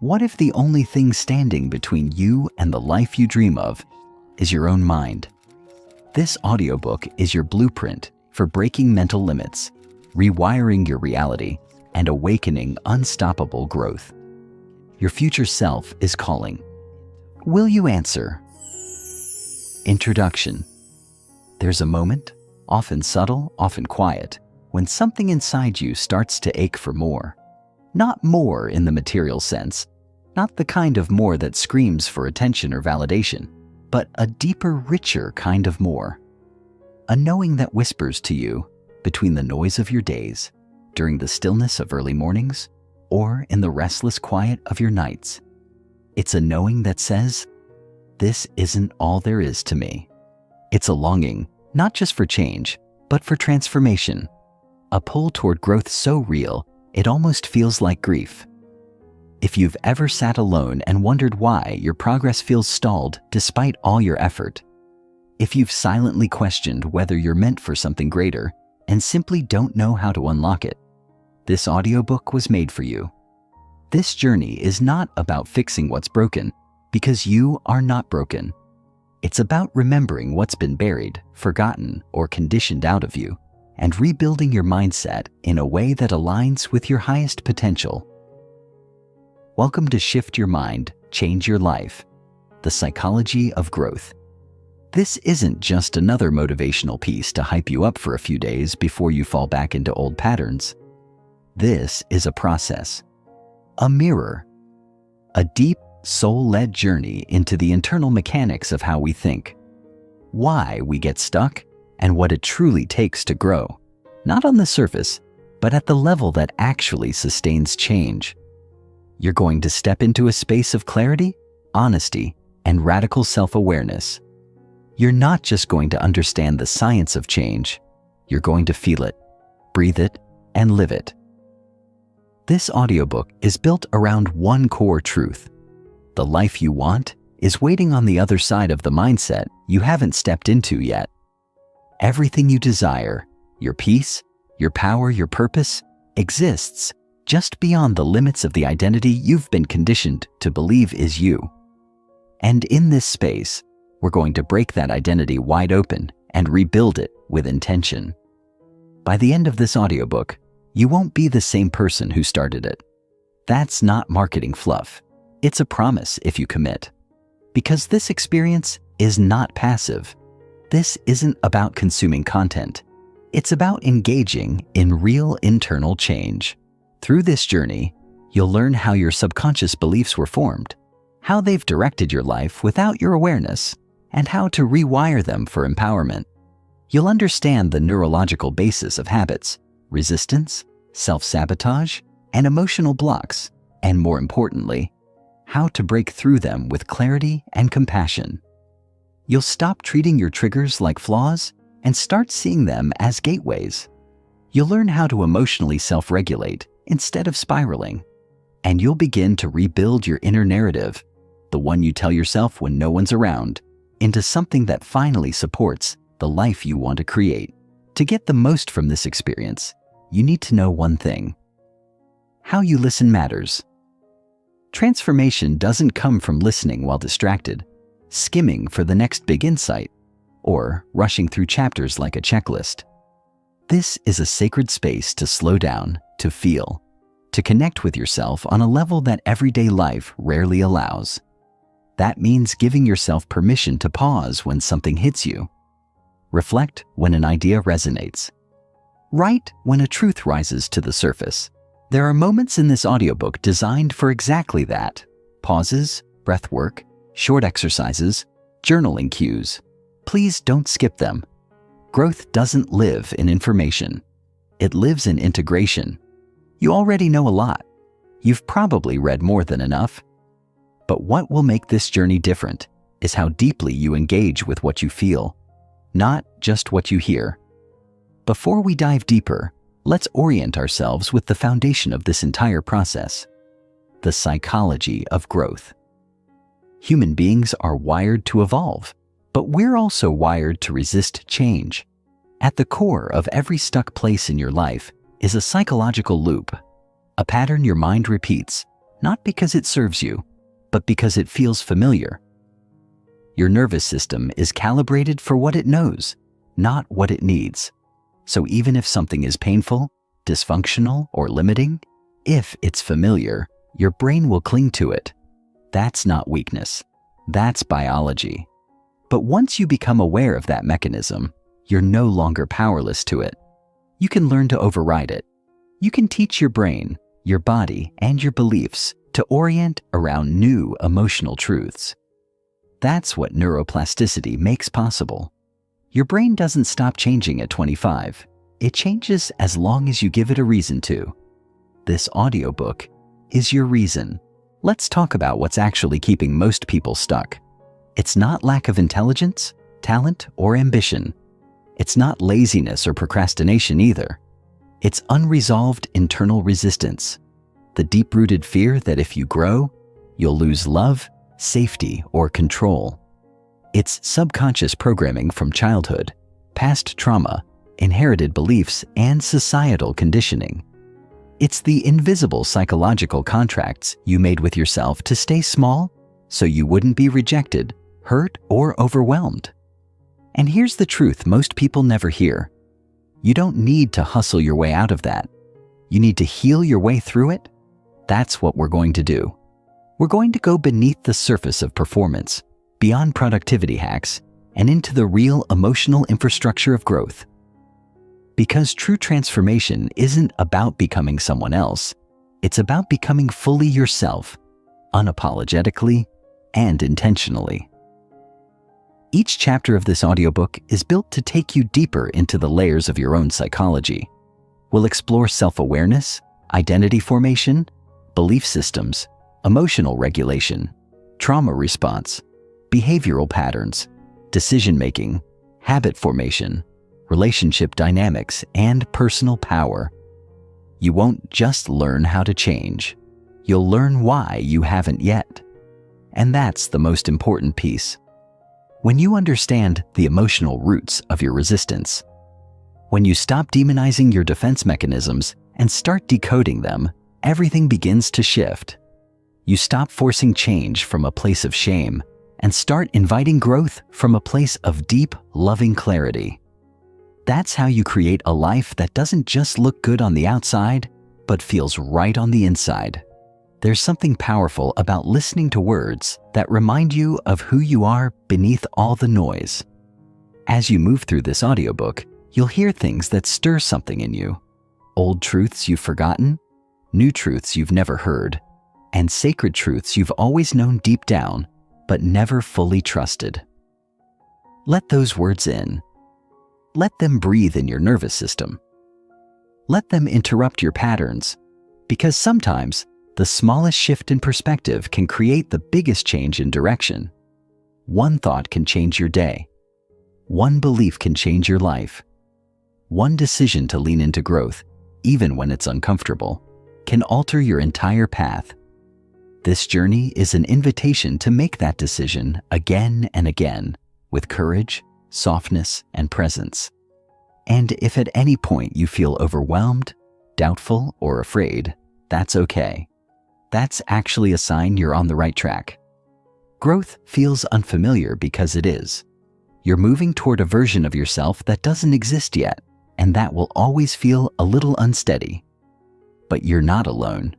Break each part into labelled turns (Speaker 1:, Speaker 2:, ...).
Speaker 1: What if the only thing standing between you and the life you dream of is your own mind? This audiobook is your blueprint for breaking mental limits, rewiring your reality, and awakening unstoppable growth. Your future self is calling. Will you answer? Introduction. There's a moment, often subtle, often quiet, when something inside you starts to ache for more. Not more in the material sense, not the kind of more that screams for attention or validation, but a deeper, richer kind of more. A knowing that whispers to you between the noise of your days, during the stillness of early mornings, or in the restless quiet of your nights. It's a knowing that says, this isn't all there is to me. It's a longing, not just for change, but for transformation. A pull toward growth so real, it almost feels like grief. If you've ever sat alone and wondered why your progress feels stalled despite all your effort, if you've silently questioned whether you're meant for something greater and simply don't know how to unlock it, this audiobook was made for you. This journey is not about fixing what's broken, because you are not broken. It's about remembering what's been buried, forgotten, or conditioned out of you, and rebuilding your mindset in a way that aligns with your highest potential. Welcome to Shift Your Mind, Change Your Life, the psychology of growth. This isn't just another motivational piece to hype you up for a few days before you fall back into old patterns. This is a process, a mirror, a deep, soul-led journey into the internal mechanics of how we think, why we get stuck, and what it truly takes to grow, not on the surface, but at the level that actually sustains change. You're going to step into a space of clarity, honesty, and radical self-awareness. You're not just going to understand the science of change, you're going to feel it, breathe it, and live it. This audiobook is built around one core truth. The life you want is waiting on the other side of the mindset you haven't stepped into yet. Everything you desire, your peace, your power, your purpose, exists just beyond the limits of the identity you've been conditioned to believe is you. And in this space, we're going to break that identity wide open and rebuild it with intention. By the end of this audiobook, you won't be the same person who started it. That's not marketing fluff. It's a promise if you commit. Because this experience is not passive. This isn't about consuming content. It's about engaging in real internal change. Through this journey, you'll learn how your subconscious beliefs were formed, how they've directed your life without your awareness, and how to rewire them for empowerment. You'll understand the neurological basis of habits, resistance, self-sabotage, and emotional blocks, and more importantly, how to break through them with clarity and compassion. You'll stop treating your triggers like flaws and start seeing them as gateways. You'll learn how to emotionally self-regulate instead of spiraling, and you'll begin to rebuild your inner narrative, the one you tell yourself when no one's around, into something that finally supports the life you want to create. To get the most from this experience, you need to know one thing. How you listen matters. Transformation doesn't come from listening while distracted, skimming for the next big insight, or rushing through chapters like a checklist. This is a sacred space to slow down, to feel, to connect with yourself on a level that everyday life rarely allows. That means giving yourself permission to pause when something hits you, reflect when an idea resonates, write when a truth rises to the surface. There are moments in this audiobook designed for exactly that. Pauses, breath work, short exercises, journaling cues. Please don't skip them. Growth doesn't live in information. It lives in integration. You already know a lot. You've probably read more than enough. But what will make this journey different is how deeply you engage with what you feel, not just what you hear. Before we dive deeper, let's orient ourselves with the foundation of this entire process, the psychology of growth. Human beings are wired to evolve, but we're also wired to resist change. At the core of every stuck place in your life is a psychological loop, a pattern your mind repeats, not because it serves you, but because it feels familiar. Your nervous system is calibrated for what it knows, not what it needs. So even if something is painful, dysfunctional, or limiting, if it's familiar, your brain will cling to it. That's not weakness. That's biology. But once you become aware of that mechanism, you're no longer powerless to it. You can learn to override it. You can teach your brain, your body, and your beliefs to orient around new emotional truths. That's what neuroplasticity makes possible. Your brain doesn't stop changing at 25. It changes as long as you give it a reason to. This audiobook is your reason. Let's talk about what's actually keeping most people stuck. It's not lack of intelligence, talent, or ambition. It's not laziness or procrastination either. It's unresolved internal resistance. The deep-rooted fear that if you grow, you'll lose love, safety, or control. It's subconscious programming from childhood, past trauma, inherited beliefs, and societal conditioning. It's the invisible psychological contracts you made with yourself to stay small so you wouldn't be rejected, hurt, or overwhelmed. And here's the truth most people never hear. You don't need to hustle your way out of that. You need to heal your way through it. That's what we're going to do. We're going to go beneath the surface of performance, beyond productivity hacks, and into the real emotional infrastructure of growth. Because true transformation isn't about becoming someone else. It's about becoming fully yourself, unapologetically and intentionally. Each chapter of this audiobook is built to take you deeper into the layers of your own psychology. We'll explore self-awareness, identity formation, belief systems, emotional regulation, trauma response, behavioral patterns, decision-making, habit formation, relationship dynamics, and personal power. You won't just learn how to change. You'll learn why you haven't yet. And that's the most important piece. When you understand the emotional roots of your resistance, when you stop demonizing your defense mechanisms and start decoding them, everything begins to shift. You stop forcing change from a place of shame and start inviting growth from a place of deep, loving clarity. That's how you create a life that doesn't just look good on the outside, but feels right on the inside. There's something powerful about listening to words that remind you of who you are beneath all the noise. As you move through this audiobook, you'll hear things that stir something in you. Old truths you've forgotten, new truths you've never heard, and sacred truths you've always known deep down, but never fully trusted. Let those words in. Let them breathe in your nervous system. Let them interrupt your patterns, because sometimes the smallest shift in perspective can create the biggest change in direction. One thought can change your day. One belief can change your life. One decision to lean into growth, even when it's uncomfortable, can alter your entire path. This journey is an invitation to make that decision again and again with courage, softness, and presence. And if at any point you feel overwhelmed, doubtful, or afraid, that's okay. That's actually a sign you're on the right track. Growth feels unfamiliar because it is. You're moving toward a version of yourself that doesn't exist yet, and that will always feel a little unsteady. But you're not alone.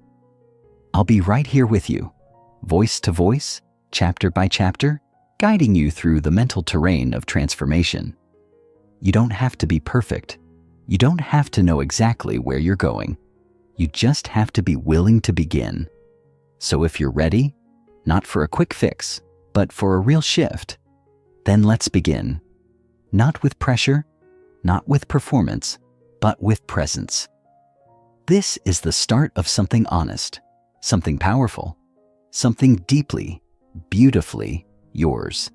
Speaker 1: I'll be right here with you, voice to voice, chapter by chapter, guiding you through the mental terrain of transformation. You don't have to be perfect. You don't have to know exactly where you're going. You just have to be willing to begin. So if you're ready, not for a quick fix, but for a real shift, then let's begin. Not with pressure, not with performance, but with presence. This is the start of something honest, something powerful, something deeply, beautifully yours.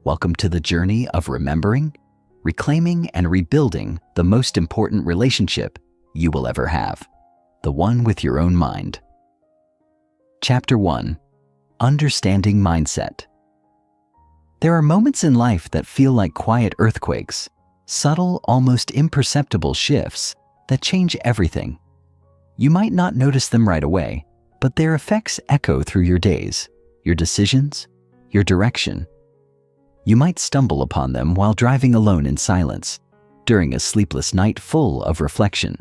Speaker 1: Welcome to the journey of remembering, reclaiming, and rebuilding the most important relationship you will ever have, the one with your own mind. Chapter 1: Understanding Mindset. There are moments in life that feel like quiet earthquakes, subtle, almost imperceptible shifts that change everything. You might not notice them right away, but their effects echo through your days, your decisions, your direction. You might stumble upon them while driving alone in silence, during a sleepless night full of reflection,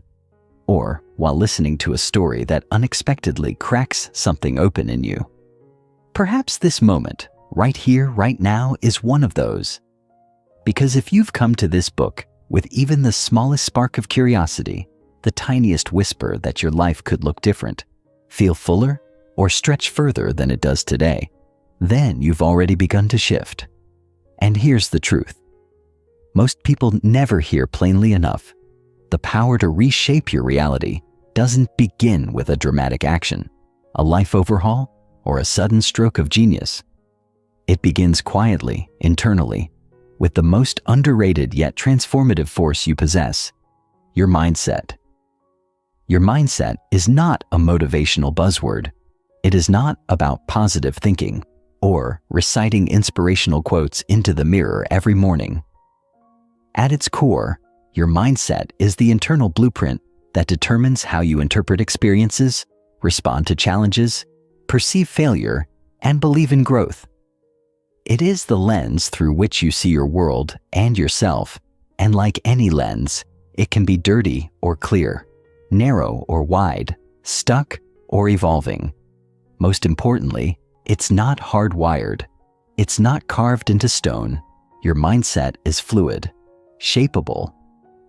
Speaker 1: or while listening to a story that unexpectedly cracks something open in you. Perhaps this moment, right here, right now, is one of those. Because if you've come to this book with even the smallest spark of curiosity, the tiniest whisper that your life could look different, feel fuller, or stretch further than it does today, then you've already begun to shift. And here's the truth. Most people never hear plainly enough. The power to reshape your reality doesn't begin with a dramatic action, a life overhaul, or a sudden stroke of genius. It begins quietly, internally, with the most underrated yet transformative force you possess, your mindset. Your mindset is not a motivational buzzword. It is not about positive thinking or reciting inspirational quotes into the mirror every morning. At its core, your mindset is the internal blueprint that determines how you interpret experiences, respond to challenges, perceive failure, and believe in growth. It is the lens through which you see your world and yourself, and like any lens, it can be dirty or clear, narrow or wide, stuck or evolving. Most importantly, it's not hardwired. It's not carved into stone. Your mindset is fluid, shapeable,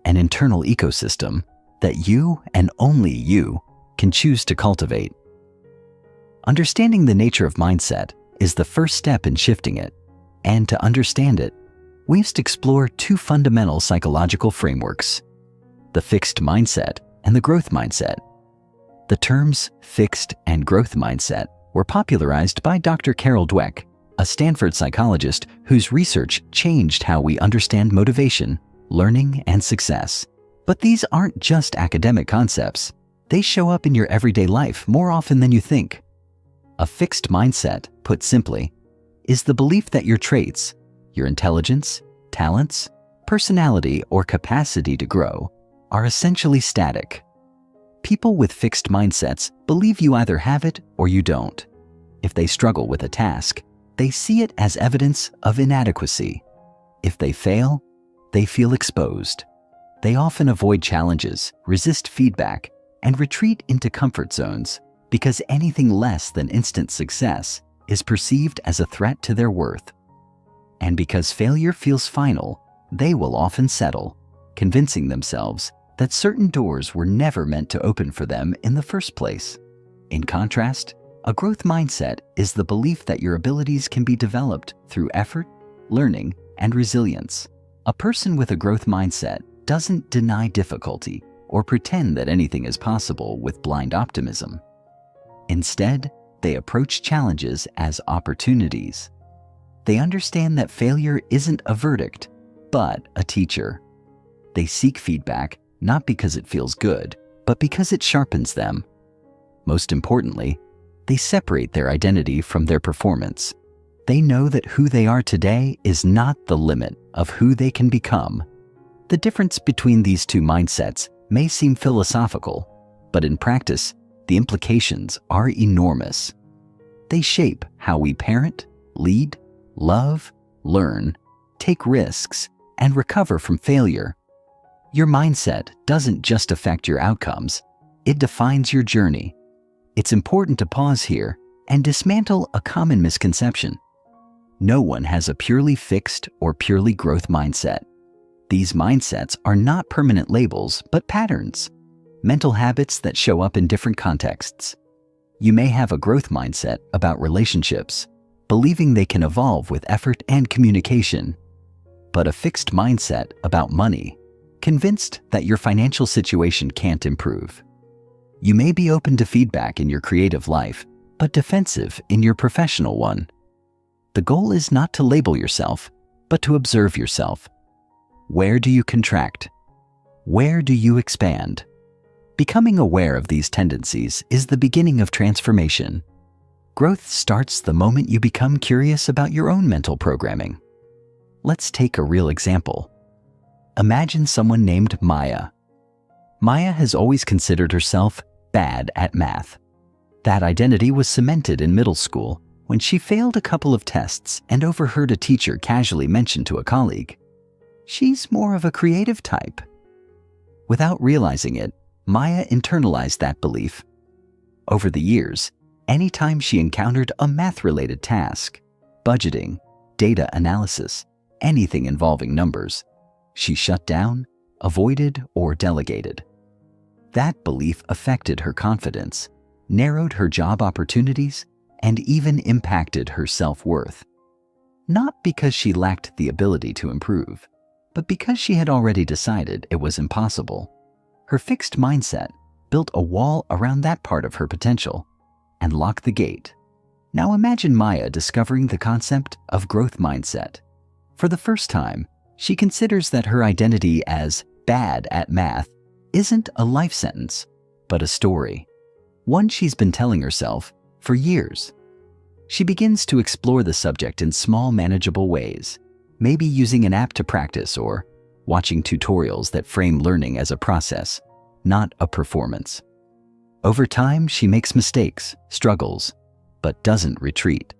Speaker 1: an internal ecosystem that you and only you can choose to cultivate. Understanding the nature of mindset is the first step in shifting it, and to understand it, we must explore two fundamental psychological frameworks: the fixed mindset and the growth mindset. The terms fixed and growth mindset were popularized by Dr. Carol Dweck, a Stanford psychologist whose research changed how we understand motivation, learning, and success. But these aren't just academic concepts. They show up in your everyday life more often than you think. A fixed mindset, put simply, is the belief that your traits, your intelligence, talents, personality, or capacity to grow are essentially static. People with fixed mindsets believe you either have it or you don't. If they struggle with a task, they see it as evidence of inadequacy. If they fail, they feel exposed. They often avoid challenges, resist feedback, and retreat into comfort zones because anything less than instant success is perceived as a threat to their worth. And because failure feels final, they will often settle, convincing themselves that certain doors were never meant to open for them in the first place. In contrast, a growth mindset is the belief that your abilities can be developed through effort, learning, and resilience. A person with a growth mindset doesn't deny difficulty or pretend that anything is possible with blind optimism. Instead, they approach challenges as opportunities. They understand that failure isn't a verdict, but a teacher. They seek feedback not because it feels good, but because it sharpens them. Most importantly, they separate their identity from their performance. They know that who they are today is not the limit of who they can become. The difference between these two mindsets may seem philosophical, but in practice, the implications are enormous. They shape how we parent, lead, love, learn, take risks, and recover from failure. Your mindset doesn't just affect your outcomes, it defines your journey. It's important to pause here and dismantle a common misconception. No one has a purely fixed or purely growth mindset. These mindsets are not permanent labels, but patterns, mental habits that show up in different contexts. You may have a growth mindset about relationships, believing they can evolve with effort and communication, but a fixed mindset about money, convinced that your financial situation can't improve. You may be open to feedback in your creative life, but defensive in your professional one. The goal is not to label yourself, but to observe yourself. Where do you contract? Where do you expand? Becoming aware of these tendencies is the beginning of transformation. Growth starts the moment you become curious about your own mental programming. Let's take a real example. Imagine someone named Maya. Maya has always considered herself bad at math. That identity was cemented in middle school when she failed a couple of tests and overheard a teacher casually mention to a colleague, "She's more of a creative type." Without realizing it, Maya internalized that belief. Over the years, anytime she encountered a math-related task, budgeting, data analysis, anything involving numbers, she shut down, avoided, or delegated. That belief affected her confidence, narrowed her job opportunities, and even impacted her self-worth. Not because she lacked the ability to improve, but because she had already decided it was impossible. Her fixed mindset built a wall around that part of her potential and locked the gate. Now imagine Maya discovering the concept of growth mindset. For the first time, she considers that her identity as bad at math isn't a life sentence, but a story, one she's been telling herself for years. She begins to explore the subject in small, manageable ways, maybe using an app to practice or watching tutorials that frame learning as a process, not a performance. Over time, she makes mistakes, struggles, but doesn't retreat.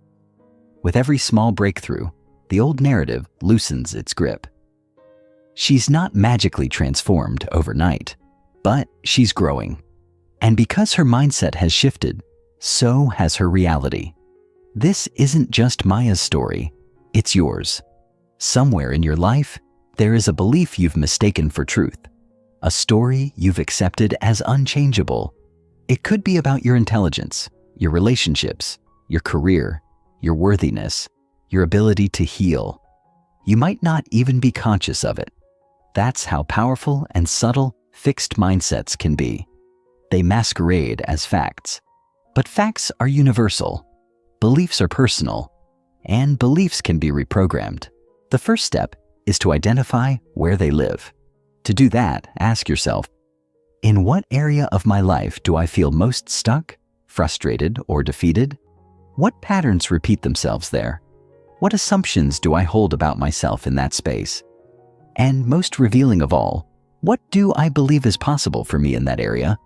Speaker 1: With every small breakthrough, the old narrative loosens its grip. She's not magically transformed overnight, but she's growing. And because her mindset has shifted, so has her reality. This isn't just Maya's story, it's yours. Somewhere in your life, there is a belief you've mistaken for truth, a story you've accepted as unchangeable. It could be about your intelligence, your relationships, your career, your worthiness, your ability to heal. You might not even be conscious of it. That's how powerful and subtle fixed mindsets can be. They masquerade as facts. But facts are universal. Beliefs are personal. And beliefs can be reprogrammed. The first step is to identify where they live. To do that, ask yourself, in what area of my life do I feel most stuck, frustrated, or defeated? What patterns repeat themselves there? What assumptions do I hold about myself in that space? And most revealing of all, what do I believe is possible for me in that area?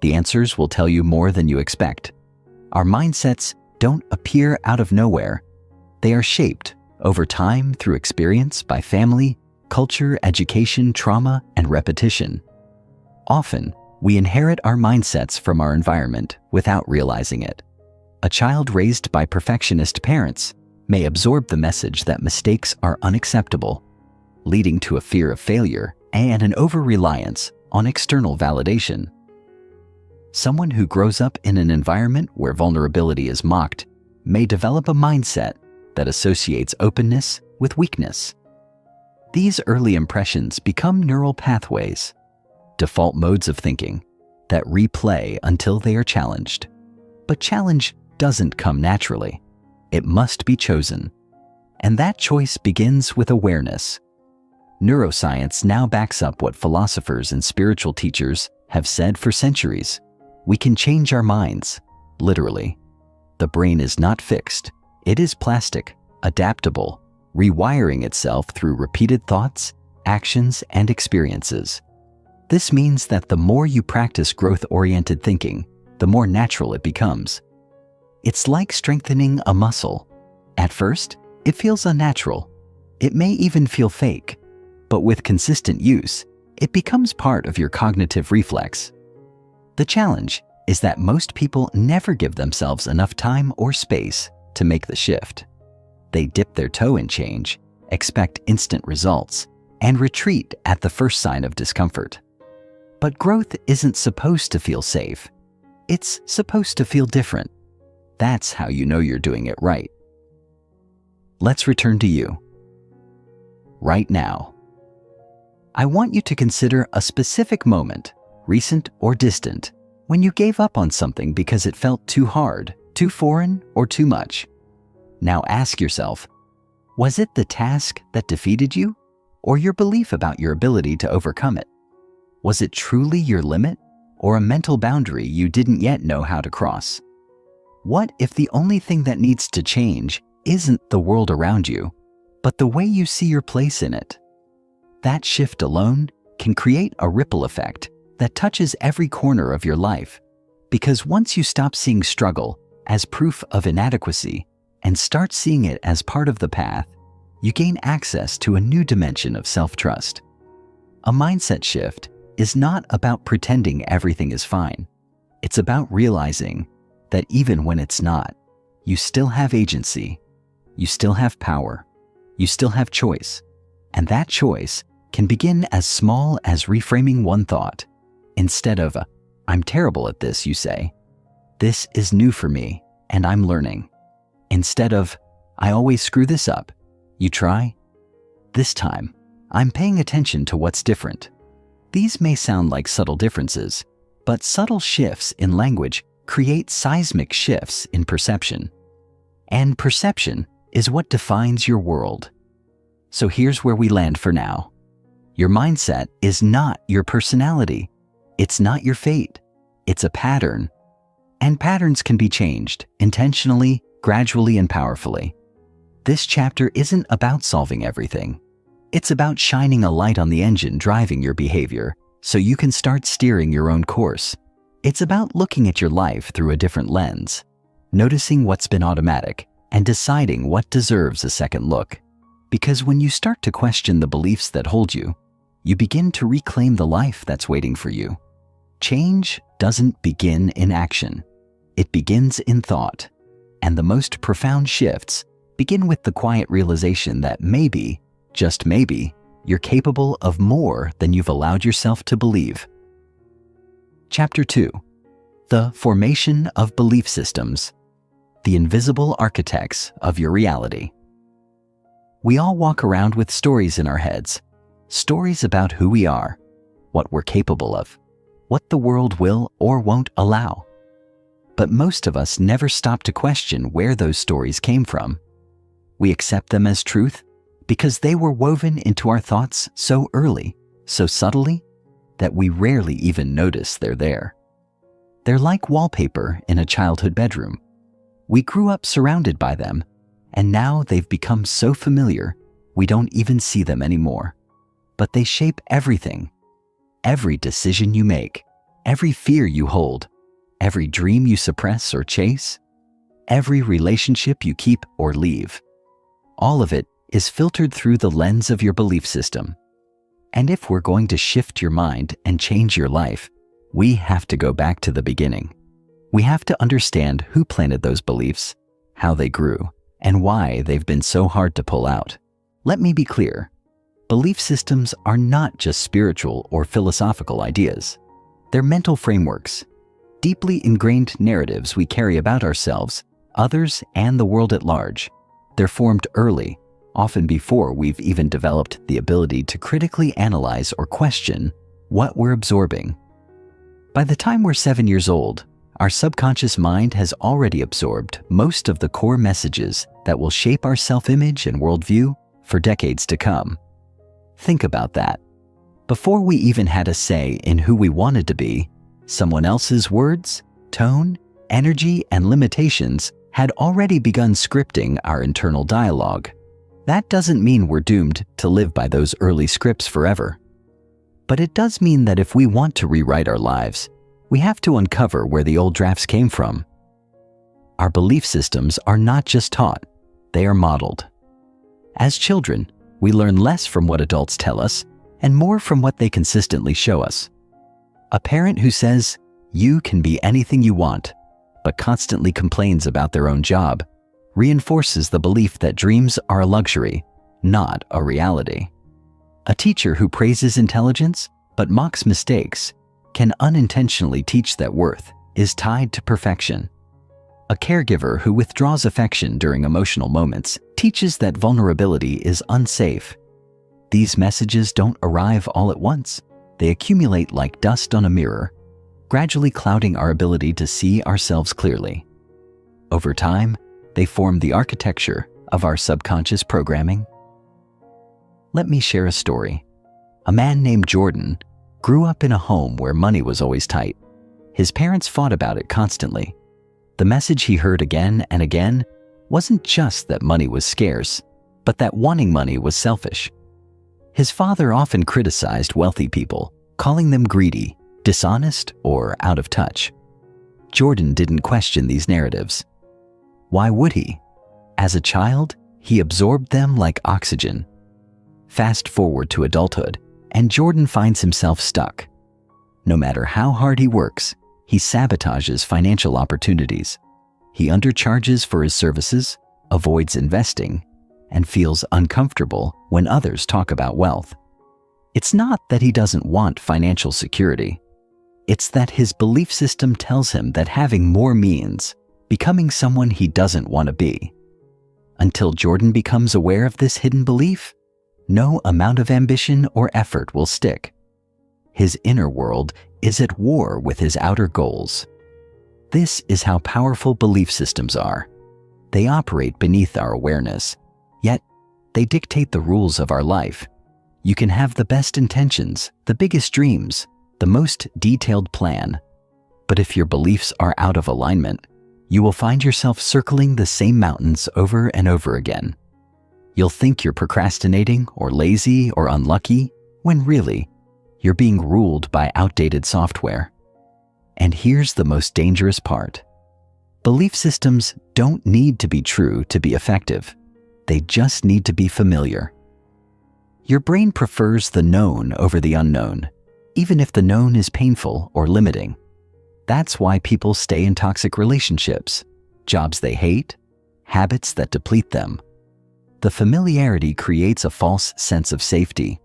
Speaker 1: The answers will tell you more than you expect. Our mindsets don't appear out of nowhere. They are shaped over time through experience by family, culture, education, trauma, and repetition. Often, we inherit our mindsets from our environment without realizing it. A child raised by perfectionist parents may absorb the message that mistakes are unacceptable, leading to a fear of failure and an over-reliance on external validation. Someone who grows up in an environment where vulnerability is mocked may develop a mindset that associates openness with weakness. These early impressions become neural pathways, default modes of thinking that replay until they are challenged. But challenge doesn't come naturally. It must be chosen. And that choice begins with awareness. Neuroscience now backs up what philosophers and spiritual teachers have said for centuries. We can change our minds, literally. The brain is not fixed. It is plastic, adaptable, rewiring itself through repeated thoughts, actions, and experiences. This means that the more you practice growth-oriented thinking, the more natural it becomes. It's like strengthening a muscle. At first, it feels unnatural. It may even feel fake. But with consistent use, it becomes part of your cognitive reflex. The challenge is that most people never give themselves enough time or space to make the shift. They dip their toe in change, expect instant results, and retreat at the first sign of discomfort. But growth isn't supposed to feel safe. It's supposed to feel different. That's how you know you're doing it right. Let's return to you. Right now. I want you to consider a specific moment, recent or distant, when you gave up on something because it felt too hard, too foreign, or too much. Now ask yourself, was it the task that defeated you, or your belief about your ability to overcome it? Was it truly your limit, or a mental boundary you didn't yet know how to cross? What if the only thing that needs to change isn't the world around you, but the way you see your place in it? That shift alone can create a ripple effect that touches every corner of your life, Because once you stop seeing struggle as proof of inadequacy and start seeing it as part of the path, you gain access to a new dimension of self-trust. A mindset shift is not about pretending everything is fine. It's about realizing that even when it's not, you still have agency, you still have power, you still have choice, and that choice can begin as small as reframing one thought. Instead of, "I'm terrible at this," you say, "This is new for me, and I'm learning." Instead of, "I always screw this up," you try, "This time, I'm paying attention to what's different." These may sound like subtle differences, but subtle shifts in language create seismic shifts in perception. And perception is what defines your world. So here's where we land for now. Your mindset is not your personality. It's not your fate. It's a pattern. And patterns can be changed intentionally, gradually, and powerfully. This chapter isn't about solving everything. It's about shining a light on the engine driving your behavior so you can start steering your own course. It's about looking at your life through a different lens, noticing what's been automatic, and deciding what deserves a second look. Because when you start to question the beliefs that hold you, you begin to reclaim the life that's waiting for you. Change doesn't begin in action. It begins in thought. And the most profound shifts begin with the quiet realization that maybe, just maybe, you're capable of more than you've allowed yourself to believe. Chapter 2. The Formation of Belief Systems. The Invisible Architects of Your Reality. We all walk around with stories in our heads. Stories about who we are, what we're capable of, what the world will or won't allow. But most of us never stop to question where those stories came from. We accept them as truth because they were woven into our thoughts so early, so subtly, that we rarely even notice they're there. They're like wallpaper in a childhood bedroom. We grew up surrounded by them, and now they've become so familiar we don't even see them anymore. But they shape everything. Every decision you make, every fear you hold, every dream you suppress or chase, every relationship you keep or leave. All of it is filtered through the lens of your belief system. And if we're going to shift your mind and change your life, we have to go back to the beginning. We have to understand who planted those beliefs, how they grew, and why they've been so hard to pull out. Let me be clear. Belief systems are not just spiritual or philosophical ideas. They're mental frameworks, deeply ingrained narratives we carry about ourselves, others, and the world at large. They're formed early, often before we've even developed the ability to critically analyze or question what we're absorbing. By the time we're 7 years old, our subconscious mind has already absorbed most of the core messages that will shape our self-image and worldview for decades to come. Think about that. Before we even had a say in who we wanted to be, someone else's words, tone, energy, and limitations had already begun scripting our internal dialogue. That doesn't mean we're doomed to live by those early scripts forever. But it does mean that if we want to rewrite our lives, we have to uncover where the old drafts came from. Our belief systems are not just taught, they are modeled. As children, we learn less from what adults tell us and more from what they consistently show us. A parent who says, "You can be anything you want," but constantly complains about their own job, reinforces the belief that dreams are a luxury, not a reality. A teacher who praises intelligence but mocks mistakes can unintentionally teach that worth is tied to perfection. A caregiver who withdraws affection during emotional moments teaches that vulnerability is unsafe. These messages don't arrive all at once. They accumulate like dust on a mirror, gradually clouding our ability to see ourselves clearly. Over time, they form the architecture of our subconscious programming. Let me share a story. A man named Jordan grew up in a home where money was always tight. His parents fought about it constantly. The message he heard again and again wasn't just that money was scarce, but that wanting money was selfish. His father often criticized wealthy people, calling them greedy, dishonest, or out of touch. Jordan didn't question these narratives. Why would he? As a child, he absorbed them like oxygen. Fast forward to adulthood, and Jordan finds himself stuck. No matter how hard he works, he sabotages financial opportunities. He undercharges for his services, avoids investing, and feels uncomfortable when others talk about wealth. It's not that he doesn't want financial security. It's that his belief system tells him that having more means becoming someone he doesn't want to be. Until Jordan becomes aware of this hidden belief, no amount of ambition or effort will stick. His inner world is at war with his outer goals. This is how powerful belief systems are. They operate beneath our awareness, yet they dictate the rules of our life. You can have the best intentions, the biggest dreams, the most detailed plan, but if your beliefs are out of alignment, you will find yourself circling the same mountains over and over again. You'll think you're procrastinating or lazy or unlucky, when really, you're being ruled by outdated software. And here's the most dangerous part. Belief systems don't need to be true to be effective. They just need to be familiar. Your brain prefers the known over the unknown, even if the known is painful or limiting. That's why people stay in toxic relationships, jobs they hate, habits that deplete them. The familiarity creates a false sense of safety.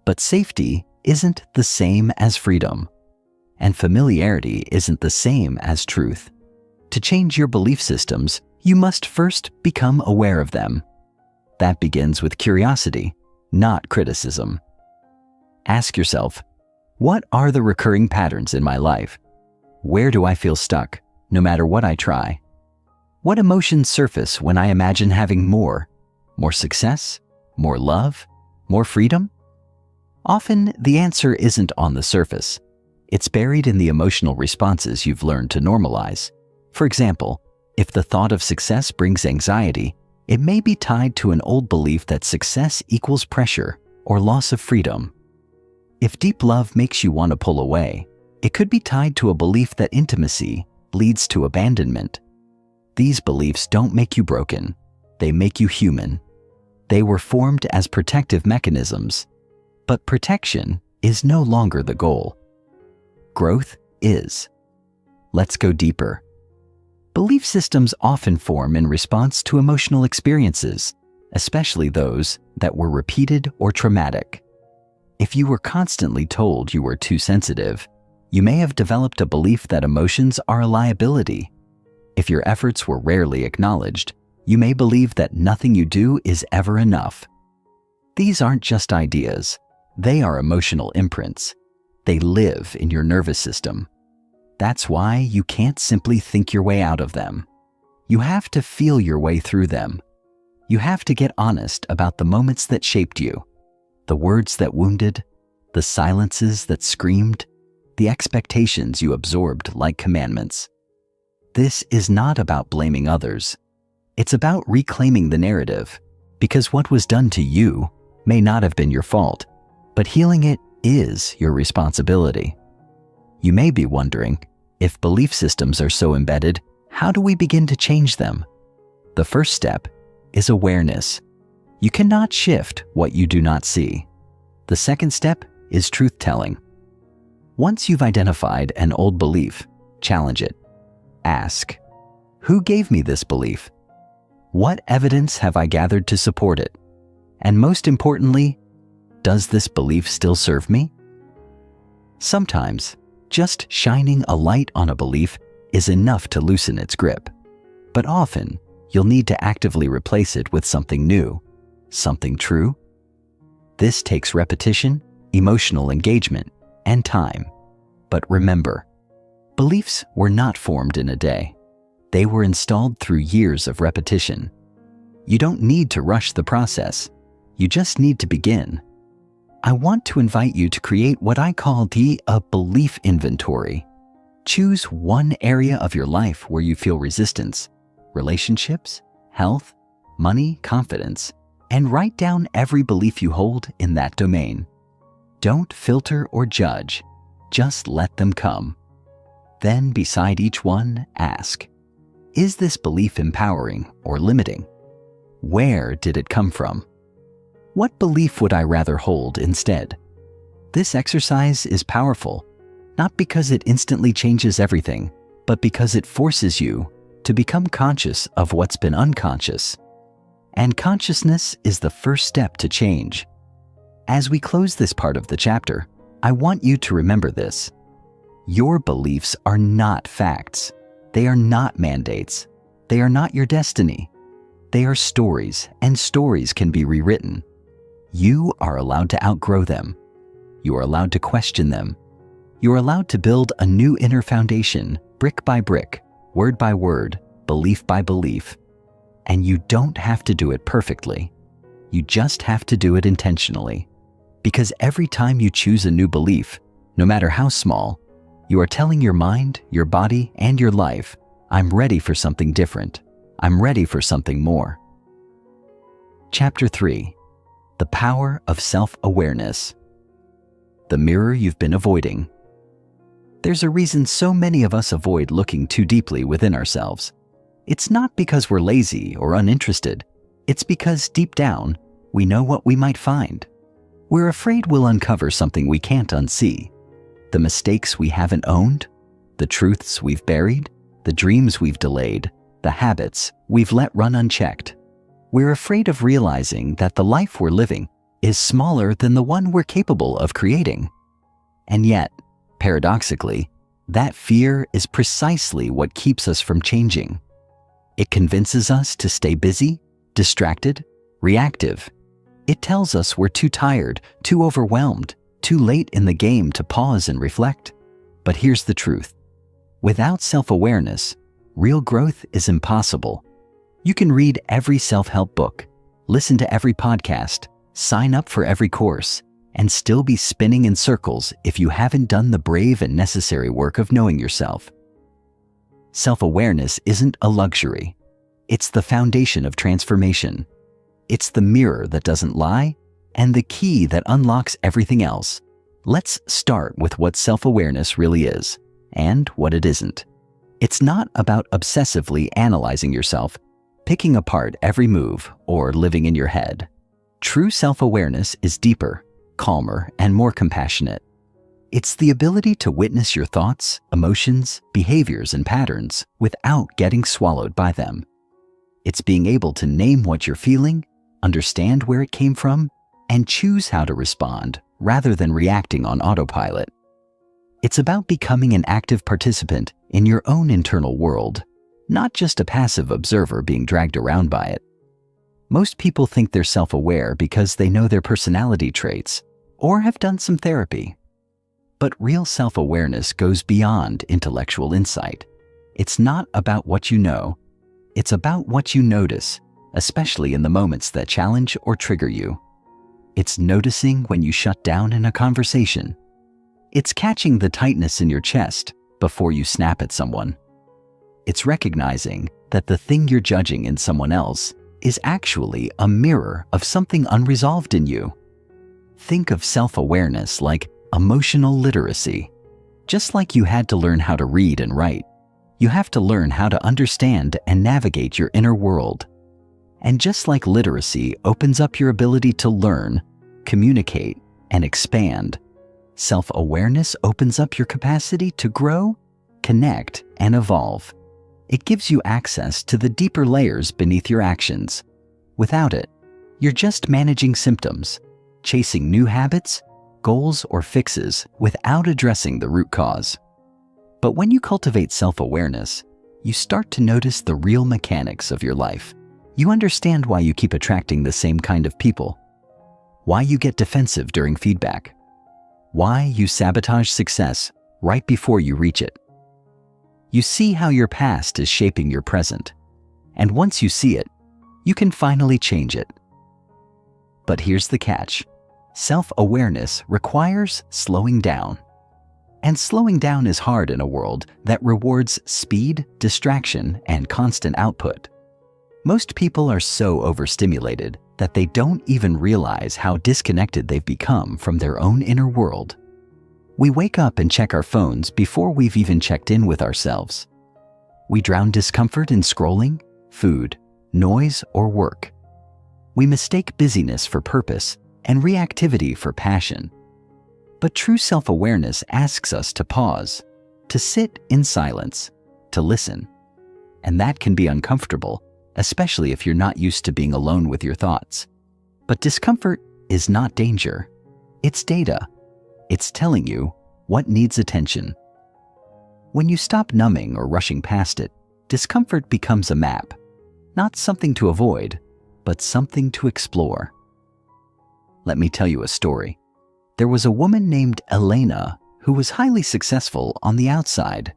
Speaker 1: But safety isn't the same as freedom. And familiarity isn't the same as truth. To change your belief systems, you must first become aware of them. That begins with curiosity, not criticism. Ask yourself, what are the recurring patterns in my life? Where do I feel stuck, no matter what I try? What emotions surface when I imagine having more? More success? More love? More freedom? Often, the answer isn't on the surface. It's buried in the emotional responses you've learned to normalize. For example, if the thought of success brings anxiety, it may be tied to an old belief that success equals pressure or loss of freedom. If deep love makes you want to pull away, it could be tied to a belief that intimacy leads to abandonment. These beliefs don't make you broken. They make you human. They were formed as protective mechanisms, but protection is no longer the goal. Growth is. Let's go deeper. Belief systems often form in response to emotional experiences, especially those that were repeated or traumatic. If you were constantly told you were too sensitive, you may have developed a belief that emotions are a liability. If your efforts were rarely acknowledged, you may believe that nothing you do is ever enough. These aren't just ideas. They are emotional imprints. They live in your nervous system. That's why you can't simply think your way out of them. You have to feel your way through them. You have to get honest about the moments that shaped you, the words that wounded, the silences that screamed, the expectations you absorbed like commandments. This is not about blaming others. It's about reclaiming the narrative, because what was done to you may not have been your fault, but healing it is your responsibility. You may be wondering, if belief systems are so embedded, how do we begin to change them? The first step is awareness. You cannot shift what you do not see. The second step is truth-telling. Once you've identified an old belief, challenge it. Ask, who gave me this belief? What evidence have I gathered to support it? And most importantly, does this belief still serve me? Sometimes, just shining a light on a belief is enough to loosen its grip. But often, you'll need to actively replace it with something new, something true. This takes repetition, emotional engagement, and time. But remember, beliefs were not formed in a day. They were installed through years of repetition. You don't need to rush the process. You just need to begin. I want to invite you to create what I call a belief inventory. Choose one area of your life where you feel resistance, relationships, health, money, confidence, and write down every belief you hold in that domain. Don't filter or judge, just let them come. Then, beside each one, ask, is this belief empowering or limiting? Where did it come from? What belief would I rather hold instead? This exercise is powerful, not because it instantly changes everything, but because it forces you to become conscious of what's been unconscious. And consciousness is the first step to change. As we close this part of the chapter, I want you to remember this. Your beliefs are not facts. They are not mandates. They are not your destiny. They are stories, and stories can be rewritten. You are allowed to outgrow them. You are allowed to question them. You are allowed to build a new inner foundation, brick by brick, word by word, belief by belief. And you don't have to do it perfectly. You just have to do it intentionally. Because every time you choose a new belief, no matter how small, you are telling your mind, your body, and your life, I'm ready for something different. I'm ready for something more. Chapter 3. The Power of Self-Awareness. The mirror you've been avoiding. There's a reason so many of us avoid looking too deeply within ourselves. It's not because we're lazy or uninterested. It's because deep down, we know what we might find. We're afraid we'll uncover something we can't unsee. The mistakes we haven't owned, the truths we've buried, the dreams we've delayed, the habits we've let run unchecked. We're afraid of realizing that the life we're living is smaller than the one we're capable of creating. And yet, paradoxically, that fear is precisely what keeps us from changing. It convinces us to stay busy, distracted, reactive. It tells us we're too tired, too overwhelmed, too late in the game to pause and reflect. But here's the truth. Without self-awareness, real growth is impossible. You can read every self-help book, listen to every podcast, sign up for every course, and still be spinning in circles if you haven't done the brave and necessary work of knowing yourself. Self-awareness isn't a luxury. It's the foundation of transformation. It's the mirror that doesn't lie and the key that unlocks everything else. Let's start with what self-awareness really is and what it isn't. It's not about obsessively analyzing yourself, picking apart every move, or living in your head. True self-awareness is deeper, calmer, and more compassionate. It's the ability to witness your thoughts, emotions, behaviors, and patterns without getting swallowed by them. It's being able to name what you're feeling, understand where it came from, and choose how to respond rather than reacting on autopilot. It's about becoming an active participant in your own internal world, not just a passive observer being dragged around by it. Most people think they're self-aware because they know their personality traits or have done some therapy. But real self-awareness goes beyond intellectual insight. It's not about what you know. It's about what you notice, especially in the moments that challenge or trigger you. It's noticing when you shut down in a conversation. It's catching the tightness in your chest before you snap at someone. It's recognizing that the thing you're judging in someone else is actually a mirror of something unresolved in you. Think of self-awareness like emotional literacy. Just like you had to learn how to read and write, you have to learn how to understand and navigate your inner world. And just like literacy opens up your ability to learn, communicate, and expand, self-awareness opens up your capacity to grow, connect, and evolve. It gives you access to the deeper layers beneath your actions. Without it, you're just managing symptoms, chasing new habits, goals, or fixes without addressing the root cause. But when you cultivate self-awareness, you start to notice the real mechanics of your life. You understand why you keep attracting the same kind of people, why you get defensive during feedback, why you sabotage success right before you reach it. You see how your past is shaping your present, and once you see it, you can finally change it. But here's the catch. Self-awareness requires slowing down. And slowing down is hard in a world that rewards speed, distraction, and constant output. Most people are so overstimulated that they don't even realize how disconnected they've become from their own inner world. We wake up and check our phones before we've even checked in with ourselves. We drown discomfort in scrolling, food, noise, or work. We mistake busyness for purpose and reactivity for passion. But true self-awareness asks us to pause, to sit in silence, to listen. And that can be uncomfortable, especially if you're not used to being alone with your thoughts. But discomfort is not danger. It's data. It's telling you what needs attention. When you stop numbing or rushing past it, discomfort becomes a map, not something to avoid, but something to explore. Let me tell you a story. There was a woman named Elena who was highly successful on the outside,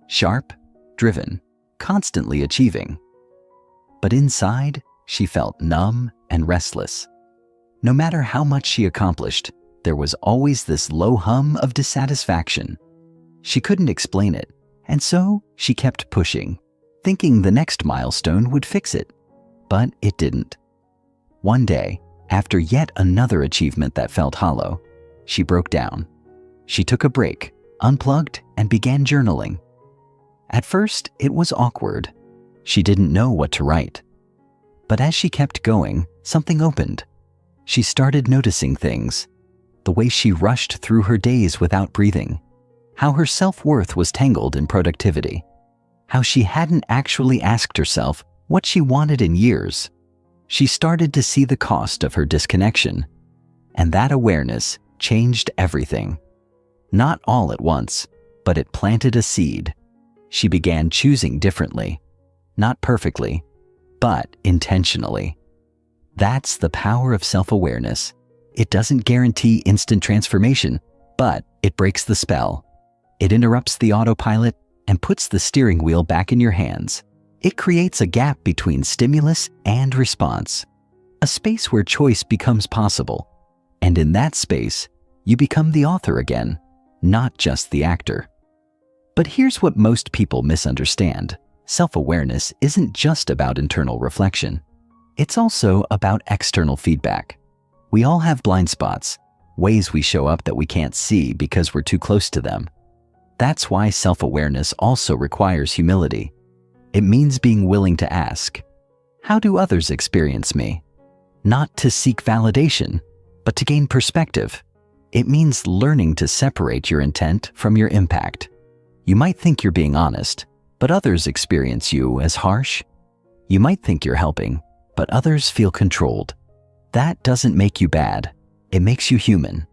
Speaker 1: sharp, driven, constantly achieving. But inside, she felt numb and restless. No matter how much she accomplished, there was always this low hum of dissatisfaction. She couldn't explain it, and so she kept pushing, thinking the next milestone would fix it. But it didn't. One day, after yet another achievement that felt hollow, she broke down. She took a break, unplugged, and began journaling. At first, it was awkward. She didn't know what to write. But as she kept going, something opened. She started noticing things. The way she rushed through her days without breathing. How her self-worth was tangled in productivity. How she hadn't actually asked herself what she wanted in years. She started to see the cost of her disconnection. And that awareness changed everything. Not all at once, but it planted a seed. She began choosing differently. Not perfectly, but intentionally. That's the power of self-awareness. It doesn't guarantee instant transformation, but it breaks the spell. It interrupts the autopilot and puts the steering wheel back in your hands. It creates a gap between stimulus and response, a space where choice becomes possible. And in that space, you become the author again, not just the actor. But here's what most people misunderstand. Self-awareness isn't just about internal reflection. It's also about external feedback. We all have blind spots, ways we show up that we can't see because we're too close to them. That's why self-awareness also requires humility. It means being willing to ask, how do others experience me? Not to seek validation, but to gain perspective. It means learning to separate your intent from your impact. You might think you're being honest, but others experience you as harsh. You might think you're helping, but others feel controlled. That doesn't make you bad. It makes you human.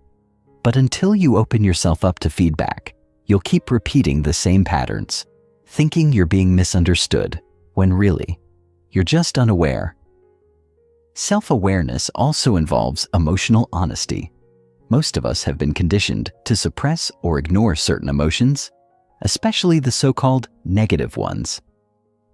Speaker 1: But until you open yourself up to feedback, you'll keep repeating the same patterns, thinking you're being misunderstood, when really, you're just unaware. Self-awareness also involves emotional honesty. Most of us have been conditioned to suppress or ignore certain emotions, especially the so-called negative ones.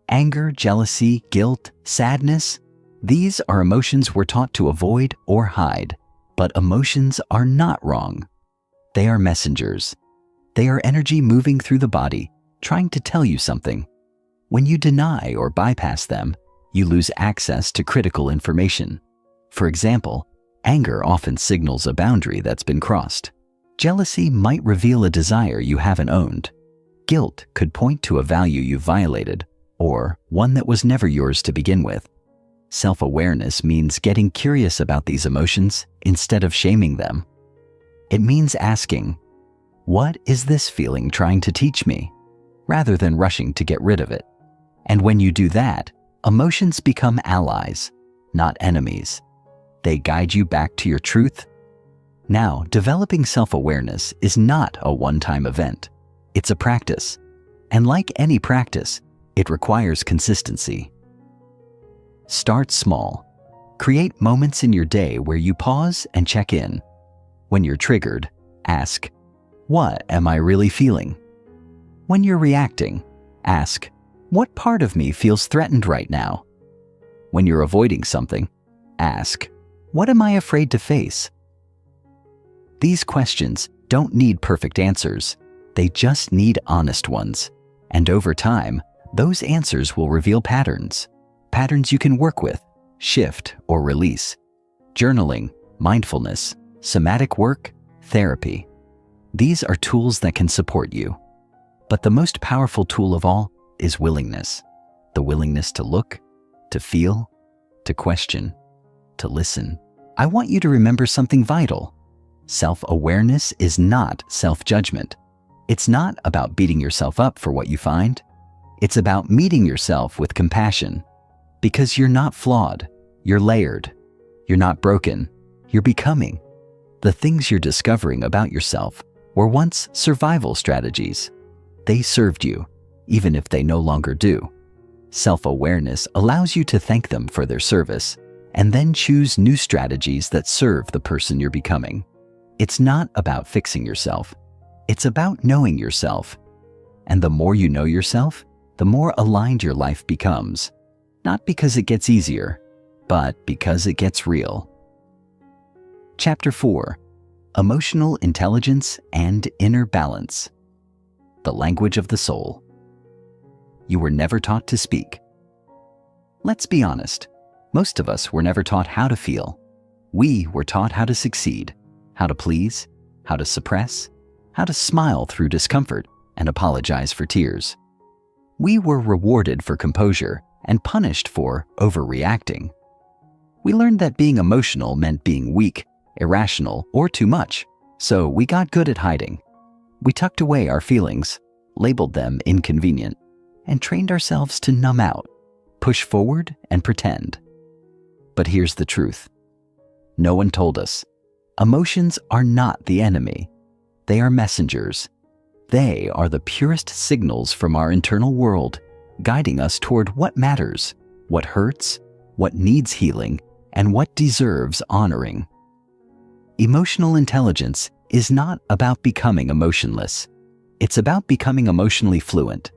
Speaker 1: Anger, jealousy, guilt, sadness, these are emotions we're taught to avoid or hide. But emotions are not wrong. They are messengers. They are energy moving through the body, trying to tell you something. When you deny or bypass them, you lose access to critical information. For example, anger often signals a boundary that's been crossed. Jealousy might reveal a desire you haven't owned. Guilt could point to a value you violated, or one that was never yours to begin with. Self-awareness means getting curious about these emotions instead of shaming them. It means asking, what is this feeling trying to teach me? Rather than rushing to get rid of it. And when you do that, emotions become allies, not enemies. They guide you back to your truth. Now, developing self-awareness is not a one-time event. It's a practice. And like any practice, it requires consistency. Start small. Create moments in your day where you pause and check in. When you're triggered, ask, what am I really feeling? When you're reacting, ask, what part of me feels threatened right now? When you're avoiding something, ask, what am I afraid to face? These questions don't need perfect answers. They just need honest ones. And over time, those answers will reveal patterns. Patterns you can work with, shift, or release. Journaling, mindfulness, somatic work, therapy. These are tools that can support you. But the most powerful tool of all is willingness. The willingness to look, to feel, to question, to listen. I want you to remember something vital. Self-awareness is not self-judgment. It's not about beating yourself up for what you find. It's about meeting yourself with compassion. Because you're not flawed, you're layered. You're not broken, you're becoming. The things you're discovering about yourself were once survival strategies. They served you, even if they no longer do. Self-awareness allows you to thank them for their service and then choose new strategies that serve the person you're becoming. It's not about fixing yourself. It's about knowing yourself. And the more you know yourself, the more aligned your life becomes. Not because it gets easier, but because it gets real. Chapter 4. Emotional Intelligence and Inner Balance. The Language of the Soul. You were never taught to speak. Let's be honest. Most of us were never taught how to feel. We were taught how to succeed, how to please, how to suppress, how to smile through discomfort and apologize for tears. We were rewarded for composure and punished for overreacting. We learned that being emotional meant being weak, irrational, or too much, so we got good at hiding. We tucked away our feelings, labeled them inconvenient, and trained ourselves to numb out, push forward, and pretend. But here's the truth. No one told us. Emotions are not the enemy. They are messengers. They are the purest signals from our internal world, guiding us toward what matters, what hurts, what needs healing, and what deserves honoring. Emotional intelligence is not about becoming emotionless. It's about becoming emotionally fluent,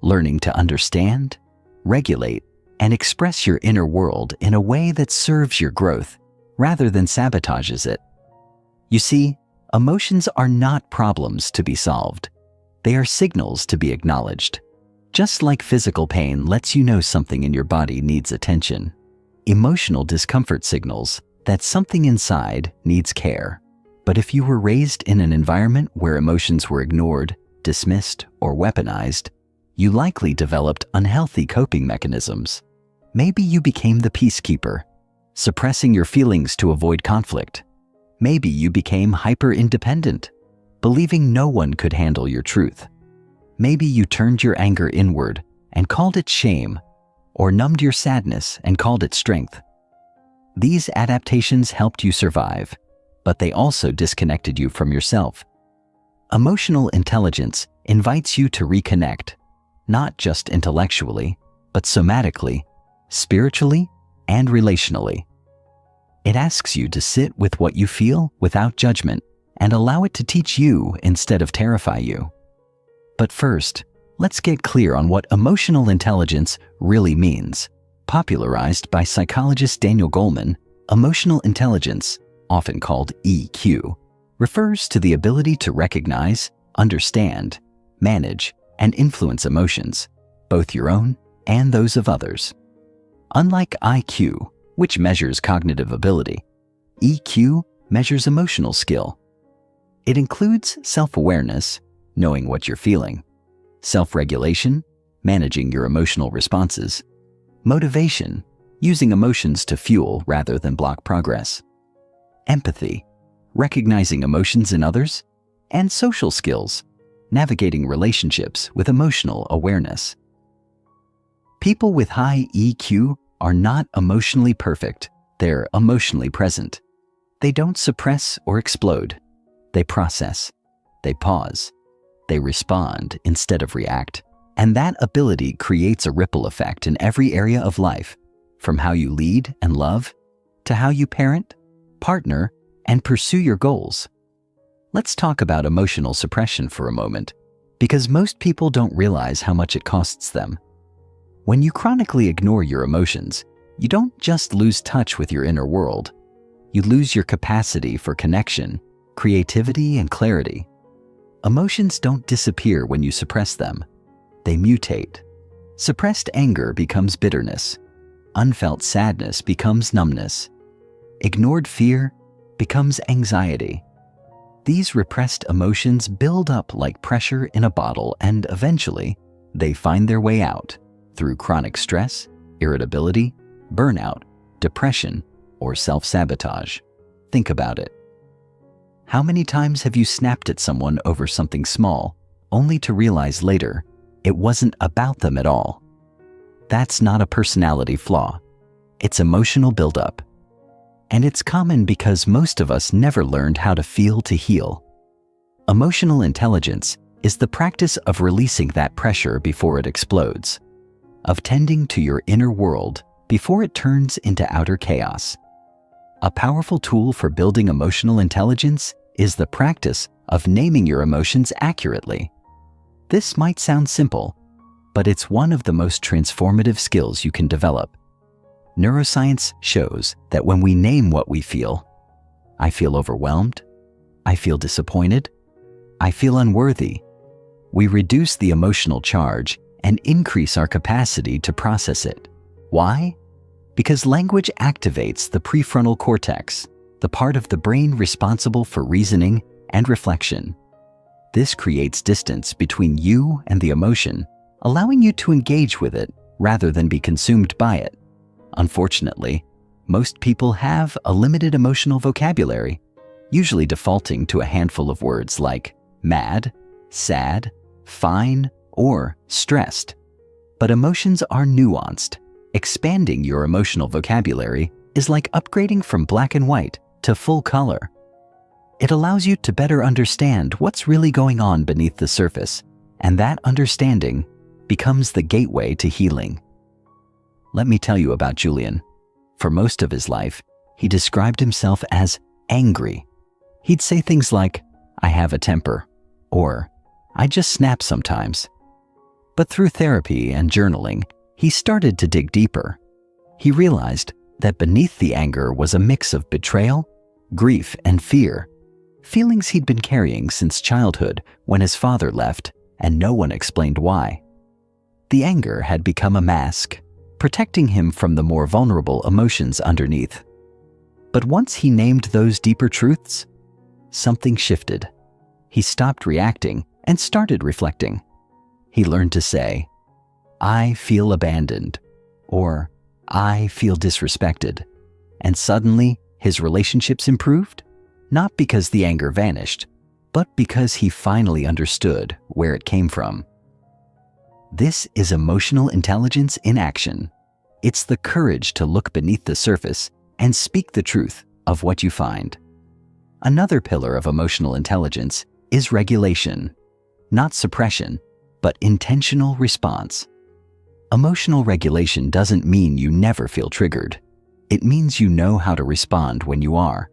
Speaker 1: learning to understand, regulate, and express your inner world in a way that serves your growth rather than sabotages it. You see, emotions are not problems to be solved. They are signals to be acknowledged. Just like physical pain lets you know something in your body needs attention, emotional discomfort signals that something inside needs care. But if you were raised in an environment where emotions were ignored, dismissed, or weaponized, you likely developed unhealthy coping mechanisms. Maybe you became the peacekeeper, suppressing your feelings to avoid conflict. Maybe you became hyper-independent, believing no one could handle your truth. Maybe you turned your anger inward and called it shame, or numbed your sadness and called it strength. These adaptations helped you survive, but they also disconnected you from yourself. Emotional intelligence invites you to reconnect, not just intellectually, but somatically, spiritually, and relationally. It asks you to sit with what you feel without judgment and allow it to teach you instead of terrify you. But first, let's get clear on what emotional intelligence really means. Popularized by psychologist Daniel Goleman, emotional intelligence, often called EQ, refers to the ability to recognize, understand, manage, and influence emotions, both your own and those of others. Unlike IQ, which measures cognitive ability, EQ measures emotional skill. It includes self-awareness, knowing what you're feeling, self-regulation, managing your emotional responses, motivation, using emotions to fuel rather than block progress, empathy, recognizing emotions in others, and social skills, navigating relationships with emotional awareness. People with high EQ are not emotionally perfect, they're emotionally present. They don't suppress or explode. They process, they pause, they respond instead of react. And that ability creates a ripple effect in every area of life, from how you lead and love, to how you parent, partner, and pursue your goals. Let's talk about emotional suppression for a moment, because most people don't realize how much it costs them. When you chronically ignore your emotions, you don't just lose touch with your inner world. You lose your capacity for connection, creativity, and clarity. Emotions don't disappear when you suppress them. They mutate. Suppressed anger becomes bitterness. Unfelt sadness becomes numbness. Ignored fear becomes anxiety. These repressed emotions build up like pressure in a bottle, and eventually, they find their way out through chronic stress, irritability, burnout, depression, or self-sabotage. Think about it. How many times have you snapped at someone over something small, only to realize later it wasn't about them at all? That's not a personality flaw. It's emotional buildup. And it's common because most of us never learned how to feel to heal. Emotional intelligence is the practice of releasing that pressure before it explodes, of tending to your inner world before it turns into outer chaos. A powerful tool for building emotional intelligence is the practice of naming your emotions accurately. This might sound simple, but it's one of the most transformative skills you can develop. Neuroscience shows that when we name what we feel, I feel overwhelmed, I feel disappointed, I feel unworthy, we reduce the emotional charge and increase our capacity to process it. Why? Because language activates the prefrontal cortex, the part of the brain responsible for reasoning and reflection. This creates distance between you and the emotion, allowing you to engage with it rather than be consumed by it. Unfortunately, most people have a limited emotional vocabulary, usually defaulting to a handful of words like mad, sad, fine, or stressed. But emotions are nuanced. Expanding your emotional vocabulary is like upgrading from black and white to full color. It allows you to better understand what's really going on beneath the surface, and that understanding becomes the gateway to healing. Let me tell you about Julian. For most of his life, he described himself as angry. He'd say things like, "I have a temper," or "I just snap sometimes." But through therapy and journaling, he started to dig deeper. He realized that beneath the anger was a mix of betrayal, grief, and fear, feelings he'd been carrying since childhood when his father left and no one explained why. The anger had become a mask, protecting him from the more vulnerable emotions underneath. But once he named those deeper truths, something shifted. He stopped reacting and started reflecting. He learned to say, "I feel abandoned," or "I feel disrespected." And suddenly, his relationships improved, not because the anger vanished, but because he finally understood where it came from. This is emotional intelligence in action. It's the courage to look beneath the surface and speak the truth of what you find. Another pillar of emotional intelligence is regulation, not suppression, but intentional response. Emotional regulation doesn't mean you never feel triggered. It means you know how to respond when you are.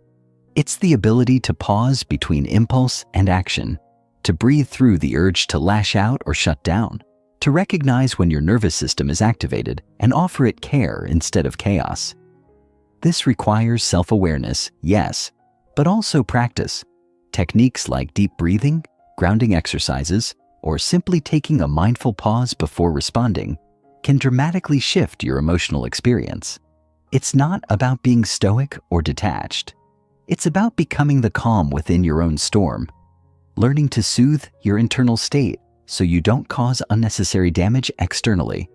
Speaker 1: It's the ability to pause between impulse and action, to breathe through the urge to lash out or shut down, to recognize when your nervous system is activated and offer it care instead of chaos. This requires self-awareness, yes, but also practice. Techniques like deep breathing, grounding exercises, or simply taking a mindful pause before responding can dramatically shift your emotional experience. It's not about being stoic or detached. It's about becoming the calm within your own storm, learning to soothe your internal state so you don't cause unnecessary damage externally.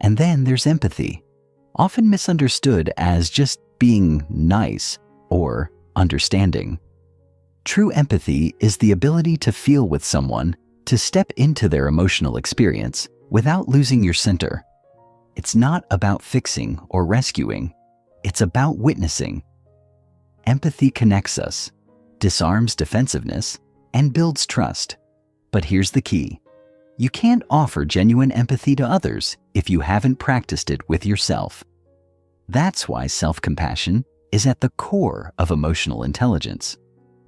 Speaker 1: And then there's empathy, often misunderstood as just being nice or understanding. True empathy is the ability to feel with someone, to step into their emotional experience without losing your center. It's not about fixing or rescuing. It's about witnessing. Empathy connects us, disarms defensiveness, and builds trust. But here's the key. You can't offer genuine empathy to others if you haven't practiced it with yourself. That's why self-compassion is at the core of emotional intelligence.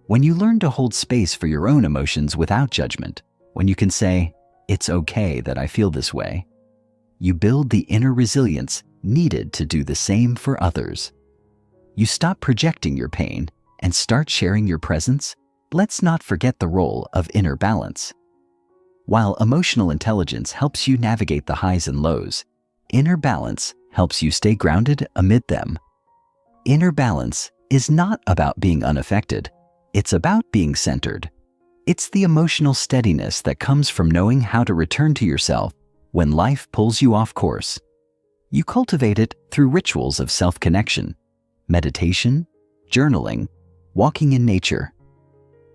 Speaker 1: When you learn to hold space for your own emotions without judgment, when you can say, "It's okay that I feel this way," you build the inner resilience needed to do the same for others. You stop projecting your pain and start sharing your presence. Let's not forget the role of inner balance. While emotional intelligence helps you navigate the highs and lows, inner balance helps you stay grounded amid them. Inner balance is not about being unaffected. It's about being centered. It's the emotional steadiness that comes from knowing how to return to yourself when life pulls you off course. You cultivate it through rituals of self-connection, meditation, journaling, walking in nature,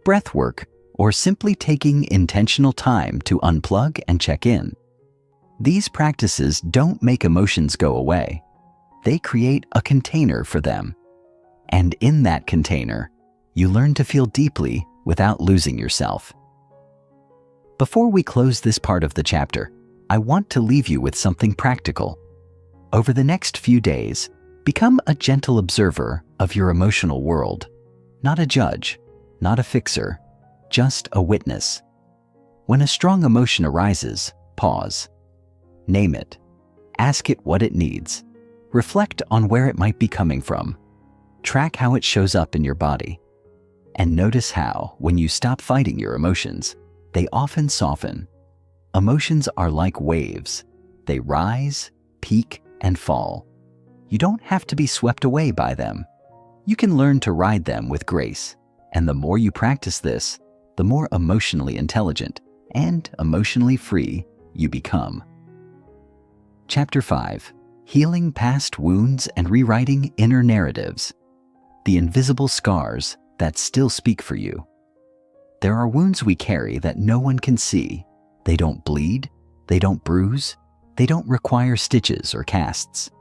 Speaker 1: breath work, or simply taking intentional time to unplug and check in. These practices don't make emotions go away. They create a container for them. And in that container, you learn to feel deeply without losing yourself. Before we close this part of the chapter, I want to leave you with something practical. Over the next few days, become a gentle observer of your emotional world. Not a judge, not a fixer, just a witness. When a strong emotion arises, pause. Name it. Ask it what it needs. Reflect on where it might be coming from. Track how it shows up in your body. And notice how, when you stop fighting your emotions, they often soften. Emotions are like waves. They rise, peak, and fall. You don't have to be swept away by them. You can learn to ride them with grace. And the more you practice this, the more emotionally intelligent and emotionally free you become. Chapter 5. Healing Past Wounds and Rewriting Inner Narratives. The invisible scars that still speak for you. There are wounds we carry that no one can see. They don't bleed, they don't bruise, they don't require stitches or casts,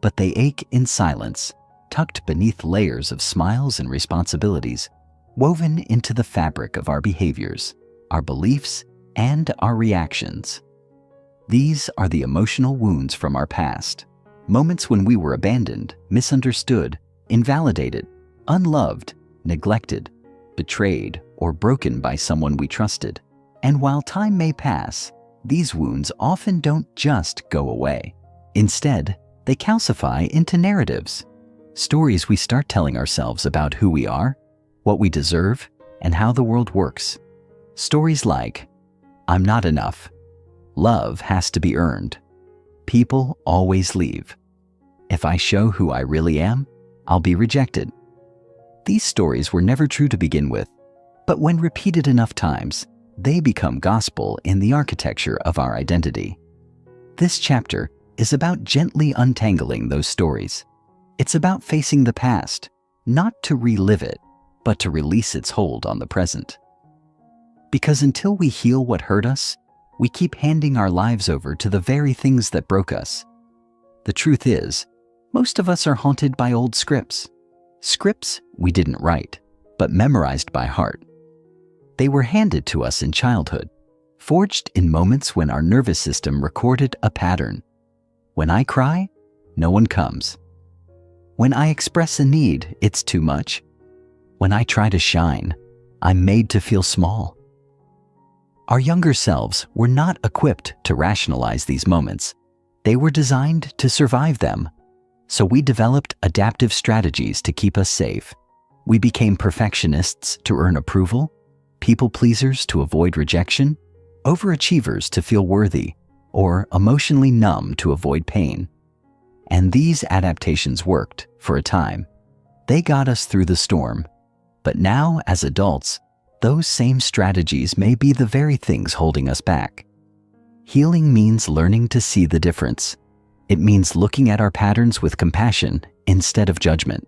Speaker 1: but they ache in silence, tucked beneath layers of smiles and responsibilities, woven into the fabric of our behaviors, our beliefs, and our reactions. These are the emotional wounds from our past, moments when we were abandoned, misunderstood, invalidated, unloved, neglected, betrayed, or broken by someone we trusted. And while time may pass, these wounds often don't just go away. Instead, they calcify into narratives, stories we start telling ourselves about who we are, what we deserve, and how the world works. Stories like, I'm not enough. Love has to be earned. People always leave. If I show who I really am, I'll be rejected. These stories were never true to begin with, but when repeated enough times, they become gospel in the architecture of our identity. This chapter is about gently untangling those stories. It's about facing the past, not to relive it, but to release its hold on the present. Because until we heal what hurt us, we keep handing our lives over to the very things that broke us. The truth is, most of us are haunted by old scripts. Scripts we didn't write, but memorized by heart. They were handed to us in childhood, forged in moments when our nervous system recorded a pattern. When I cry, no one comes. When I express a need, it's too much. When I try to shine, I'm made to feel small. Our younger selves were not equipped to rationalize these moments. They were designed to survive them. So we developed adaptive strategies to keep us safe. We became perfectionists to earn approval, people pleasers to avoid rejection, overachievers to feel worthy, or emotionally numb to avoid pain. And these adaptations worked for a time. They got us through the storm. But now, as adults, those same strategies may be the very things holding us back. Healing means learning to see the difference. It means looking at our patterns with compassion instead of judgment.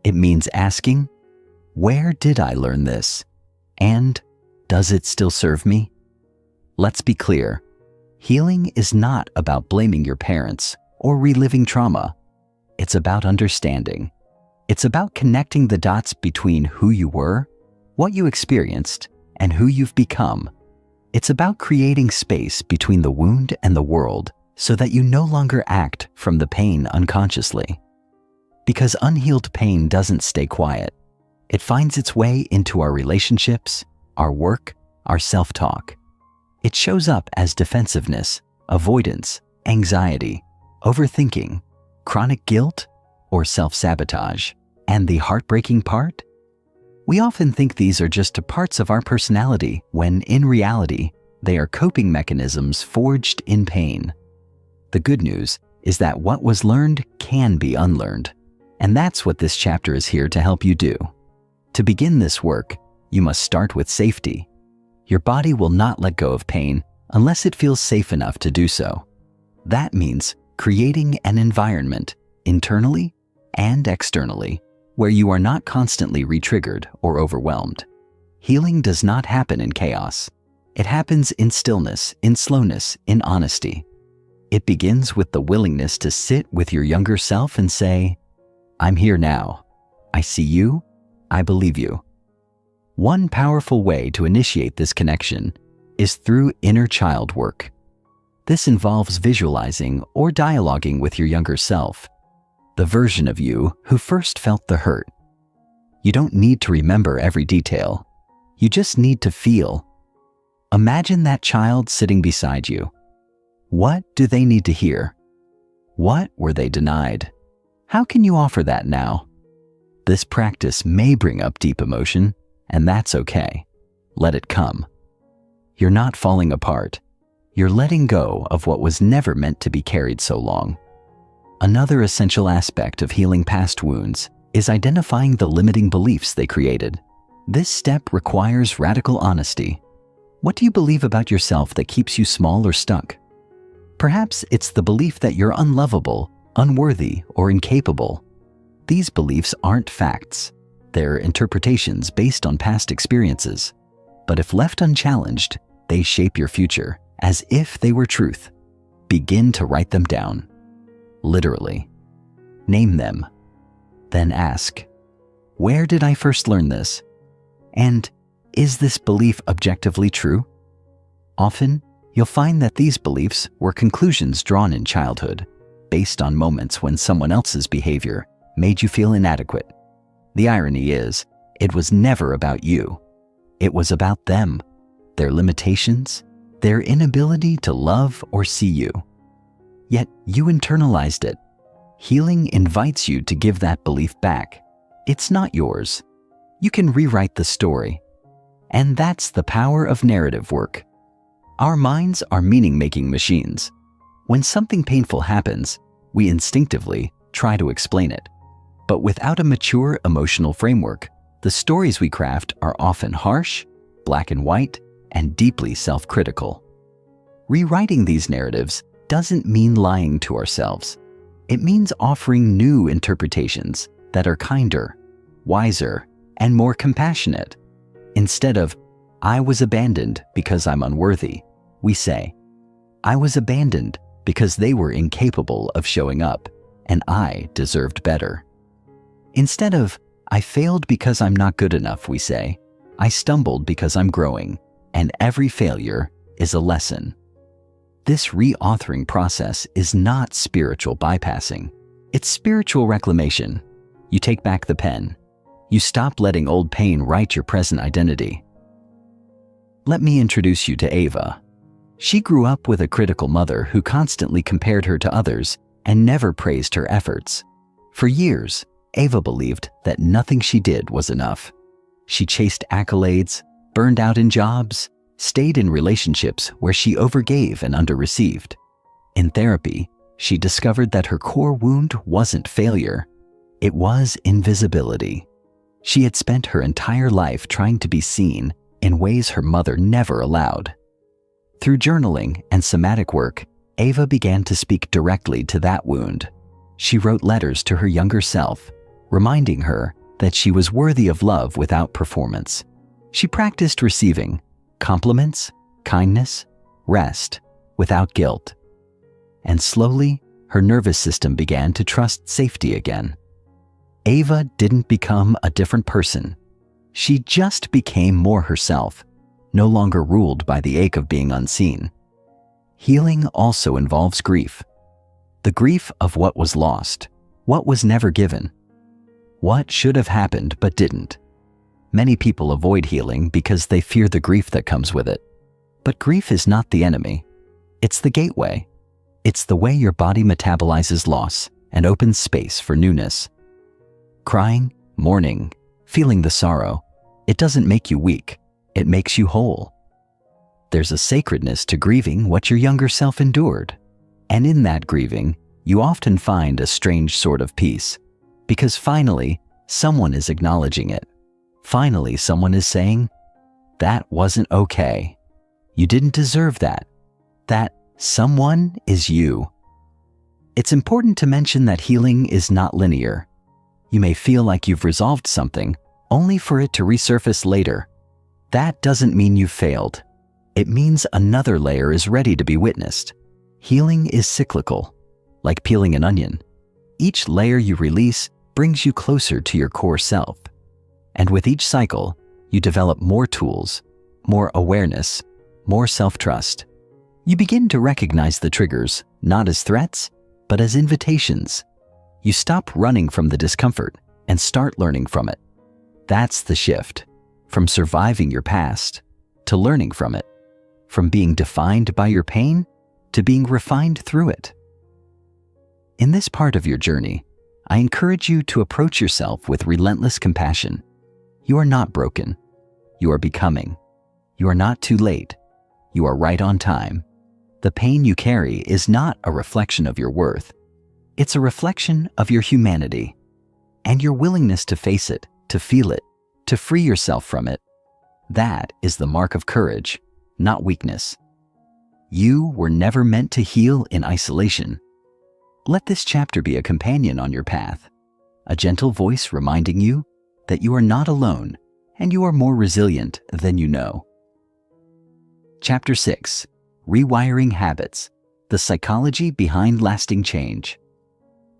Speaker 1: It means asking, where did I learn this? And does it still serve me? Let's be clear. Healing is not about blaming your parents or reliving trauma. It's about understanding. It's about connecting the dots between who you were, what you experienced, and who you've become. It's about creating space between the wound and the world so that you no longer act from the pain unconsciously. Because unhealed pain doesn't stay quiet. It finds its way into our relationships, our work, our self-talk. It shows up as defensiveness, avoidance, anxiety, overthinking, chronic guilt, or self-sabotage. And the heartbreaking part? We often think these are just parts of our personality when, in reality, they are coping mechanisms forged in pain. The good news is that what was learned can be unlearned, and that's what this chapter is here to help you do. To begin this work, you must start with safety. Your body will not let go of pain unless it feels safe enough to do so. That means creating an environment, internally and externally, where you are not constantly re-triggered or overwhelmed. Healing does not happen in chaos. It happens in stillness, in slowness, in honesty. It begins with the willingness to sit with your younger self and say, "I'm here now. I see you. I believe you." One powerful way to initiate this connection is through inner child work. This involves visualizing or dialoguing with your younger self, the version of you who first felt the hurt. You don't need to remember every detail. You just need to feel. Imagine that child sitting beside you. What do they need to hear? What were they denied? How can you offer that now? This practice may bring up deep emotion, and that's okay. Let it come. You're not falling apart. You're letting go of what was never meant to be carried so long. Another essential aspect of healing past wounds is identifying the limiting beliefs they created. This step requires radical honesty. What do you believe about yourself that keeps you small or stuck? Perhaps it's the belief that you're unlovable, unworthy, or incapable. These beliefs aren't facts. They're interpretations based on past experiences. But if left unchallenged, they shape your future as if they were truth. Begin to write them down. Literally. Name them. Then ask, where did I first learn this? And is this belief objectively true? Often, you'll find that these beliefs were conclusions drawn in childhood, based on moments when someone else's behavior made you feel inadequate. The irony is, it was never about you. It was about them, their limitations, their inability to love or see you. Yet you internalized it. Healing invites you to give that belief back. It's not yours. You can rewrite the story. And that's the power of narrative work. Our minds are meaning-making machines. When something painful happens, we instinctively try to explain it. But without a mature emotional framework, the stories we craft are often harsh, black and white, and deeply self-critical. Rewriting these narratives doesn't mean lying to ourselves. It means offering new interpretations that are kinder, wiser, and more compassionate. Instead of, "I was abandoned because I'm unworthy," we say, "I was abandoned because they were incapable of showing up, and I deserved better." Instead of, "I failed because I'm not good enough," we say, "I stumbled because I'm growing, and every failure is a lesson." This reauthoring process is not spiritual bypassing. It's spiritual reclamation. You take back the pen. You stop letting old pain write your present identity. Let me introduce you to Ava. She grew up with a critical mother who constantly compared her to others and never praised her efforts. For years, Ava believed that nothing she did was enough. She chased accolades, burned out in jobs, stayed in relationships where she overgave and underreceived. In therapy, she discovered that her core wound wasn't failure. It was invisibility. She had spent her entire life trying to be seen in ways her mother never allowed. Through journaling and somatic work, Ava began to speak directly to that wound. She wrote letters to her younger self, reminding her that she was worthy of love without performance. She practiced receiving compliments, kindness, rest, without guilt. And slowly, her nervous system began to trust safety again. Ava didn't become a different person. She just became more herself, no longer ruled by the ache of being unseen. Healing also involves grief. The grief of what was lost, what was never given, what should have happened but didn't. Many people avoid healing because they fear the grief that comes with it. But grief is not the enemy. It's the gateway. It's the way your body metabolizes loss and opens space for newness. Crying, mourning, feeling the sorrow, it doesn't make you weak. It makes you whole. There's a sacredness to grieving what your younger self endured. And in that grieving, you often find a strange sort of peace, because finally, someone is acknowledging it. Finally, someone is saying, "That wasn't okay. You didn't deserve that." That someone is you. It's important to mention that healing is not linear. You may feel like you've resolved something, only for it to resurface later. That doesn't mean you've failed. It means another layer is ready to be witnessed. Healing is cyclical, like peeling an onion. Each layer you release brings you closer to your core self. And with each cycle, you develop more tools, more awareness, more self-trust. You begin to recognize the triggers, not as threats, but as invitations. You stop running from the discomfort and start learning from it. That's the shift, from surviving your past to learning from it, from being defined by your pain to being refined through it. In this part of your journey, I encourage you to approach yourself with relentless compassion. You are not broken. You are becoming. You are not too late. You are right on time. The pain you carry is not a reflection of your worth. It's a reflection of your humanity and your willingness to face it, to feel it, to free yourself from it. That is the mark of courage, not weakness. You were never meant to heal in isolation. Let this chapter be a companion on your path, a gentle voice reminding you that you are not alone and you are more resilient than you know. Chapter 6: Rewiring Habits, the Psychology Behind Lasting Change.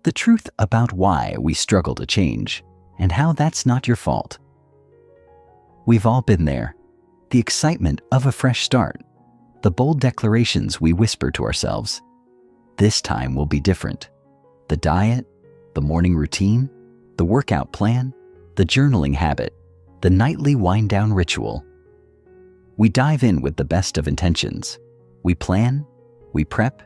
Speaker 1: The truth about why we struggle to change and how that's not your fault. We've all been there. The excitement of a fresh start, the bold declarations we whisper to ourselves. This time will be different. The diet, the morning routine, the workout plan, the journaling habit, the nightly wind-down ritual. We dive in with the best of intentions. We plan, we prep,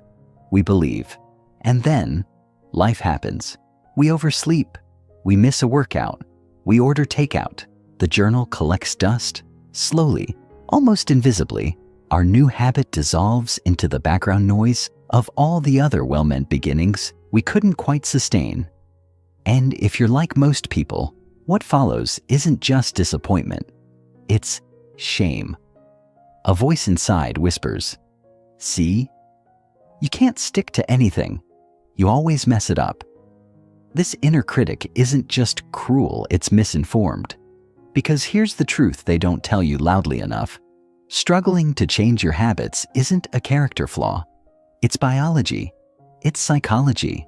Speaker 1: we believe, and then life happens. We oversleep, we miss a workout, we order takeout. The journal collects dust. Slowly, almost invisibly, our new habit dissolves into the background noise of all the other well-meant beginnings we couldn't quite sustain. And if you're like most people, what follows isn't just disappointment. It's shame. A voice inside whispers, "See? You can't stick to anything. You always mess it up." This inner critic isn't just cruel, it's misinformed. Because here's the truth they don't tell you loudly enough. Struggling to change your habits isn't a character flaw. It's biology. It's psychology.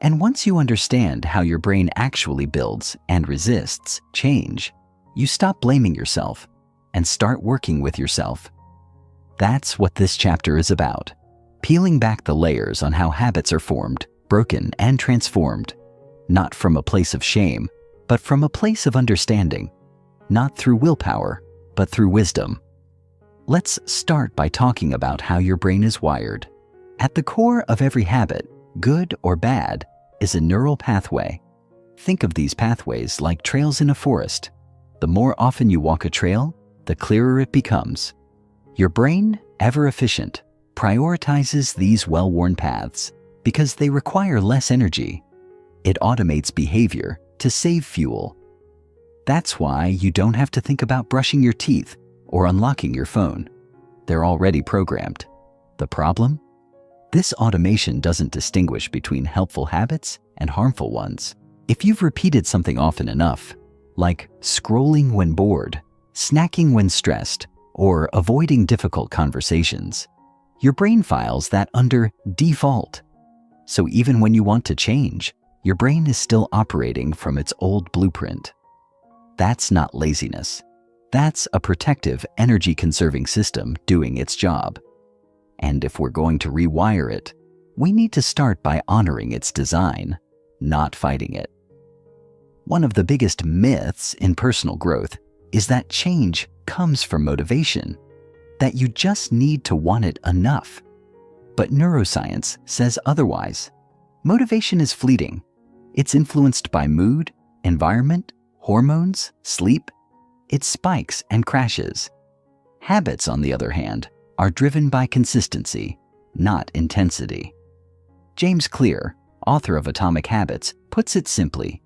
Speaker 1: And once you understand how your brain actually builds and resists change, you stop blaming yourself and start working with yourself. That's what this chapter is about. Peeling back the layers on how habits are formed, broken, and transformed. Not from a place of shame, but from a place of understanding. Not through willpower, but through wisdom. Let's start by talking about how your brain is wired. At the core of every habit, good or bad, is a neural pathway. Think of these pathways like trails in a forest. The more often you walk a trail, the clearer it becomes. Your brain, ever efficient, prioritizes these well-worn paths because they require less energy. It automates behavior to save fuel. That's why you don't have to think about brushing your teeth or unlocking your phone. They're already programmed. The problem? This automation doesn't distinguish between helpful habits and harmful ones. If you've repeated something often enough, like scrolling when bored, snacking when stressed, or avoiding difficult conversations, your brain files that under default. So even when you want to change, your brain is still operating from its old blueprint. That's not laziness. That's a protective, energy-conserving system doing its job. And if we're going to rewire it, we need to start by honoring its design, not fighting it. One of the biggest myths in personal growth is that change comes from motivation, that you just need to want it enough. But neuroscience says otherwise. Motivation is fleeting. It's influenced by mood, environment, hormones, sleep. It spikes and crashes. Habits, on the other hand, are driven by consistency, not intensity. James Clear, author of Atomic Habits, puts it simply: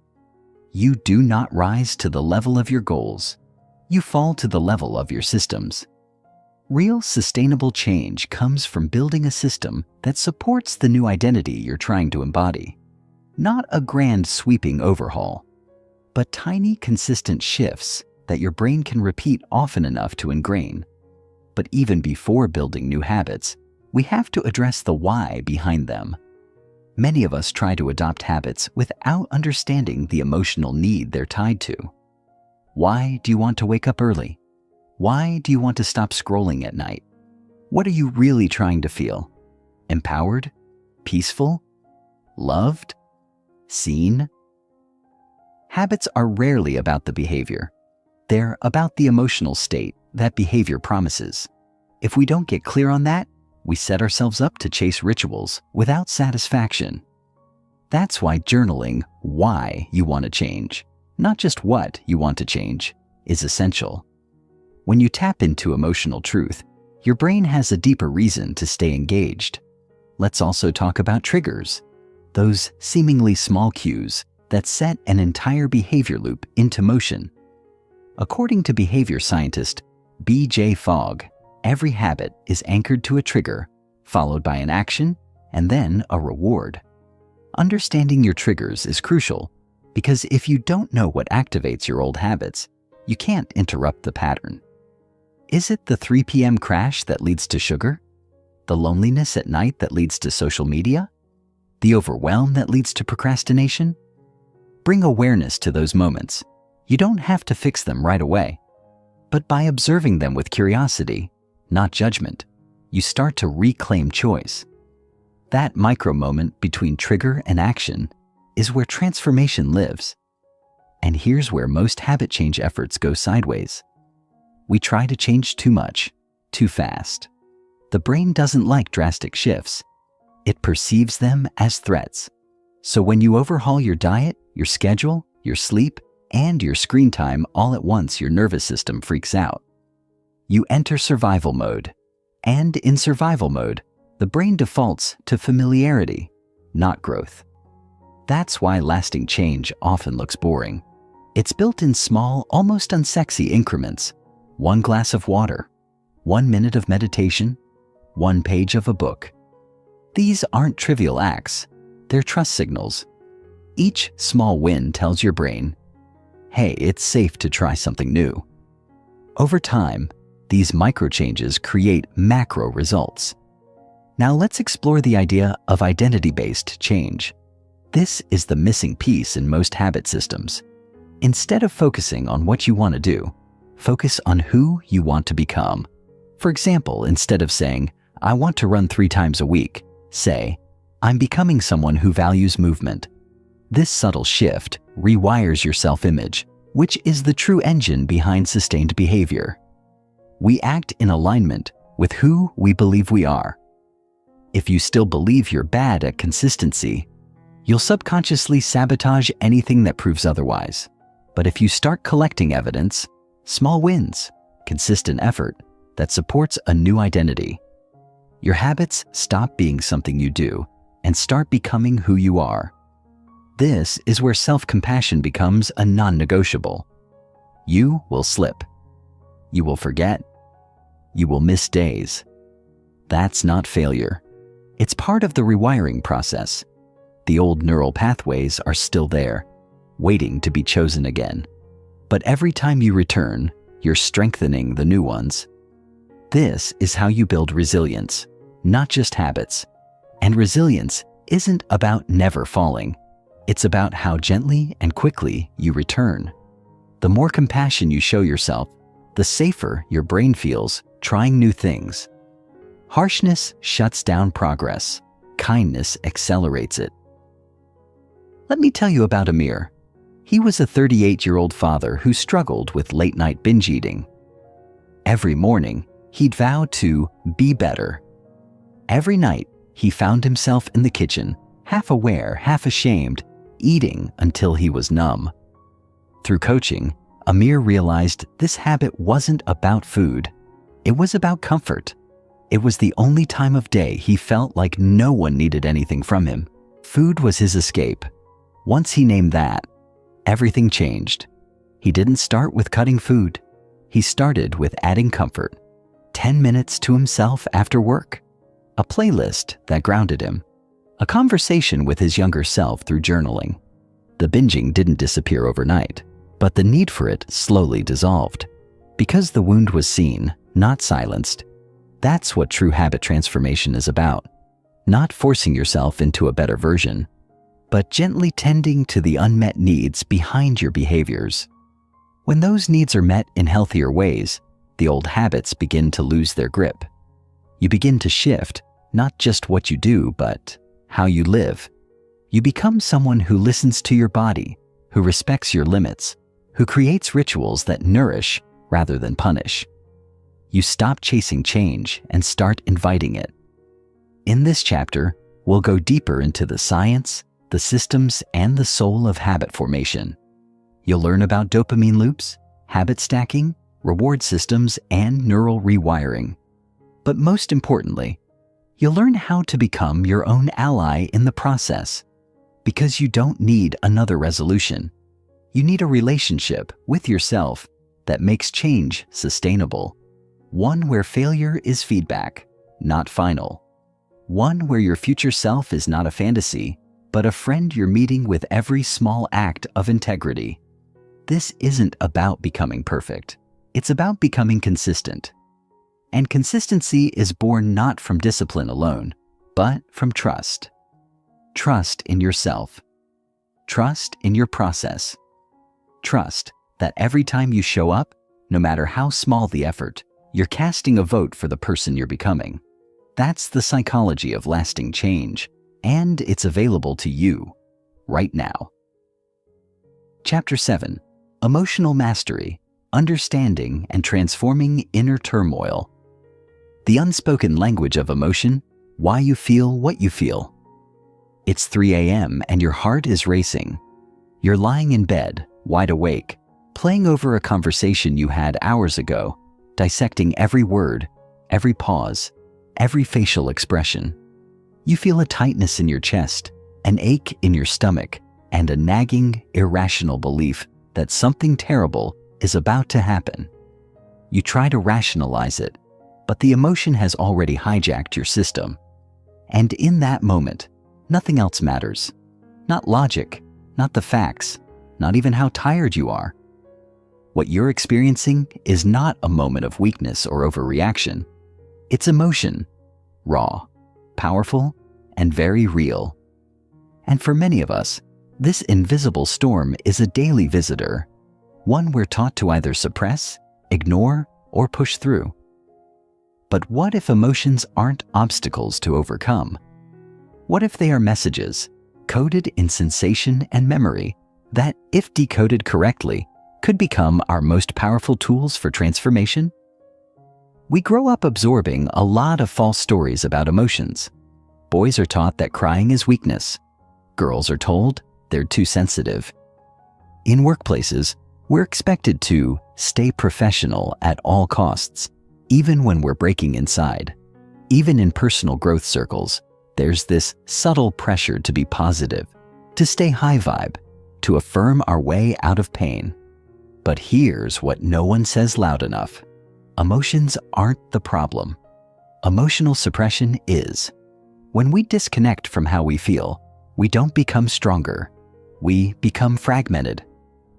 Speaker 1: You do not rise to the level of your goals. You fall to the level of your systems. Real sustainable change comes from building a system that supports the new identity you're trying to embody. Not a grand sweeping overhaul, but tiny consistent shifts that your brain can repeat often enough to ingrain. But even before building new habits, we have to address the why behind them. Many of us try to adopt habits without understanding the emotional need they're tied to. Why do you want to wake up early? Why do you want to stop scrolling at night? What are you really trying to feel? Empowered? Peaceful? Loved? Seen? Habits are rarely about the behavior. They're about the emotional state that behavior promises. If we don't get clear on that, we set ourselves up to chase rituals without satisfaction. That's why journaling why you want to change, not just what you want to change, is essential. When you tap into emotional truth, your brain has a deeper reason to stay engaged. Let's also talk about triggers, those seemingly small cues that set an entire behavior loop into motion. According to behavior scientist B.J. Fogg, every habit is anchored to a trigger, followed by an action, and then a reward. Understanding your triggers is crucial because if you don't know what activates your old habits, you can't interrupt the pattern. Is it the 3 p.m. crash that leads to sugar? The loneliness at night that leads to social media? The overwhelm that leads to procrastination? Bring awareness to those moments. You don't have to fix them right away. But by observing them with curiosity, not judgment, you start to reclaim choice. That micro moment between trigger and action is where transformation lives. And here's where most habit change efforts go sideways. We try to change too much, too fast. The brain doesn't like drastic shifts. It perceives them as threats. So when you overhaul your diet, your schedule, your sleep, and your screen time all at once, your nervous system freaks out. You enter survival mode. And in survival mode, the brain defaults to familiarity, not growth. That's why lasting change often looks boring. It's built in small, almost unsexy increments. 1 glass of water, 1 minute of meditation, 1 page of a book. These aren't trivial acts. They're trust signals. Each small win tells your brain, hey, it's safe to try something new. Over time, these micro changes create macro results. Now let's explore the idea of identity-based change. This is the missing piece in most habit systems. Instead of focusing on what you want to do, focus on who you want to become. For example, instead of saying, I want to run 3 times a week, say, I'm becoming someone who values movement. This subtle shift rewires your self-image, which is the true engine behind sustained behavior. We act in alignment with who we believe we are. If you still believe you're bad at consistency, you'll subconsciously sabotage anything that proves otherwise. But if you start collecting evidence, small wins, consistent effort that supports a new identity, your habits stop being something you do and start becoming who you are. This is where self-compassion becomes a non-negotiable. You will slip. You will forget. You will miss days. That's not failure. It's part of the rewiring process. The old neural pathways are still there, waiting to be chosen again. But every time you return, you're strengthening the new ones. This is how you build resilience, not just habits. And resilience isn't about never falling. It's about how gently and quickly you return. The more compassion you show yourself, the safer your brain feels trying new things. Harshness shuts down progress. Kindness accelerates it. Let me tell you about Amir. He was a 38-year-old father who struggled with late-night binge eating. Every morning, he'd vow to be better. Every night, he found himself in the kitchen, half aware, half ashamed, eating until he was numb. Through coaching, Amir realized this habit wasn't about food. It was about comfort. It was the only time of day he felt like no one needed anything from him. Food was his escape. Once he named that, everything changed. He didn't start with cutting food. He started with adding comfort. 10 minutes to himself after work. A playlist that grounded him. A conversation with his younger self through journaling. The binging didn't disappear overnight, but the need for it slowly dissolved. Because the wound was seen, not silenced. That's what true habit transformation is about. Not forcing yourself into a better version, but gently tending to the unmet needs behind your behaviors. When those needs are met in healthier ways, the old habits begin to lose their grip. You begin to shift, not just what you do, but how you live. You become someone who listens to your body, who respects your limits, who creates rituals that nourish rather than punish. You stop chasing change and start inviting it. In this chapter, we'll go deeper into the science, the systems, and the soul of habit formation. You'll learn about dopamine loops, habit stacking, reward systems, and neural rewiring. But most importantly, you'll learn how to become your own ally in the process. Because you don't need another resolution. You need a relationship with yourself that makes change sustainable. One where failure is feedback, not final. One where your future self is not a fantasy, but a friend you're meeting with every small act of integrity. This isn't about becoming perfect. It's about becoming consistent. And consistency is born not from discipline alone, but from trust. Trust in yourself. Trust in your process. Trust that every time you show up, no matter how small the effort, you're casting a vote for the person you're becoming. That's the psychology of lasting change, and it's available to you right now. Chapter 7. Emotional Mastery, Understanding and Transforming Inner Turmoil. The unspoken language of emotion, why you feel what you feel. It's 3 a.m. and your heart is racing. You're lying in bed, wide awake, playing over a conversation you had hours ago, dissecting every word, every pause, every facial expression. You feel a tightness in your chest, an ache in your stomach, and a nagging, irrational belief that something terrible is about to happen. You try to rationalize it, but the emotion has already hijacked your system. And in that moment, nothing else matters. Not logic, not the facts, not even how tired you are. What you're experiencing is not a moment of weakness or overreaction. It's emotion, raw, powerful, and very real. And for many of us, this invisible storm is a daily visitor, one we're taught to either suppress, ignore, or push through. But what if emotions aren't obstacles to overcome? What if they are messages, coded in sensation and memory, that, if decoded correctly, could become our most powerful tools for transformation? We grow up absorbing a lot of false stories about emotions. Boys are taught that crying is weakness. Girls are told they're too sensitive. In workplaces, we're expected to stay professional at all costs, even when we're breaking inside. Even in personal growth circles, there's this subtle pressure to be positive, to stay high vibe, to affirm our way out of pain. But here's what no one says loud enough. Emotions aren't the problem. Emotional suppression is. When we disconnect from how we feel, we don't become stronger. We become fragmented.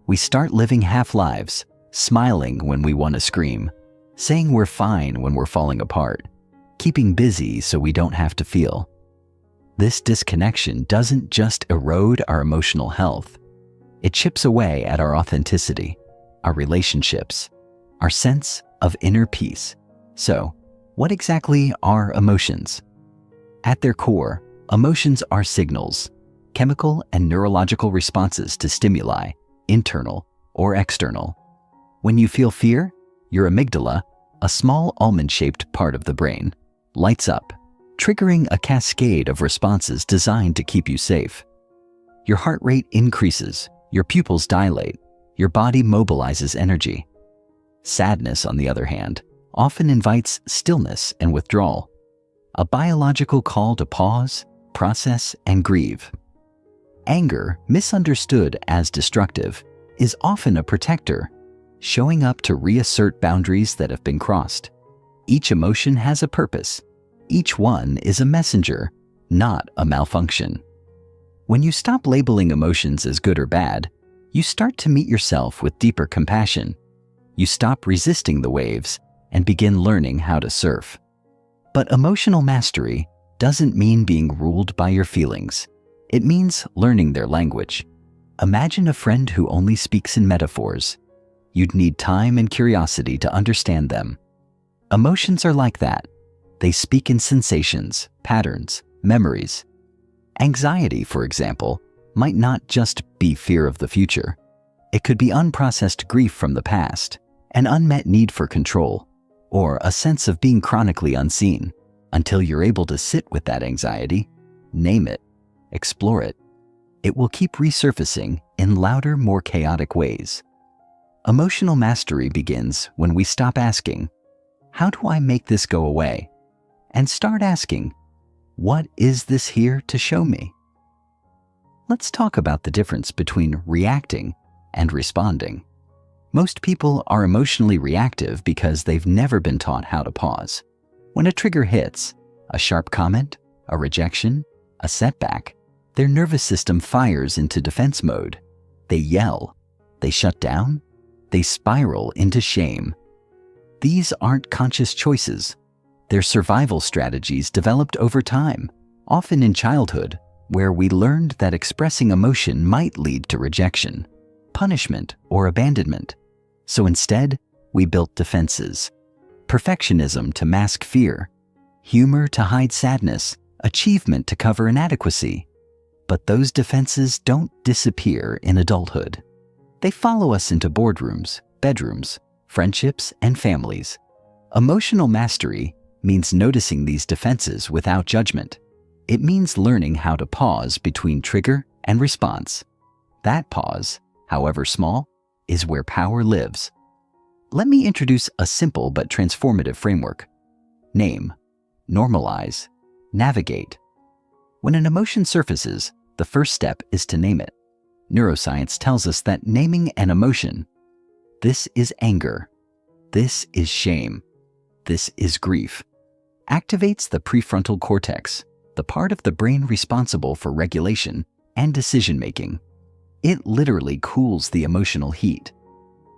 Speaker 1: We start living half-lives, smiling when we want to scream, saying we're fine when we're falling apart, keeping busy so we don't have to feel. This disconnection doesn't just erode our emotional health. It chips away at our authenticity, our relationships, our sense of inner peace. So, what exactly are emotions? At their core, emotions are signals, chemical and neurological responses to stimuli, internal or external. When you feel fear, your amygdala, a small almond-shaped part of the brain, lights up, triggering a cascade of responses designed to keep you safe. Your heart rate increases, your pupils dilate, your body mobilizes energy. Sadness, on the other hand, often invites stillness and withdrawal, a biological call to pause, process, and grieve. Anger, misunderstood as destructive, is often a protector, showing up to reassert boundaries that have been crossed. Each emotion has a purpose. Each one is a messenger, not a malfunction. When you stop labeling emotions as good or bad, you start to meet yourself with deeper compassion. You stop resisting the waves and begin learning how to surf. But emotional mastery doesn't mean being ruled by your feelings. It means learning their language. Imagine a friend who only speaks in metaphors. You'd need time and curiosity to understand them. Emotions are like that. They speak in sensations, patterns, memories. Anxiety, for example, might not just be fear of the future. It could be unprocessed grief from the past, an unmet need for control, or a sense of being chronically unseen. Until you're able to sit with that anxiety, name it, explore it, it will keep resurfacing in louder, more chaotic ways. Emotional mastery begins when we stop asking, "How do I make this go away?" and start asking, "What is this here to show me?" Let's talk about the difference between reacting and responding. Most people are emotionally reactive because they've never been taught how to pause. When a trigger hits, a sharp comment, a rejection, a setback, their nervous system fires into defense mode. They yell, they shut down, they spiral into shame. These aren't conscious choices. They're survival strategies developed over time, often in childhood, where we learned that expressing emotion might lead to rejection, punishment, or abandonment. So instead, we built defenses. Perfectionism to mask fear, humor to hide sadness, achievement to cover inadequacy. But those defenses don't disappear in adulthood. They follow us into boardrooms, bedrooms, friendships, and families. Emotional mastery means noticing these defenses without judgment. It means learning how to pause between trigger and response. That pause, however small, is where power lives. Let me introduce a simple but transformative framework. Name, normalize, navigate. When an emotion surfaces, the first step is to name it. Neuroscience tells us that naming an emotion, this is anger, this is shame, this is grief, activates the prefrontal cortex, the part of the brain responsible for regulation and decision-making. It literally cools the emotional heat.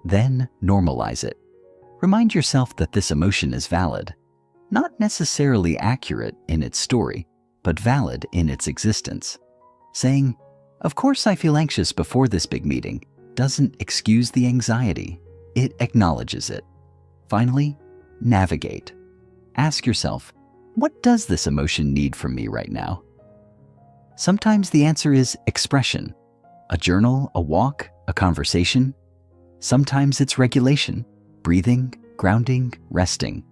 Speaker 1: Then normalize it. Remind yourself that this emotion is valid, not necessarily accurate in its story, but valid in its existence. Saying, "Of course I feel anxious before this big meeting," doesn't excuse the anxiety. It acknowledges it. Finally, navigate. Ask yourself, what does this emotion need from me right now? Sometimes the answer is expression. A journal, a walk, a conversation. Sometimes it's regulation, breathing, grounding, resting.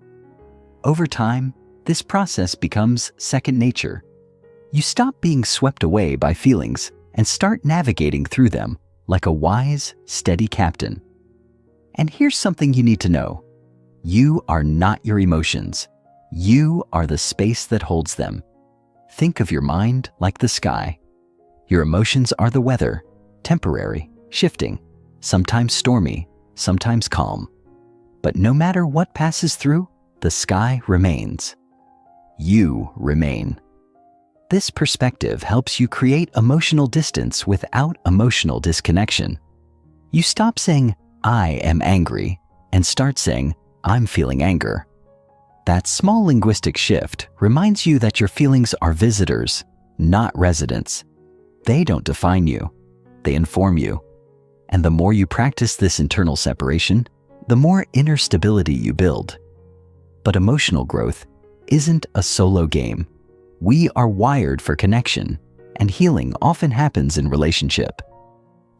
Speaker 1: Over time, this process becomes second nature. You stop being swept away by feelings and start navigating through them like a wise, steady captain. And here's something you need to know. You are not your emotions. You are the space that holds them. Think of your mind like the sky. Your emotions are the weather, temporary, shifting, sometimes stormy, sometimes calm. But no matter what passes through, the sky remains. You remain. This perspective helps you create emotional distance without emotional disconnection. You stop saying, "I am angry," and start saying, "I'm feeling anger." That small linguistic shift reminds you that your feelings are visitors, not residents. They don't define you, they inform you. And the more you practice this internal separation, the more inner stability you build. But emotional growth isn't a solo game. We are wired for connection, and healing often happens in relationship.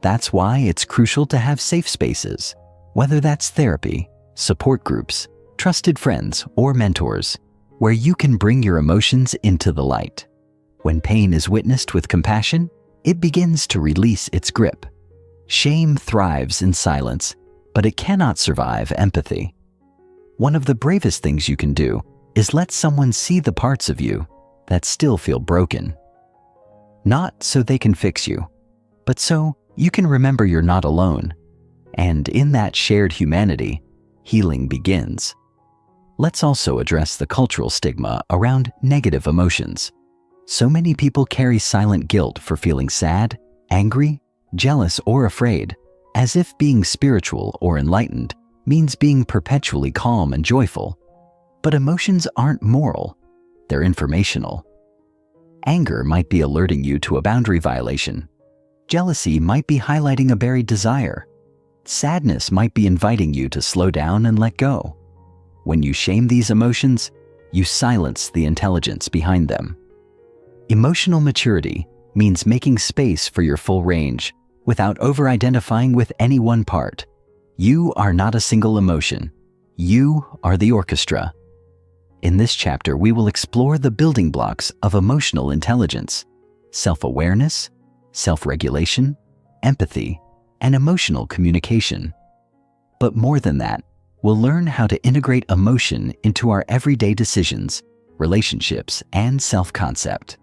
Speaker 1: That's why it's crucial to have safe spaces, whether that's therapy, support groups, trusted friends, or mentors, where you can bring your emotions into the light. When pain is witnessed with compassion, it begins to release its grip. Shame thrives in silence, but it cannot survive empathy. One of the bravest things you can do is let someone see the parts of you that still feel broken. Not so they can fix you, but so you can remember you're not alone. And in that shared humanity, healing begins. Let's also address the cultural stigma around negative emotions. So many people carry silent guilt for feeling sad, angry, jealous, or afraid, as if being spiritual or enlightened means being perpetually calm and joyful. But emotions aren't moral, they're informational. Anger might be alerting you to a boundary violation. Jealousy might be highlighting a buried desire. Sadness might be inviting you to slow down and let go. When you shame these emotions, you silence the intelligence behind them. Emotional maturity means making space for your full range without over-identifying with any one part. You are not a single emotion. You are the orchestra. In this chapter, we will explore the building blocks of emotional intelligence: self-awareness, self-regulation, empathy, and emotional communication. But more than that, we'll learn how to integrate emotion into our everyday decisions, relationships, and self-concept.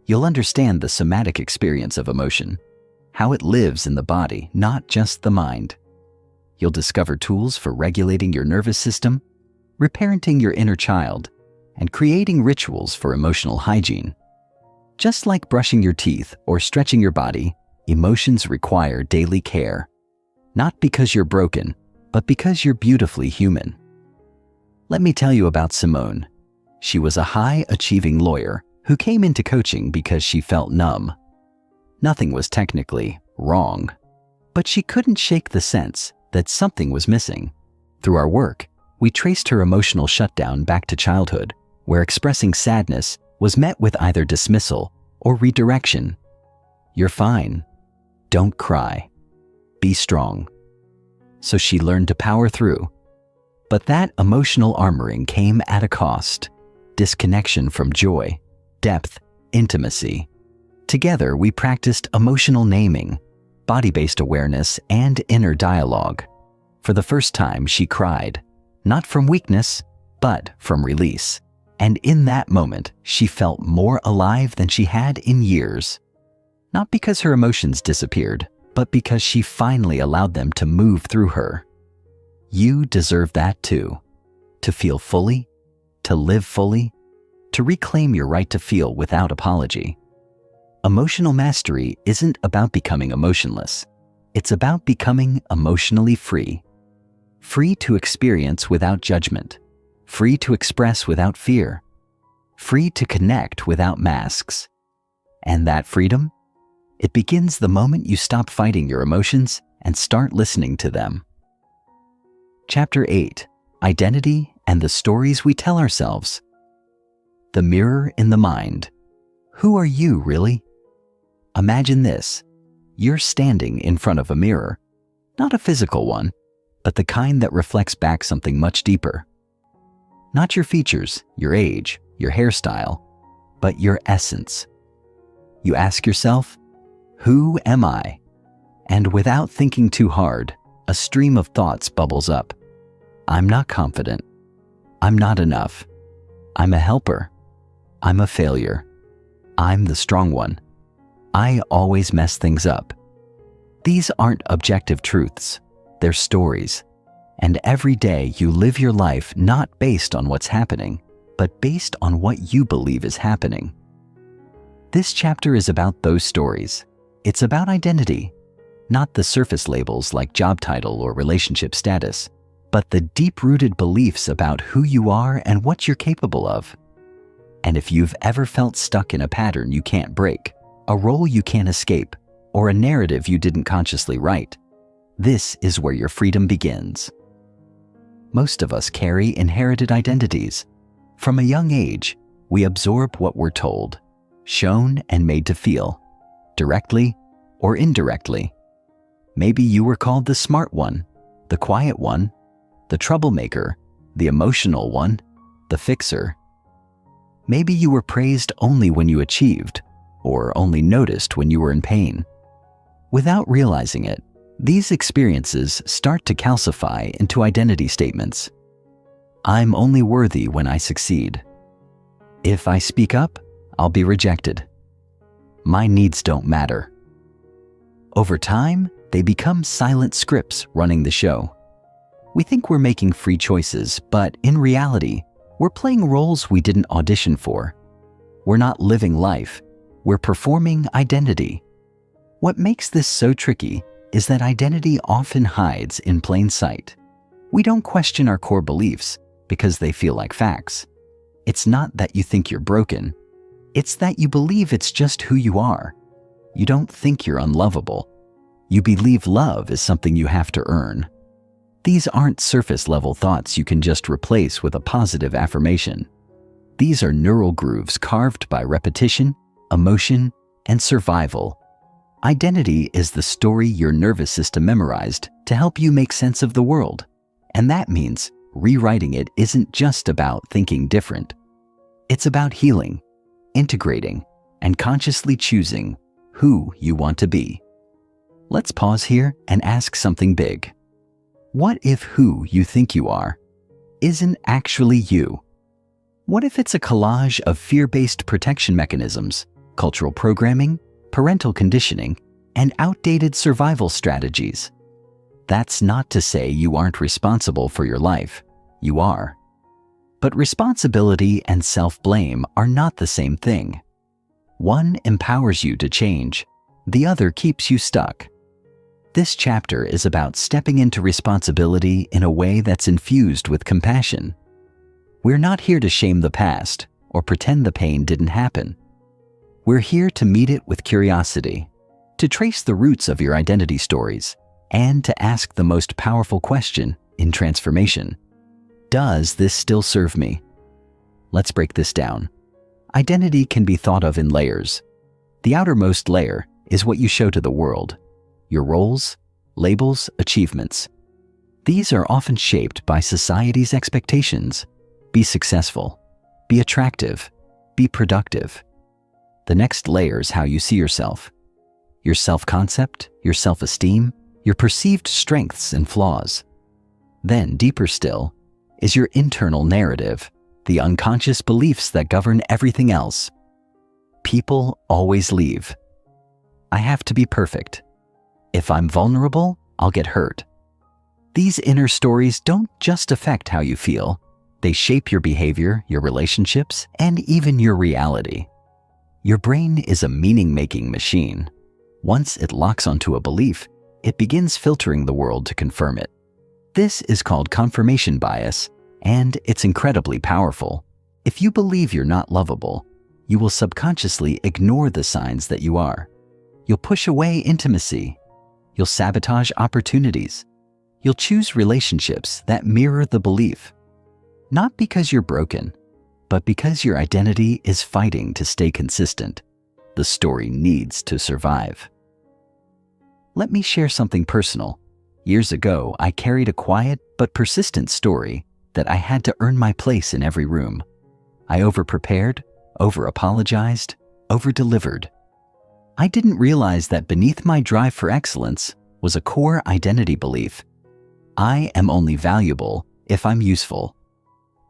Speaker 1: You'll understand the somatic experience of emotion, how it lives in the body, not just the mind. You'll discover tools for regulating your nervous system, reparenting your inner child, and creating rituals for emotional hygiene. Just like brushing your teeth or stretching your body, emotions require daily care. Not because you're broken, but because you're beautifully human. Let me tell you about Simone. She was a high-achieving lawyer who came into coaching because she felt numb. Nothing was technically wrong, but she couldn't shake the sense that something was missing. Through our work, we traced her emotional shutdown back to childhood, where expressing sadness was met with either dismissal or redirection. You're fine. Don't cry. Be strong. So she learned to power through. But that emotional armoring came at a cost: disconnection from joy, depth, intimacy. Together, we practiced emotional naming, body-based awareness, and inner dialogue. For the first time, she cried, not from weakness, but from release. And in that moment, she felt more alive than she had in years. Not because her emotions disappeared, but because she finally allowed them to move through her. You deserve that too. To feel fully, to live fully, to reclaim your right to feel without apology. Emotional mastery isn't about becoming emotionless. It's about becoming emotionally free. Free to experience without judgment. Free to express without fear. Free to connect without masks. And that freedom? It begins the moment you stop fighting your emotions and start listening to them. Chapter 8: Identity and the Stories We Tell Ourselves. The mirror in the mind. Who are you, really? Imagine this. You're standing in front of a mirror, not a physical one, but the kind that reflects back something much deeper. Not your features, your age, your hairstyle, but your essence. You ask yourself, who am I? And without thinking too hard, a stream of thoughts bubbles up. I'm not confident. I'm not enough. I'm a helper. I'm a failure. I'm the strong one. I always mess things up. These aren't objective truths. They're stories. And every day you live your life not based on what's happening, but based on what you believe is happening. This chapter is about those stories. It's about identity, not the surface labels like job title or relationship status, but the deep-rooted beliefs about who you are and what you're capable of. And if you've ever felt stuck in a pattern you can't break, a role you can't escape, or a narrative you didn't consciously write, this is where your freedom begins. Most of us carry inherited identities. From a young age, we absorb what we're told, shown and made to feel, directly or indirectly. Maybe you were called the smart one, the quiet one, the troublemaker, the emotional one, the fixer. Maybe you were praised only when you achieved, or only noticed when you were in pain. Without realizing it, these experiences start to calcify into identity statements. I'm only worthy when I succeed. If I speak up, I'll be rejected. my needs don't matter. Over time, they become silent scripts running the show. We think we're making free choices, but in reality, we're playing roles we didn't audition for. We're not living life, we're performing identity. What makes this so tricky is that identity often hides in plain sight. We don't question our core beliefs because they feel like facts. It's not that you think you're broken, it's that you believe it's just who you are. You don't think you're unlovable. You believe love is something you have to earn. These aren't surface-level thoughts you can just replace with a positive affirmation. These are neural grooves carved by repetition, emotion, and survival. Identity is the story your nervous system memorized to help you make sense of the world. And that means rewriting it isn't just about thinking different. It's about healing, integrating, and consciously choosing who you want to be. Let's pause here and ask something big. What if who you think you are isn't actually you? What if it's a collage of fear-based protection mechanisms, cultural programming, parental conditioning, and outdated survival strategies? That's not to say you aren't responsible for your life. You are. But responsibility and self-blame are not the same thing. One empowers you to change, the other keeps you stuck. This chapter is about stepping into responsibility in a way that's infused with compassion. We're not here to shame the past or pretend the pain didn't happen. We're here to meet it with curiosity, to trace the roots of your identity stories, and to ask the most powerful question in transformation. Does this still serve me? Let's break this down. Identity can be thought of in layers. The outermost layer is what you show to the world. Your roles, labels, achievements. These are often shaped by society's expectations. Be successful, be attractive, be productive. The next layer is how you see yourself. Your self-concept, your self-esteem, your perceived strengths and flaws. Then, deeper still, is your internal narrative, the unconscious beliefs that govern everything else. People always leave. I have to be perfect. If I'm vulnerable, I'll get hurt. These inner stories don't just affect how you feel. They shape your behavior, your relationships, and even your reality. Your brain is a meaning-making machine. Once it locks onto a belief, it begins filtering the world to confirm it. This is called confirmation bias, and it's incredibly powerful. If you believe you're not lovable, you will subconsciously ignore the signs that you are. You'll push away intimacy. You'll sabotage opportunities. You'll choose relationships that mirror the belief. Not because you're broken, but because your identity is fighting to stay consistent. The story needs to survive. Let me share something personal. Years ago, I carried a quiet but persistent story that I had to earn my place in every room. I over-prepared, over-apologized, over-delivered. I didn't realize that beneath my drive for excellence was a core identity belief. I am only valuable if I'm useful.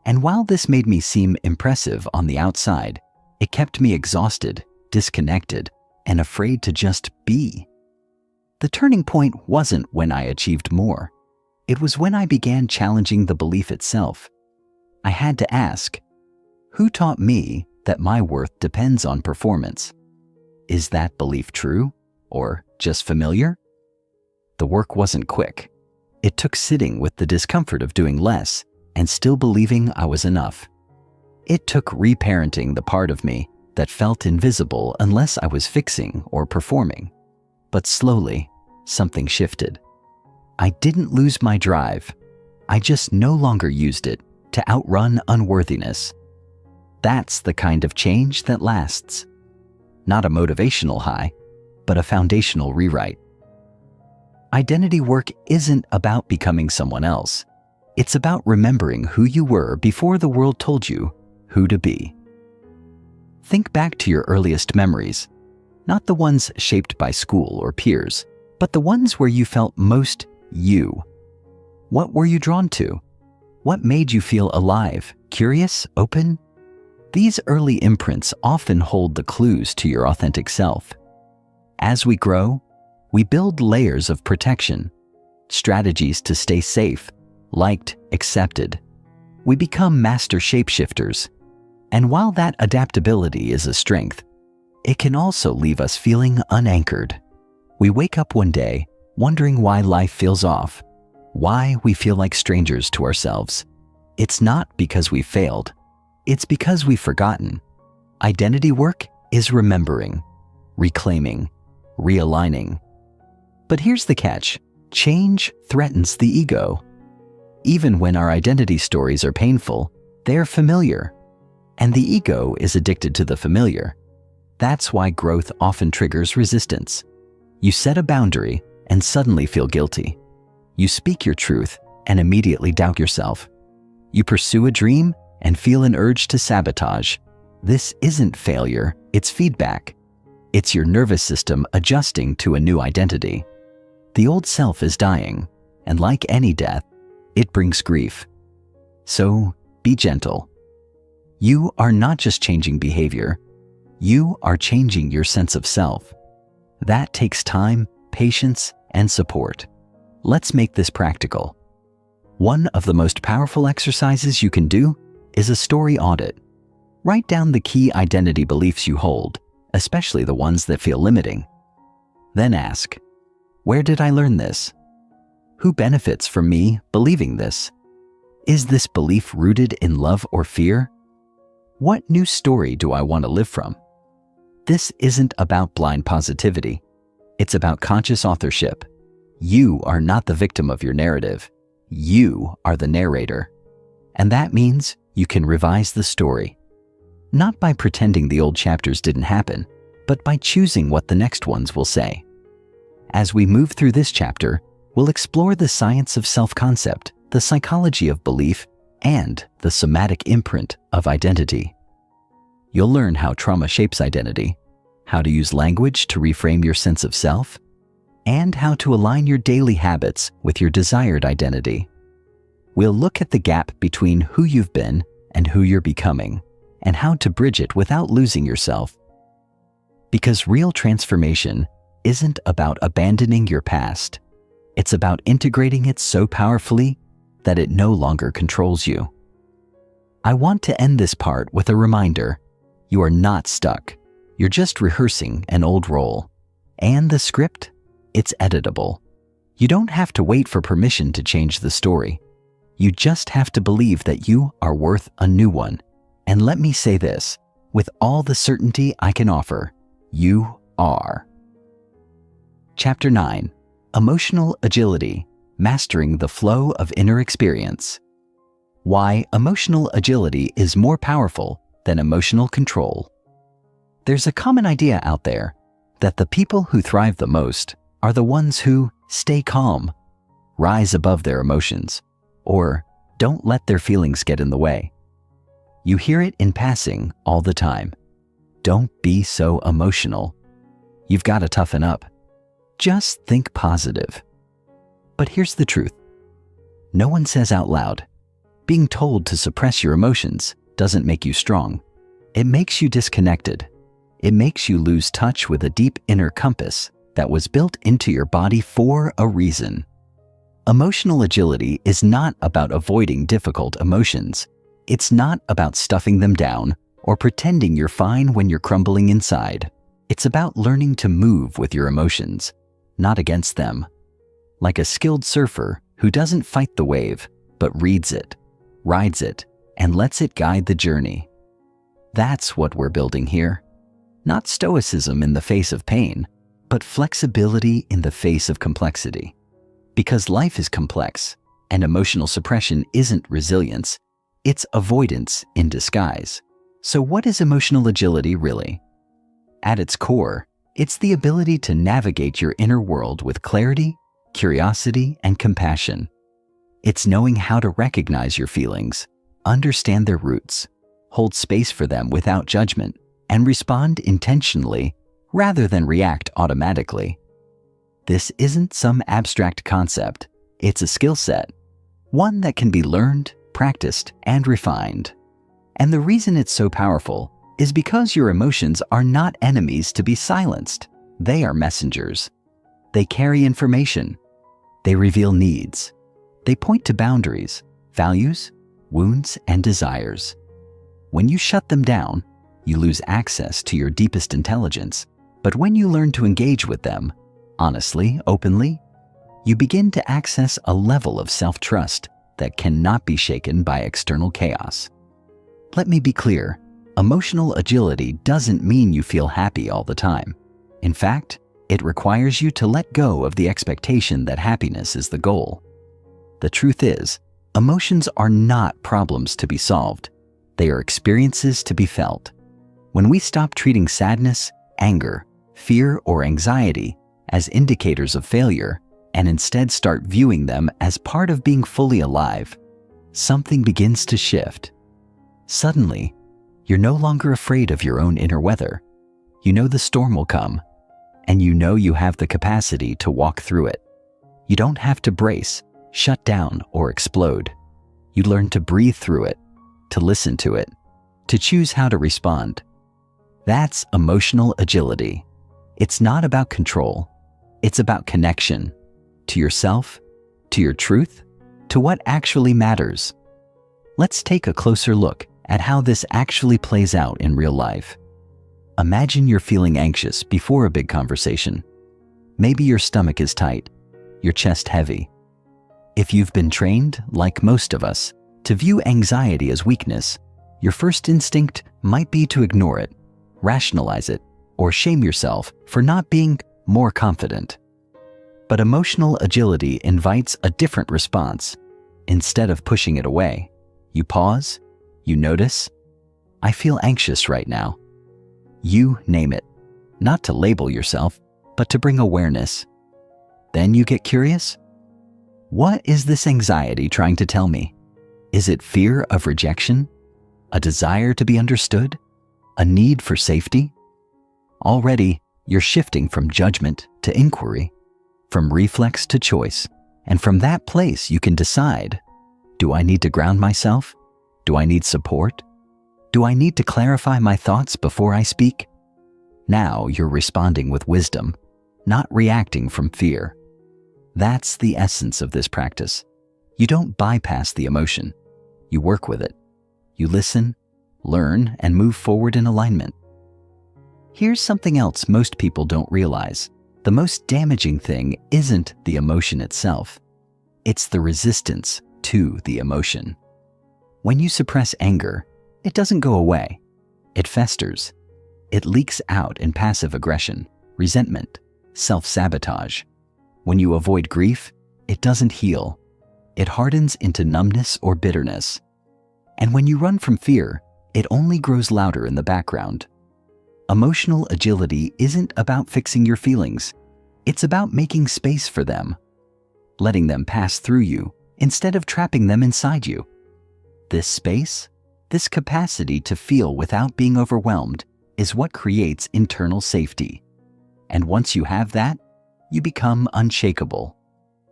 Speaker 1: And while this made me seem impressive on the outside, it kept me exhausted, disconnected, and afraid to just be. The turning point wasn't when I achieved more. It was when I began challenging the belief itself. I had to ask, who taught me that my worth depends on performance? Is that belief true or just familiar? The work wasn't quick. It took sitting with the discomfort of doing less and still believing I was enough. It took reparenting the part of me that felt invisible unless I was fixing or performing. But slowly, something shifted. I didn't lose my drive. I just no longer used it to outrun unworthiness. That's the kind of change that lasts. Not a motivational high, but a foundational rewrite. Identity work isn't about becoming someone else. It's about remembering who you were before the world told you who to be. Think back to your earliest memories, not the ones shaped by school or peers, but the ones where you felt most you. What were you drawn to? What made you feel alive, curious, open? These early imprints often hold the clues to your authentic self. As we grow, we build layers of protection, strategies to stay safe, liked, accepted. We become master shapeshifters. And while that adaptability is a strength, it can also leave us feeling unanchored. We wake up one day wondering why life feels off, why we feel like strangers to ourselves. It's not because we failed. It's because we've forgotten. Identity work is remembering, reclaiming, realigning. But here's the catch. Change threatens the ego. Even when our identity stories are painful, they're familiar. And the ego is addicted to the familiar. That's why growth often triggers resistance. You set a boundary and suddenly feel guilty. You speak your truth and immediately doubt yourself. You pursue a dream and feel an urge to sabotage. This isn't failure, it's feedback. It's your nervous system adjusting to a new identity. The old self is dying, and like any death, it brings grief. So be gentle. You are not just changing behavior, you are changing your sense of self. That takes time, patience, and support. Let's make this practical. One of the most powerful exercises you can do is a story audit. Write down the key identity beliefs you hold, especially the ones that feel limiting. Then ask, where did I learn this? Who benefits from me believing this? Is this belief rooted in love or fear? What new story do I want to live from? This isn't about blind positivity. It's about conscious authorship. You are not the victim of your narrative. You are the narrator. And that means you can revise the story. Not by pretending the old chapters didn't happen, but by choosing what the next ones will say. As we move through this chapter, we'll explore the science of self-concept, the psychology of belief, and the somatic imprint of identity. You'll learn how trauma shapes identity, how to use language to reframe your sense of self, and how to align your daily habits with your desired identity. We'll look at the gap between who you've been and who you're becoming, and how to bridge it without losing yourself. Because real transformation isn't about abandoning your past. It's about integrating it so powerfully that it no longer controls you. I want to end this part with a reminder. You are not stuck. You're just rehearsing an old role. And the script? It's editable. You don't have to wait for permission to change the story. You just have to believe that you are worth a new one. And let me say this, with all the certainty I can offer, you are. Chapter 9. Emotional Agility, Mastering the Flow of Inner Experience. Why emotional agility is more powerful than emotional control. There's a common idea out there that the people who thrive the most are the ones who stay calm, rise above their emotions, or don't let their feelings get in the way. You hear it in passing all the time. Don't be so emotional. You've got to toughen up. Just think positive. But here's the truth. No one says out loud, being told to suppress your emotions doesn't make you strong. It makes you disconnected. It makes you lose touch with a deep inner compass that was built into your body for a reason. Emotional agility is not about avoiding difficult emotions. It's not about stuffing them down or pretending you're fine when you're crumbling inside. It's about learning to move with your emotions, not against them. Like a skilled surfer who doesn't fight the wave, but reads it, rides it, and lets it guide the journey. That's what we're building here. Not stoicism in the face of pain, but flexibility in the face of complexity. Because life is complex, and emotional suppression isn't resilience, it's avoidance in disguise. So what is emotional agility really? At its core, it's the ability to navigate your inner world with clarity, curiosity, and compassion. It's knowing how to recognize your feelings, understand their roots, hold space for them without judgment, and respond intentionally rather than react automatically. This isn't some abstract concept. It's a skill set, one that can be learned, practiced, and refined. And the reason it's so powerful is because your emotions are not enemies to be silenced. They are messengers. They carry information. They reveal needs. They point to boundaries, values, wounds, and desires. When you shut them down, you lose access to your deepest intelligence. But when you learn to engage with them, honestly, openly, you begin to access a level of self-trust that cannot be shaken by external chaos. Let me be clear, emotional agility doesn't mean you feel happy all the time. In fact, it requires you to let go of the expectation that happiness is the goal. The truth is, emotions are not problems to be solved. They are experiences to be felt. When we stop treating sadness, anger, fear, or anxiety as indicators of failure, and instead start viewing them as part of being fully alive, something begins to shift. Suddenly, you're no longer afraid of your own inner weather. You know the storm will come, and you know you have the capacity to walk through it. You don't have to brace, shut down, or explode. You learn to breathe through it, to listen to it, to choose how to respond. That's emotional agility. It's not about control. It's about connection to yourself, to your truth, to what actually matters. Let's take a closer look at how this actually plays out in real life. Imagine you're feeling anxious before a big conversation. Maybe your stomach is tight, your chest heavy. If you've been trained, like most of us, to view anxiety as weakness, your first instinct might be to ignore it, rationalize it, or shame yourself for not being more confident. But emotional agility invites a different response. Instead of pushing it away, you pause, you notice, I feel anxious right now. You name it, not to label yourself, but to bring awareness. Then you get curious. What is this anxiety trying to tell me? Is it fear of rejection? A desire to be understood? A need for safety? Already, you're shifting from judgment to inquiry, from reflex to choice, and from that place you can decide, do I need to ground myself? Do I need support? Do I need to clarify my thoughts before I speak? Now you're responding with wisdom, not reacting from fear. That's the essence of this practice. You don't bypass the emotion. You work with it. You listen, learn, and move forward in alignment. Here's something else most people don't realize. The most damaging thing isn't the emotion itself. It's the resistance to the emotion. When you suppress anger, it doesn't go away. It festers. It leaks out in passive aggression, resentment, self-sabotage. When you avoid grief, it doesn't heal. It hardens into numbness or bitterness. And when you run from fear, it only grows louder in the background. Emotional agility isn't about fixing your feelings. It's about making space for them, letting them pass through you instead of trapping them inside you. This space, this capacity to feel without being overwhelmed, is what creates internal safety. And once you have that, you become unshakable.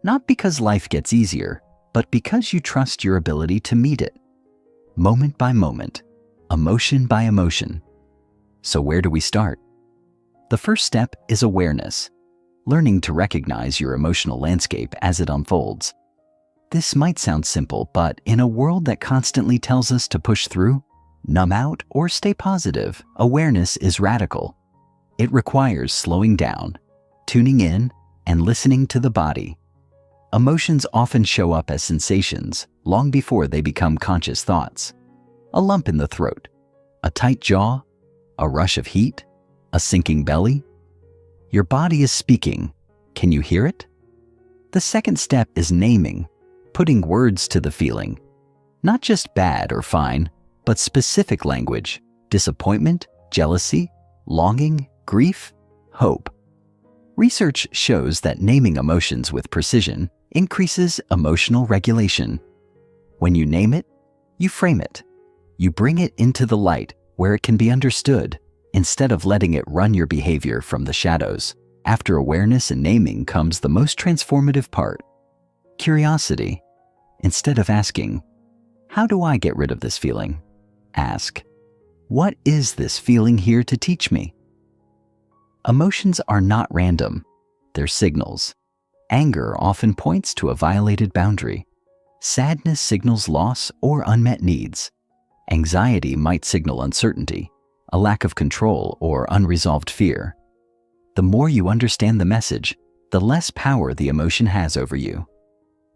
Speaker 1: Not because life gets easier, but because you trust your ability to meet it. Moment by moment, emotion by emotion. So where do we start? The first step is awareness, learning to recognize your emotional landscape as it unfolds. This might sound simple, but in a world that constantly tells us to push through, numb out, or stay positive, awareness is radical. It requires slowing down, tuning in, and listening to the body. Emotions often show up as sensations long before they become conscious thoughts. A lump in the throat, a tight jaw, a rush of heat, a sinking belly. Your body is speaking. Can you hear it? The second step is naming, putting words to the feeling. Not just bad or fine, but specific language: disappointment, jealousy, longing, grief, hope. Research shows that naming emotions with precision increases emotional regulation. When you name it, you frame it. You bring it into the light where it can be understood, instead of letting it run your behavior from the shadows. After awareness and naming comes the most transformative part: curiosity. Instead of asking, how do I get rid of this feeling? Ask, what is this feeling here to teach me? Emotions are not random. They're signals. Anger often points to a violated boundary. Sadness signals loss or unmet needs. Anxiety might signal uncertainty, a lack of control, or unresolved fear. The more you understand the message, the less power the emotion has over you.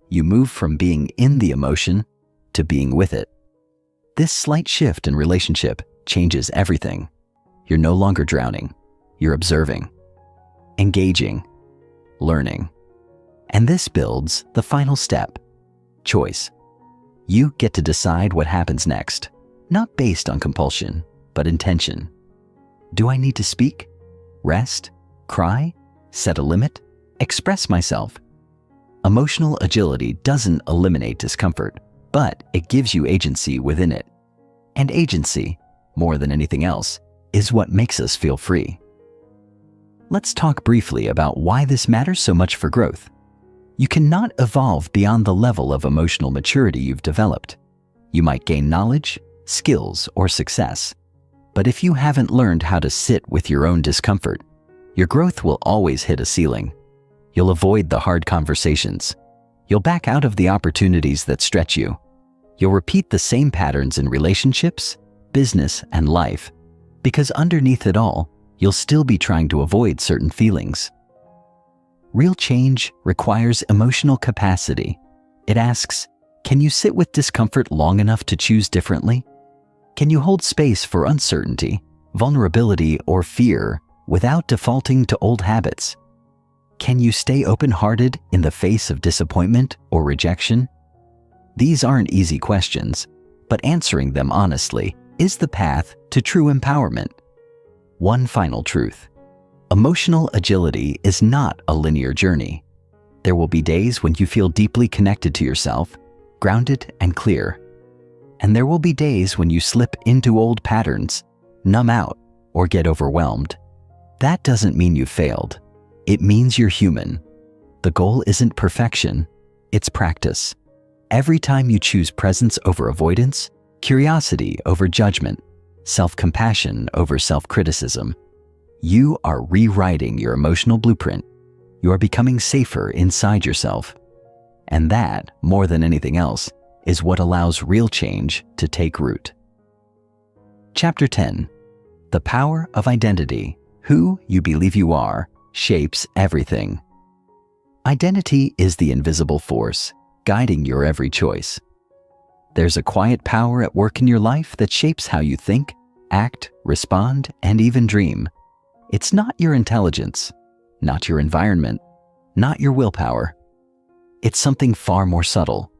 Speaker 1: You move from being in the emotion to being with it. This slight shift in relationship changes everything. You're no longer drowning. You're observing, engaging, learning. And this builds the final step, choice. You get to decide what happens next, not based on compulsion, but intention. Do I need to speak, rest, cry, set a limit, express myself? Emotional agility doesn't eliminate discomfort, but it gives you agency within it. And agency, more than anything else, is what makes us feel free. Let's talk briefly about why this matters so much for growth. You cannot evolve beyond the level of emotional maturity you've developed. You might gain knowledge, skills, or success, but if you haven't learned how to sit with your own discomfort, your growth will always hit a ceiling. You'll avoid the hard conversations. You'll back out of the opportunities that stretch you. You'll repeat the same patterns in relationships, business, and life, because underneath it all, you'll still be trying to avoid certain feelings. Real change requires emotional capacity. It asks, can you sit with discomfort long enough to choose differently? Can you hold space for uncertainty, vulnerability, or fear without defaulting to old habits? Can you stay open-hearted in the face of disappointment or rejection? These aren't easy questions, but answering them honestly is the path to true empowerment. One final truth. Emotional agility is not a linear journey. There will be days when you feel deeply connected to yourself, grounded and clear. And there will be days when you slip into old patterns, numb out, or get overwhelmed. That doesn't mean you failed. It means you're human. The goal isn't perfection, it's practice. Every time you choose presence over avoidance, curiosity over judgment, self-compassion over self-criticism, you are rewriting your emotional blueprint. You are becoming safer inside yourself. And that, more than anything else, is what allows real change to take root. Chapter 10. The Power of Identity. Who you believe you are shapes everything. Identity is the invisible force guiding your every choice. There's a quiet power at work in your life that shapes how you think, act, respond, and even dream. It's not your intelligence, not your environment, not your willpower. It's something far more subtle,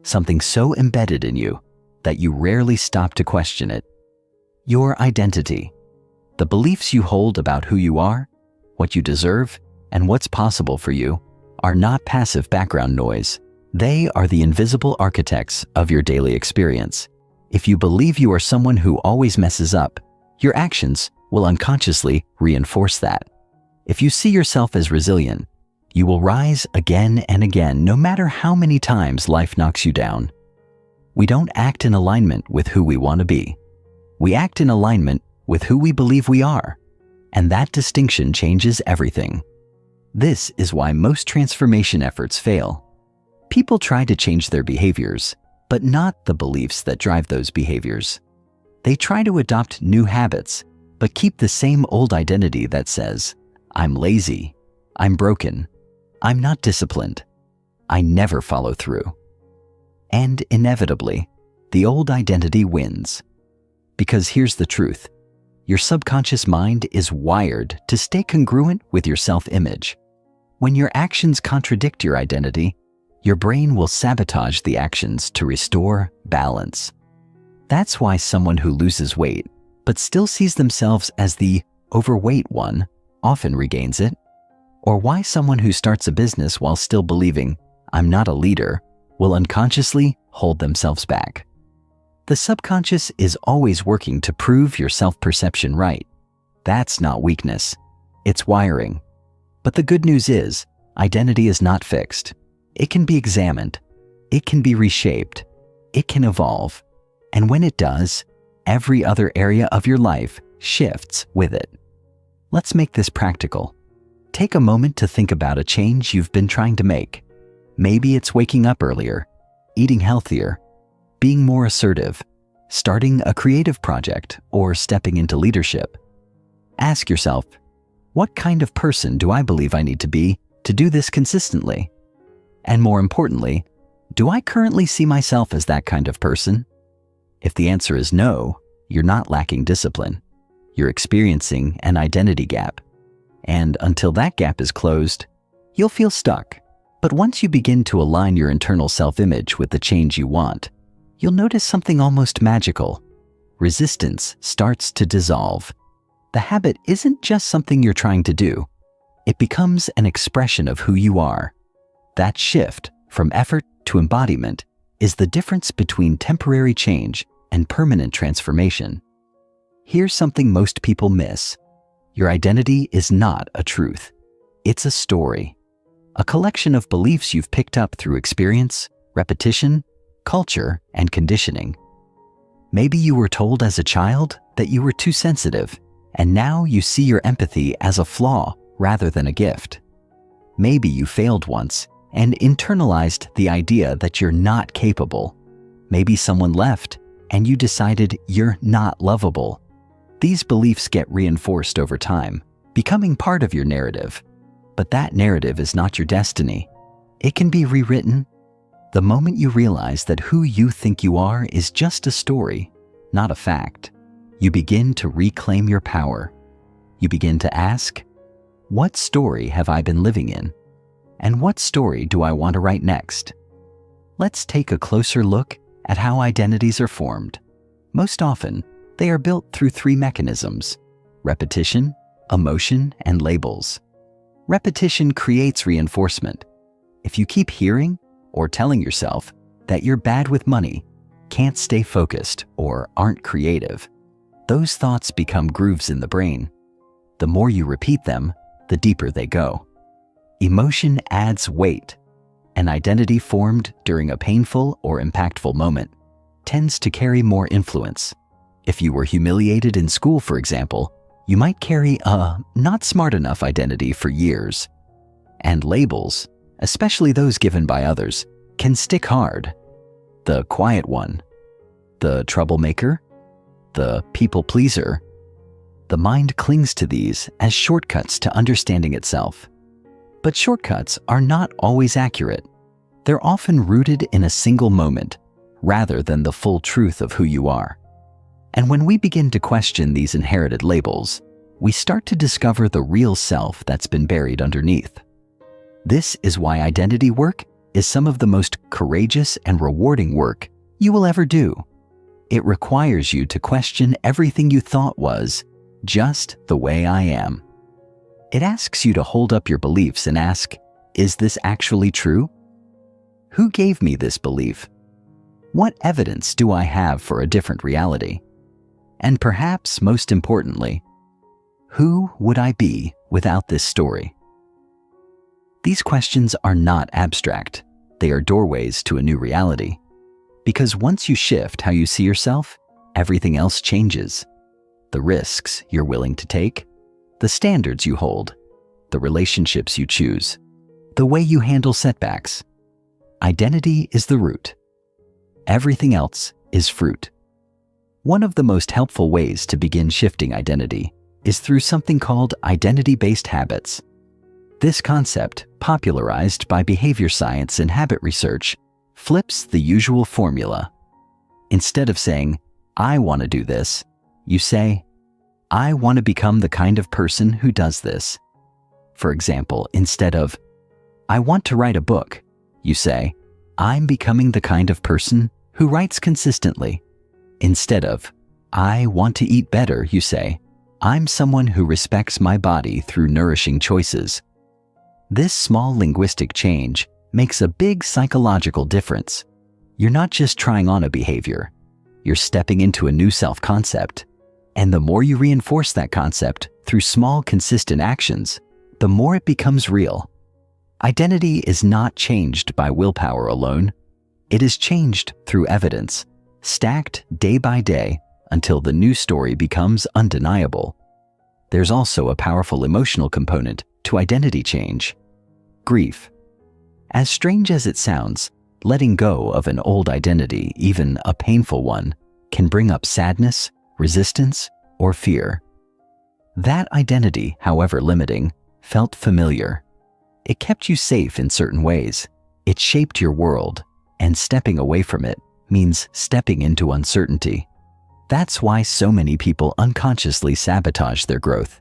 Speaker 1: something so embedded in you that you rarely stop to question it. Your identity, the beliefs you hold about who you are, what you deserve, and what's possible for you, are not passive background noise. They are the invisible architects of your daily experience. If you believe you are someone who always messes up, your actions will unconsciously reinforce that. If you see yourself as resilient, you will rise again and again, no matter how many times life knocks you down. We don't act in alignment with who we want to be. We act in alignment with who we believe we are, and that distinction changes everything. This is why most transformation efforts fail. People try to change their behaviors, but not the beliefs that drive those behaviors. They try to adopt new habits, but keep the same old identity that says, I'm lazy, I'm broken, I'm not disciplined, I never follow through. And inevitably, the old identity wins. Because here's the truth. Your subconscious mind is wired to stay congruent with your self-image. When your actions contradict your identity, your brain will sabotage the actions to restore balance. That's why someone who loses weight, but still sees themselves as the overweight one, often regains it. Or why someone who starts a business while still believing, I'm not a leader, will unconsciously hold themselves back. The subconscious is always working to prove your self-perception right. That's not weakness, it's wiring. But the good news is, identity is not fixed. It can be examined, it can be reshaped, it can evolve. And when it does, every other area of your life shifts with it. Let's make this practical. Take a moment to think about a change you've been trying to make. Maybe it's waking up earlier, eating healthier, being more assertive, starting a creative project, or stepping into leadership. Ask yourself, what kind of person do I believe I need to be to do this consistently? And more importantly, do I currently see myself as that kind of person? If the answer is no, you're not lacking discipline. You're experiencing an identity gap. And until that gap is closed, you'll feel stuck. But once you begin to align your internal self-image with the change you want, you'll notice something almost magical. Resistance starts to dissolve. The habit isn't just something you're trying to do. It becomes an expression of who you are. That shift from effort to embodiment is the difference between temporary change and permanent transformation. Here's something most people miss. Your identity is not a truth. It's a story. A collection of beliefs you've picked up through experience, repetition, culture, and conditioning. Maybe you were told as a child that you were too sensitive, and now you see your empathy as a flaw rather than a gift. Maybe you failed once and internalized the idea that you're not capable. Maybe someone left and you decided you're not lovable. These beliefs get reinforced over time, becoming part of your narrative. But that narrative is not your destiny. It can be rewritten. The moment you realize that who you think you are is just a story, not a fact, you begin to reclaim your power. You begin to ask, what story have I been living in? And what story do I want to write next? Let's take a closer look at how identities are formed. Most often, they are built through three mechanisms: repetition, emotion, and labels. Repetition creates reinforcement. If you keep hearing or telling yourself that you're bad with money, can't stay focused, or aren't creative, those thoughts become grooves in the brain. The more you repeat them, the deeper they go. Emotion adds weight. An identity formed during a painful or impactful moment tends to carry more influence. If you were humiliated in school, for example, you might carry a not smart enough identity for years. And labels, especially those given by others, can stick hard. The quiet one, the troublemaker, the people pleaser. The mind clings to these as shortcuts to understanding itself. But shortcuts are not always accurate. They're often rooted in a single moment, rather than the full truth of who you are. And when we begin to question these inherited labels, we start to discover the real self that's been buried underneath. This is why identity work is some of the most courageous and rewarding work you will ever do. It requires you to question everything you thought was just the way I am. It asks you to hold up your beliefs and ask, is this actually true? Who gave me this belief? What evidence do I have for a different reality? And perhaps most importantly, who would I be without this story? These questions are not abstract. They are doorways to a new reality. Because once you shift how you see yourself, everything else changes. The risks you're willing to take, the standards you hold, the relationships you choose, the way you handle setbacks. Identity is the root. Everything else is fruit. One of the most helpful ways to begin shifting identity is through something called identity-based habits. This concept, popularized by behavior science and habit research, flips the usual formula. Instead of saying, I want to do this, you say, I want to become the kind of person who does this. For example, instead of, I want to write a book, you say, I'm becoming the kind of person who writes consistently. Instead of, I want to eat better, you say, I'm someone who respects my body through nourishing choices. This small linguistic change makes a big psychological difference. You're not just trying on a behavior, you're stepping into a new self-concept. And the more you reinforce that concept through small, consistent actions, the more it becomes real. Identity is not changed by willpower alone. It is changed through evidence, stacked day by day until the new story becomes undeniable. There's also a powerful emotional component to identity change: grief. As strange as it sounds, letting go of an old identity, even a painful one, can bring up sadness, resistance, or fear. That identity, however limiting, felt familiar. It kept you safe in certain ways. It shaped your world, and stepping away from it means stepping into uncertainty. That's why so many people unconsciously sabotage their growth.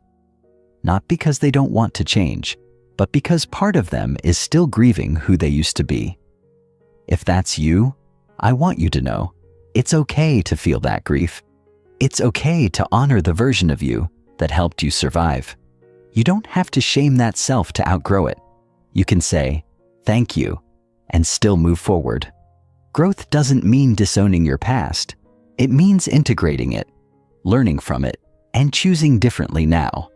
Speaker 1: Not because they don't want to change, but because part of them is still grieving who they used to be. If that's you, I want you to know, it's okay to feel that grief. It's okay to honor the version of you that helped you survive. You don't have to shame that self to outgrow it. You can say, "Thank you," and still move forward. Growth doesn't mean disowning your past. It means integrating it, learning from it, and choosing differently now.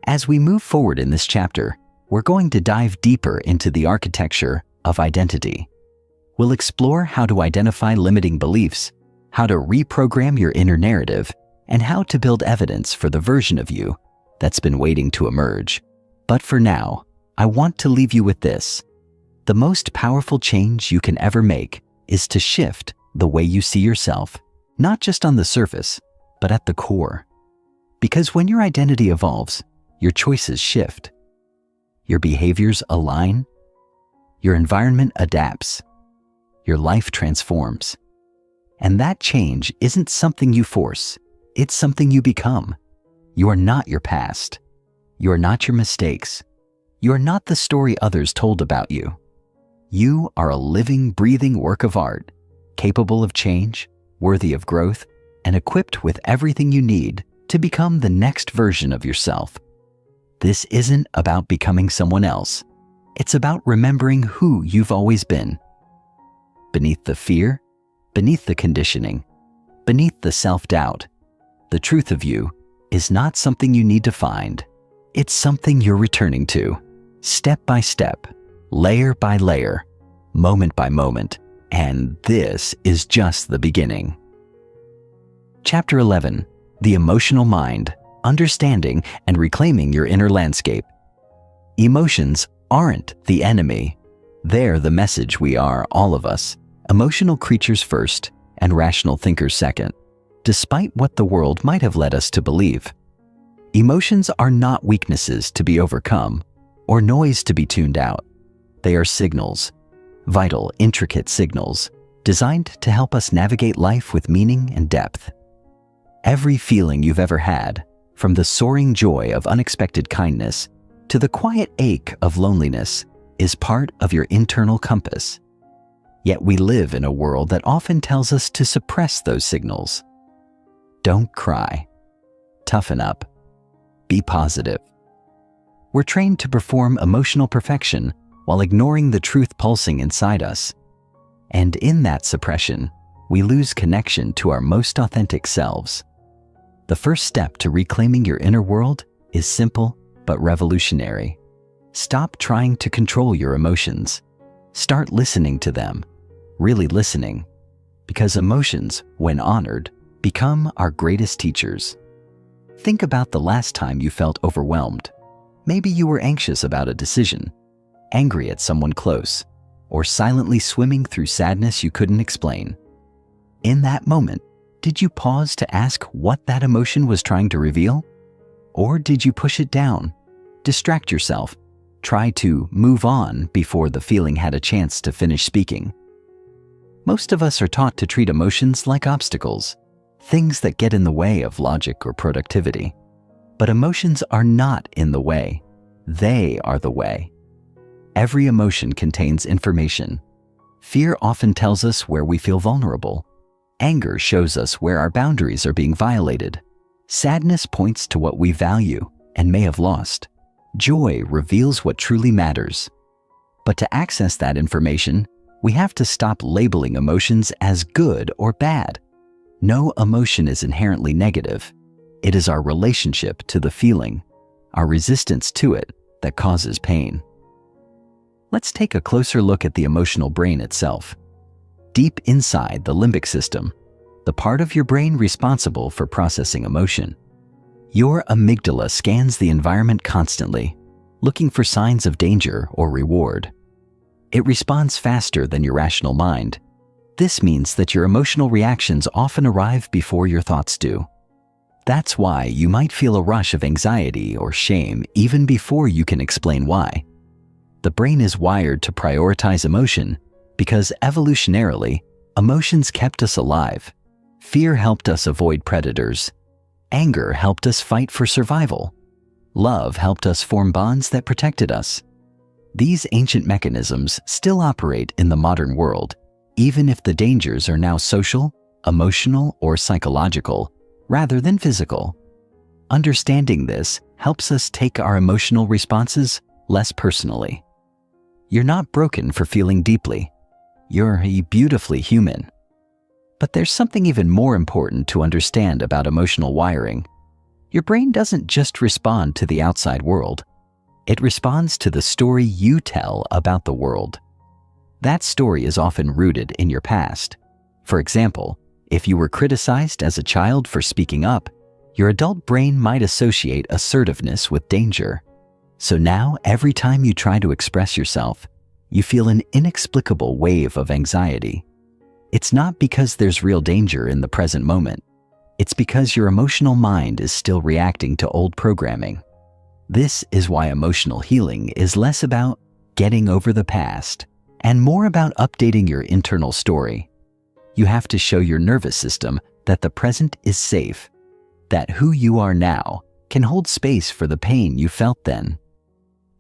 Speaker 1: As we move forward in this chapter, we're going to dive deeper into the architecture of identity. We'll explore how to identify limiting beliefs, how to reprogram your inner narrative, and how to build evidence for the version of you that's been waiting to emerge. But for now, I want to leave you with this. The most powerful change you can ever make is to shift the way you see yourself, not just on the surface, but at the core. Because when your identity evolves, your choices shift. Your behaviors align. Your environment adapts. Your life transforms. And that change isn't something you force. It's something you become. You are not your past. You are not your mistakes. You are not the story others told about you. You are a living, breathing work of art, capable of change, worthy of growth, and equipped with everything you need to become the next version of yourself. This isn't about becoming someone else. It's about remembering who you've always been. Beneath the fear, beneath the conditioning, beneath the self-doubt, the truth of you is not something you need to find. It's something you're returning to, step by step, layer by layer, moment by moment, and this is just the beginning. Chapter 11, The Emotional Mind, Understanding and Reclaiming Your Inner Landscape. Emotions aren't the enemy. They're the message we are, all of us, emotional creatures first and rational thinkers second, despite what the world might have led us to believe. Emotions are not weaknesses to be overcome or noise to be tuned out. They are signals, vital, intricate signals, designed to help us navigate life with meaning and depth. Every feeling you've ever had, from the soaring joy of unexpected kindness to the quiet ache of loneliness, is part of your internal compass. Yet we live in a world that often tells us to suppress those signals. Don't cry. Toughen up. Be positive. We're trained to perform emotional perfection while ignoring the truth pulsing inside us. And in that suppression, we lose connection to our most authentic selves. The first step to reclaiming your inner world is simple but revolutionary. Stop trying to control your emotions. Start listening to them, really listening, because emotions, when honored, become our greatest teachers. Think about the last time you felt overwhelmed. Maybe you were anxious about a decision, angry at someone close, or silently swimming through sadness you couldn't explain. In that moment, did you pause to ask what that emotion was trying to reveal? Or did you push it down, distract yourself, try to move on before the feeling had a chance to finish speaking? Most of us are taught to treat emotions like obstacles, things that get in the way of logic or productivity. But emotions are not in the way. They are the way. Every emotion contains information. Fear often tells us where we feel vulnerable. Anger shows us where our boundaries are being violated. Sadness points to what we value and may have lost. Joy reveals what truly matters. But to access that information, we have to stop labeling emotions as good or bad. No emotion is inherently negative. It is our relationship to the feeling, our resistance to it, that causes pain. Let's take a closer look at the emotional brain itself. Deep inside the limbic system, the part of your brain responsible for processing emotion. Your amygdala scans the environment constantly, looking for signs of danger or reward. It responds faster than your rational mind. This means that your emotional reactions often arrive before your thoughts do. That's why you might feel a rush of anxiety or shame even before you can explain why. The brain is wired to prioritize emotion because evolutionarily, emotions kept us alive. Fear helped us avoid predators. Anger helped us fight for survival. Love helped us form bonds that protected us. These ancient mechanisms still operate in the modern world, even if the dangers are now social, emotional, or psychological, rather than physical. Understanding this helps us take our emotional responses less personally. You're not broken for feeling deeply. You're beautifully human. But there's something even more important to understand about emotional wiring. Your brain doesn't just respond to the outside world. It responds to the story you tell about the world. That story is often rooted in your past. For example, if you were criticized as a child for speaking up, your adult brain might associate assertiveness with danger. So now, every time you try to express yourself, you feel an inexplicable wave of anxiety. It's not because there's real danger in the present moment. It's because your emotional mind is still reacting to old programming. This is why emotional healing is less about getting over the past and more about updating your internal story. You have to show your nervous system that the present is safe, that who you are now can hold space for the pain you felt then.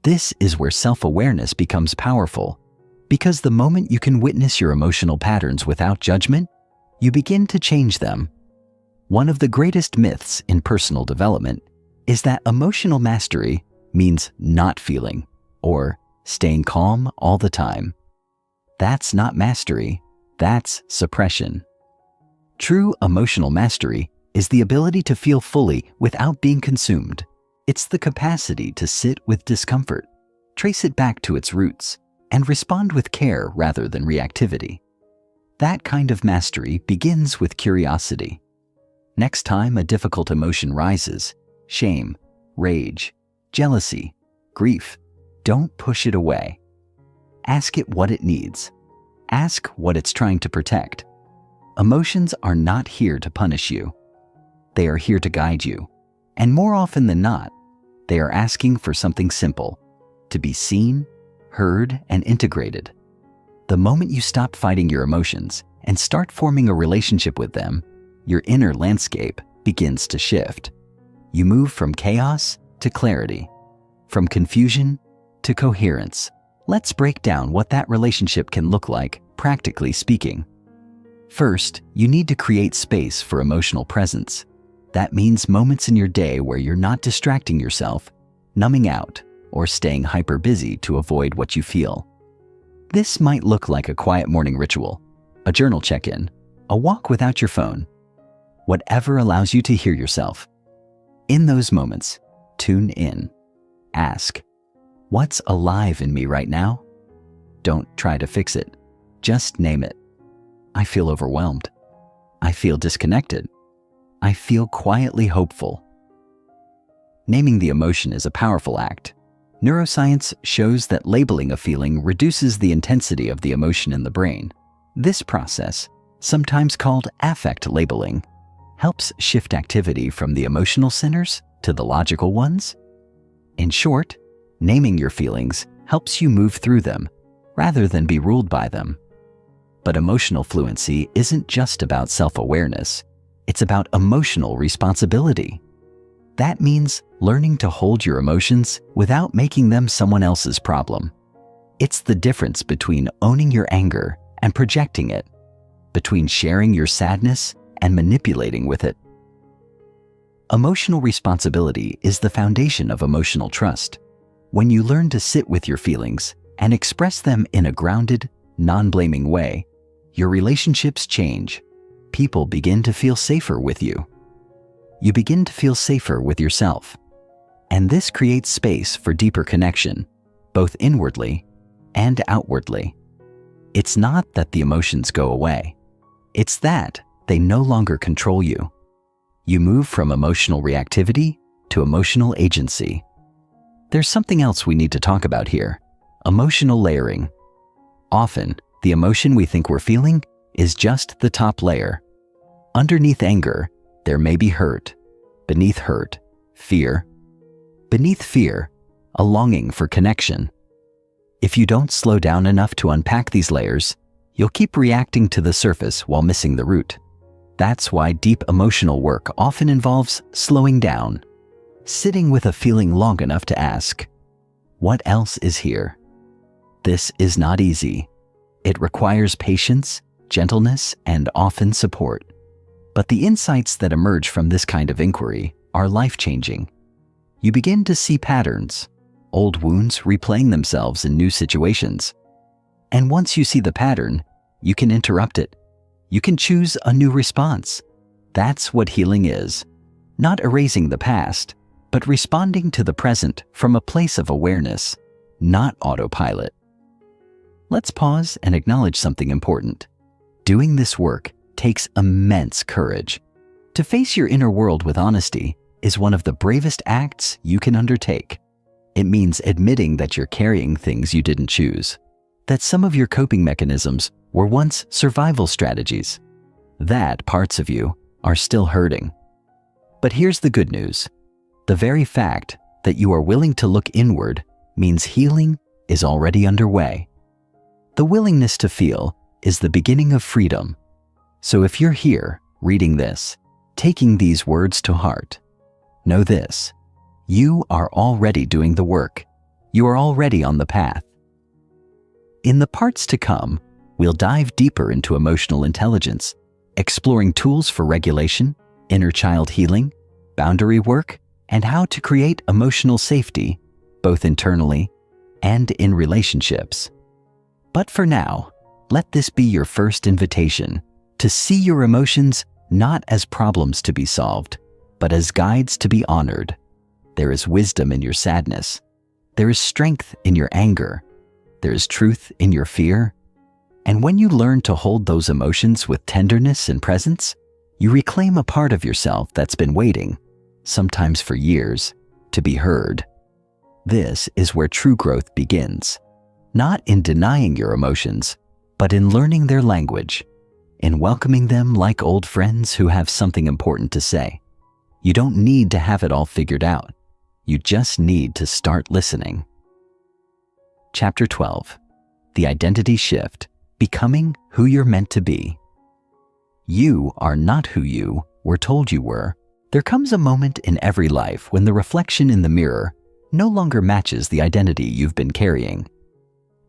Speaker 1: This is where self-awareness becomes powerful, because the moment you can witness your emotional patterns without judgment, you begin to change them. One of the greatest myths in personal development is that emotional mastery means not feeling or staying calm all the time. That's not mastery, that's suppression. True emotional mastery is the ability to feel fully without being consumed. It's the capacity to sit with discomfort, trace it back to its roots, and respond with care rather than reactivity. That kind of mastery begins with curiosity. Next time a difficult emotion rises, shame, rage, jealousy, grief, don't push it away. Ask it what it needs. Ask what it's trying to protect. Emotions are not here to punish you. They are here to guide you. And more often than not, they are asking for something simple: to be seen, heard, and integrated. The moment you stop fighting your emotions and start forming a relationship with them, your inner landscape begins to shift. You move from chaos to clarity, from confusion to coherence. Let's break down what that relationship can look like, practically speaking. First, you need to create space for emotional presence. That means moments in your day where you're not distracting yourself, numbing out, or staying hyper busy to avoid what you feel. This might look like a quiet morning ritual, a journal check-in, a walk without your phone, whatever allows you to hear yourself. In those moments, tune in. Ask, what's alive in me right now? Don't try to fix it. Just name it. I feel overwhelmed. I feel disconnected. I feel quietly hopeful. Naming the emotion is a powerful act. Neuroscience shows that labeling a feeling reduces the intensity of the emotion in the brain. This process, sometimes called affect labeling, helps shift activity from the emotional centers to the logical ones. In short, naming your feelings helps you move through them rather than be ruled by them. But emotional fluency isn't just about self-awareness. It's about emotional responsibility. That means learning to hold your emotions without making them someone else's problem. It's the difference between owning your anger and projecting it, between sharing your sadness and manipulating with it. Emotional responsibility is the foundation of emotional trust. When you learn to sit with your feelings and express them in a grounded, non-blaming way, your relationships change. People begin to feel safer with you. You begin to feel safer with yourself. And this creates space for deeper connection, both inwardly and outwardly. It's not that the emotions go away. It's that they no longer control you. You move from emotional reactivity to emotional agency. There's something else we need to talk about here: emotional layering. Often, the emotion we think we're feeling is just the top layer. Underneath anger, there may be hurt. Beneath hurt, fear. Beneath fear, a longing for connection. If you don't slow down enough to unpack these layers, you'll keep reacting to the surface while missing the root. That's why deep emotional work often involves slowing down, sitting with a feeling long enough to ask, what else is here? This is not easy. It requires patience, gentleness, and often support. But the insights that emerge from this kind of inquiry are life-changing. You begin to see patterns, old wounds replaying themselves in new situations. And once you see the pattern, you can interrupt it. You can choose a new response. That's what healing is. Not erasing the past, but responding to the present from a place of awareness, not autopilot. Let's pause and acknowledge something important. Doing this work takes immense courage. To face your inner world with honesty is one of the bravest acts you can undertake. It means admitting that you're carrying things you didn't choose, that some of your coping mechanisms were once survival strategies, that parts of you are still hurting. But here's the good news. The very fact that you are willing to look inward means healing is already underway. The willingness to feel is the beginning of freedom. So if you're here, reading this, taking these words to heart, know this: you are already doing the work. You are already on the path. In the parts to come, we'll dive deeper into emotional intelligence, exploring tools for regulation, inner child healing, boundary work, and how to create emotional safety, both internally and in relationships. But for now, let this be your first invitation to see your emotions not as problems to be solved, but as guides to be honored. There is wisdom in your sadness. There is strength in your anger. There is truth in your fear. And when you learn to hold those emotions with tenderness and presence, you reclaim a part of yourself that's been waiting, sometimes for years, to be heard. This is where true growth begins, not in denying your emotions, but in learning their language, in welcoming them like old friends who have something important to say. You don't need to have it all figured out. You just need to start listening. Chapter 12. The Identity Shift, Becoming Who You're Meant to Be. You are not who you were told you were. There comes a moment in every life when the reflection in the mirror no longer matches the identity you've been carrying.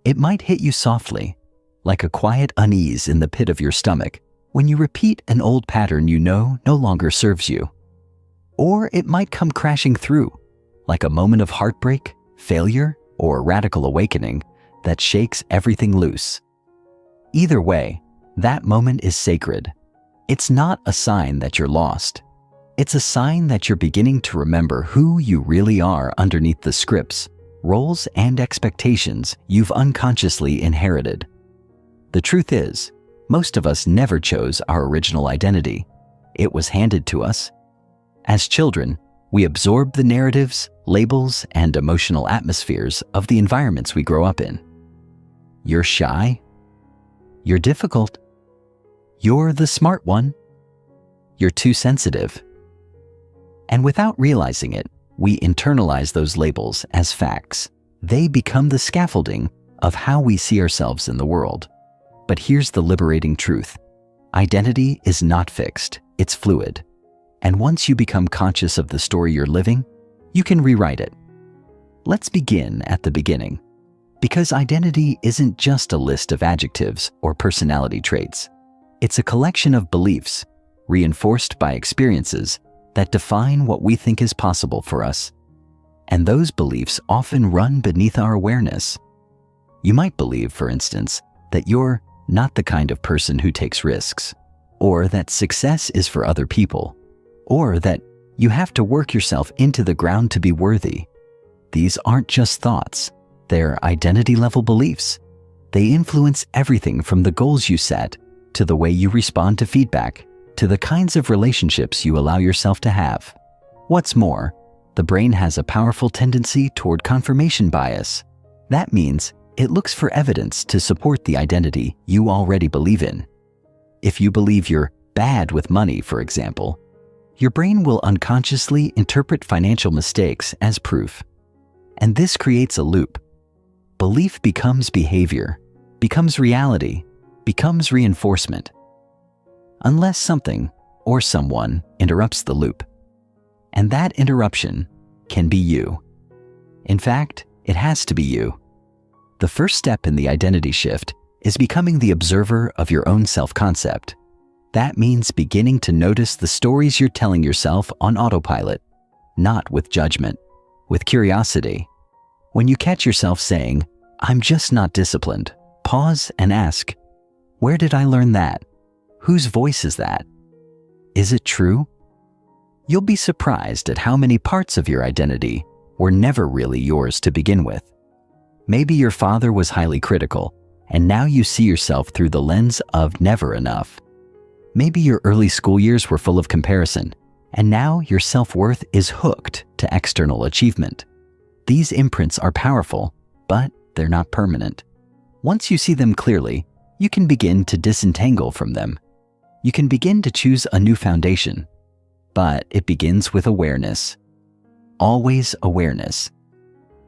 Speaker 1: It might hit you softly, like a quiet unease in the pit of your stomach when you repeat an old pattern you know no longer serves you. Or it might come crashing through, like a moment of heartbreak, failure, or radical awakening that shakes everything loose. Either way, that moment is sacred. It's not a sign that you're lost. It's a sign that you're beginning to remember who you really are underneath the scripts, roles, and expectations you've unconsciously inherited. The truth is, most of us never chose our original identity. It was handed to us. As children, we absorb the narratives, labels, and emotional atmospheres of the environments we grow up in. You're shy. You're difficult. You're the smart one. You're too sensitive. And without realizing it, we internalize those labels as facts. They become the scaffolding of how we see ourselves in the world. But here's the liberating truth. Identity is not fixed, it's fluid. And once you become conscious of the story you're living, you can rewrite it. Let's begin at the beginning. Because identity isn't just a list of adjectives or personality traits. It's a collection of beliefs, reinforced by experiences, that define what we think is possible for us. And those beliefs often run beneath our awareness. You might believe, for instance, that you're not the kind of person who takes risks, or that success is for other people, or that you have to work yourself into the ground to be worthy. These aren't just thoughts, they're identity-level beliefs. They influence everything from the goals you set, to the way you respond to feedback, to the kinds of relationships you allow yourself to have. What's more, the brain has a powerful tendency toward confirmation bias. That means it looks for evidence to support the identity you already believe in. If you believe you're bad with money, for example, your brain will unconsciously interpret financial mistakes as proof. And this creates a loop. Belief becomes behavior, becomes reality, becomes reinforcement. Unless something or someone interrupts the loop. And that interruption can be you. In fact, it has to be you. The first step in the identity shift is becoming the observer of your own self-concept. That means beginning to notice the stories you're telling yourself on autopilot, not with judgment, with curiosity. When you catch yourself saying, "I'm just not disciplined," pause and ask, "Where did I learn that? Whose voice is that? Is it true?" You'll be surprised at how many parts of your identity were never really yours to begin with. Maybe your father was highly critical, and now you see yourself through the lens of never enough. Maybe your early school years were full of comparison, and now your self-worth is hooked to external achievement. These imprints are powerful, but they're not permanent. Once you see them clearly, you can begin to disentangle from them. You can begin to choose a new foundation, but it begins with awareness. Always awareness.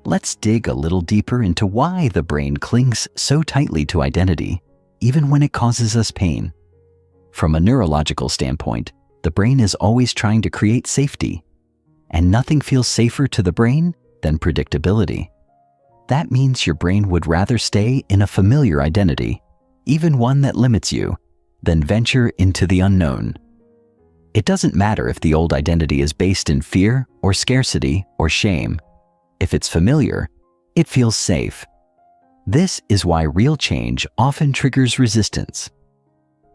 Speaker 1: Let's dig a little deeper into why the brain clings so tightly to identity, even when it causes us pain. From a neurological standpoint, the brain is always trying to create safety, and nothing feels safer to the brain than predictability. That means your brain would rather stay in a familiar identity, even one that limits you, than venture into the unknown. It doesn't matter if the old identity is based in fear or scarcity or shame. If it's familiar, it feels safe. This is why real change often triggers resistance.